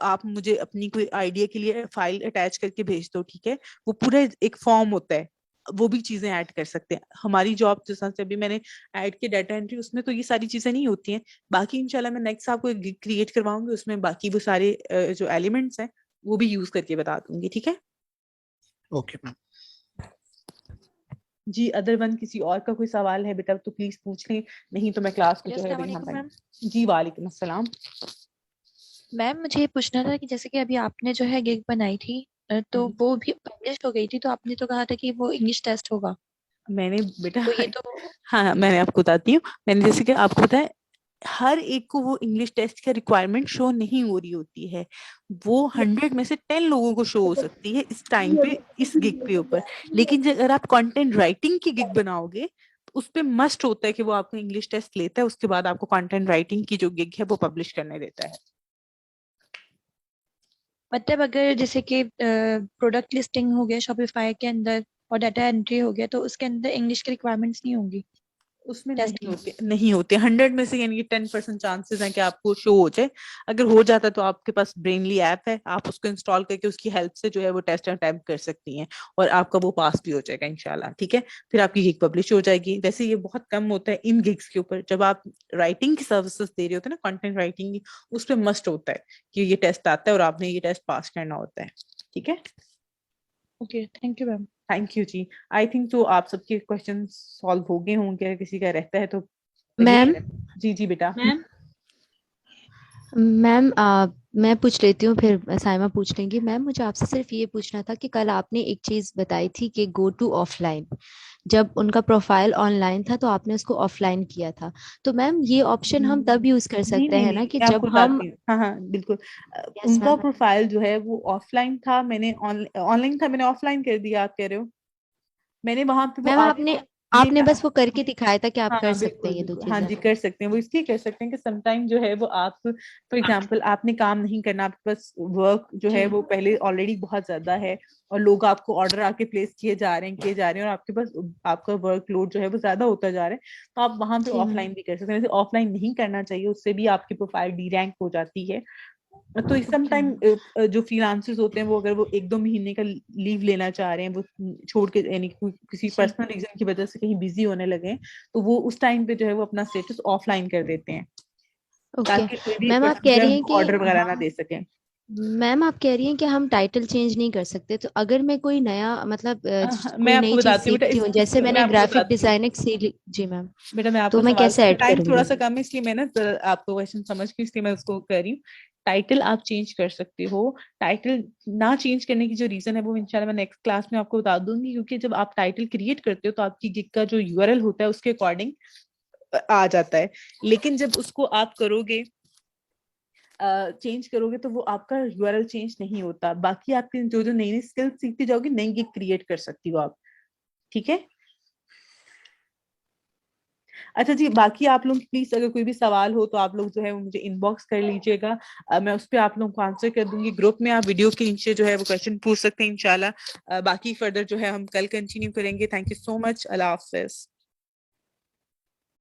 आप मुझे अपनी कोई आइडिया के लिए फाइल अटैच करके भेज दो, ठीक है। वो पूरा एक फॉर्म होता है, वो भी चीजें ऐड कर सकते हैं। हमारी जॉब जैसा से अभी मैंने ऐड किया डाटा एंट्री, उसमें तो ये सारी चीजें नहीं होती हैं। बाकी इंशाल्लाह मैं नेक्स्ट आपको एक गिग क्रिएट करवाऊंगी, उसमें बाकी वो सारे जो एलिमेंट्स हैं वो भी यूज करके बता दूंगी। ठीक है। Okay ma'am. जी, अदर वन किसी और का कोई सवाल है बेटा तो प्लीज पूछ लें, नहीं तो मैं क्लास को जी, जो है अस्सलाम यहाँ वालेकुम मैम। जी वालेकुम अस्सलाम। मैम मुझे ये पूछना था कि जैसे कि अभी आपने जो है गिग बनाई थी, तो वो भी पब्लिश हो गई थी, तो आपने तो कहा था कि वो इंग्लिश टेस्ट होगा, मैंने बेटा तो ये तो हाँ, मैंने आपको बताती हूँ। मैंने जैसे कि आपको बताया, हर एक को वो इंग्लिश टेस्ट का रिक्वायरमेंट शो नहीं हो रही होती है। वो 100 में से 10 लोगों को शो हो सकती है इस टाइम पे, इस गिग के ऊपर। लेकिन अगर आप कंटेंट राइटिंग की गिग बनाओगे, तो उस पे मस्ट होता है कि वो आपको इंग्लिश टेस्ट लेता है, उसके बाद आपको कंटेंट राइटिंग की जो गिग है वो पब्लिश करने देता है। मतलब अगर जैसे कि प्रोडक्ट लिस्टिंग हो गया शॉपिफाई के अंदर, और डाटा एंट्री हो गया, तो उसके अंदर इंग्लिश की रिक्वायरमेंट्स नहीं होंगी उसमें टेस्ट नहीं होते 100 में से, यानी कि 10% चांसेस हैं कि आपको शो हो जाए। अगर हो जाता है तो आपके पास ब्रेनली ऐप है, आप उसको इंस्टॉल करके उसकी हेल्प से जो है वो टेस्ट अटेम्प्ट कर सकती हैं और आपका वो पास भी हो जाएगा इंशाल्लाह। ठीक है, फिर आपकी गिग पब्लिश हो जाएगी। वैसे ये बहुत कम होता है इन गिग्स के ऊपर, जब आप राइटिंग की सर्विसेज दे रहे होते हैं ना, कंटेंट राइटिंग की, उस पर मस्ट होता है कि ये टेस्ट आता है और आपने ये टेस्ट पास करना होता है। ठीक है, okay, thank you ma'am. Thank you ji. I think तो आप सबके क्वेश्चन सॉल्व हो गए होंगे, अगर किसी का रहता है तो मैम जी जी बेटा। मैम मैं पूछ लेती हूँ, फिर साइमा पूछ लेंगी। मैम मुझे आपसे सिर्फ ये पूछना था कि कल आपने एक चीज बताई थी कि गो टू ऑफलाइन, जब उनका प्रोफाइल ऑनलाइन था तो आपने उसको ऑफलाइन किया था। तो मैम ये ऑप्शन हम तब यूज कर नहीं सकते नहीं हैं नहीं, ना कि मैं आपको जब हम। बताती हूँ। हाँ हाँ बिल्कुल। यस उनका मैम। प्रोफाइल जो है वो ऑफलाइन था, मैंने ऑनलाइन था, मैंने ऑफलाइन कर दिया, आप कह रहे हो। मैंने वहां पे वो मैम आप आपने ये आपने बस वो करके दिखाया था कि आप हाँ कर हाँ सकते बिल्कुल हैं ये दो बिल्कुल, हाँ चीजें। जी कर सकते हैं। वो इसलिए कर सकते हैं कि समटाइम जो है वो आप, फॉर एग्जांपल आपने काम नहीं करना, आपके पास वर्क जो जी है वो पहले ऑलरेडी बहुत ज्यादा है और लोग आपको ऑर्डर आके प्लेस किए जा रहे हैं और आपके पास आपका वर्कलोड जो है वो ज्यादा होता जा रहा है, तो आप वहां पे जी मैम। ऑफलाइन भी कर सकते हैं। वैसे ऑफलाइन नहीं करना चाहिए, उससे भी आपकी प्रोफाइल डी रैंक हो जाती है। तो इस ओके समटाइम मैम। जो फ्रीलांसर्स होते हैं वो अगर वो 1-2 महीने का लीव लेना चाह रहे हैं, वो छोड़ के, यानी किसी जी पर्सनल रीजन की वजह से कहीं बिजी होने लगे हैं, तो वो उस टाइम पे जो है वो अपना स्टेटस ऑफलाइन कर देते हैं, ओके ताकि कोई भी मैम आप पर्सन कह जो है रही हैं उनको कि ऑर्डर वगैरह ना हम दे सके। मैम आप कह रही हैं कि हम टाइटल चेंज नहीं कर सकते, तो अगर मैं कोई नया मतलब मैं कोई आपको नई चीज बताती हूँ बेटा, सीखती हूँ, जैसे मैं मैंने आपको ग्राफिक बताती हूँ डिजाइनिंग जी मैम, बेटा, मैं तो आपको मैं सवाल, कैसे ऐड टाइम थोड़ा करूंगी। सा कम है इसलिए मैं ना आपको क्वेश्चन समझ के इसलिए मैं उसको कर रही हूँ। टाइटल आप चेंज कर सकते हो। टाइटल ना चेंज करने की जो रीजन है वो इंशाल्लाह मैं नेक्स्ट क्लास में आपको बता दूंगी, क्योंकि जब आप टाइटल क्रिएट करते हो तो आपकी गिग का जो यूआरएल होता है उसके अकॉर्डिंग आ जाता है, लेकिन जब उसको आप करोगे चेंज करोगे तो वो आपका यूआरएल चेंज नहीं होता। बाकी आपकी जो जो नई नई स्किल्स सीखती जाओगी, नई गिग क्रिएट कर सकती हो आप। ठीक है, अच्छा जी, बाकी आप लोग प्लीज अगर कोई भी सवाल हो तो आप लोग जो है वो मुझे इनबॉक्स कर लीजिएगा, मैं उस पर आप लोगों को आंसर कर दूंगी। ग्रुप में आप वीडियो के नीचे जो है वो क्वेश्चन पूछ सकते हैं इंशाल्लाह। बाकी फर्दर जो है हम कल कंटिन्यू करेंगे। Thank you so much, Allah Hafiz.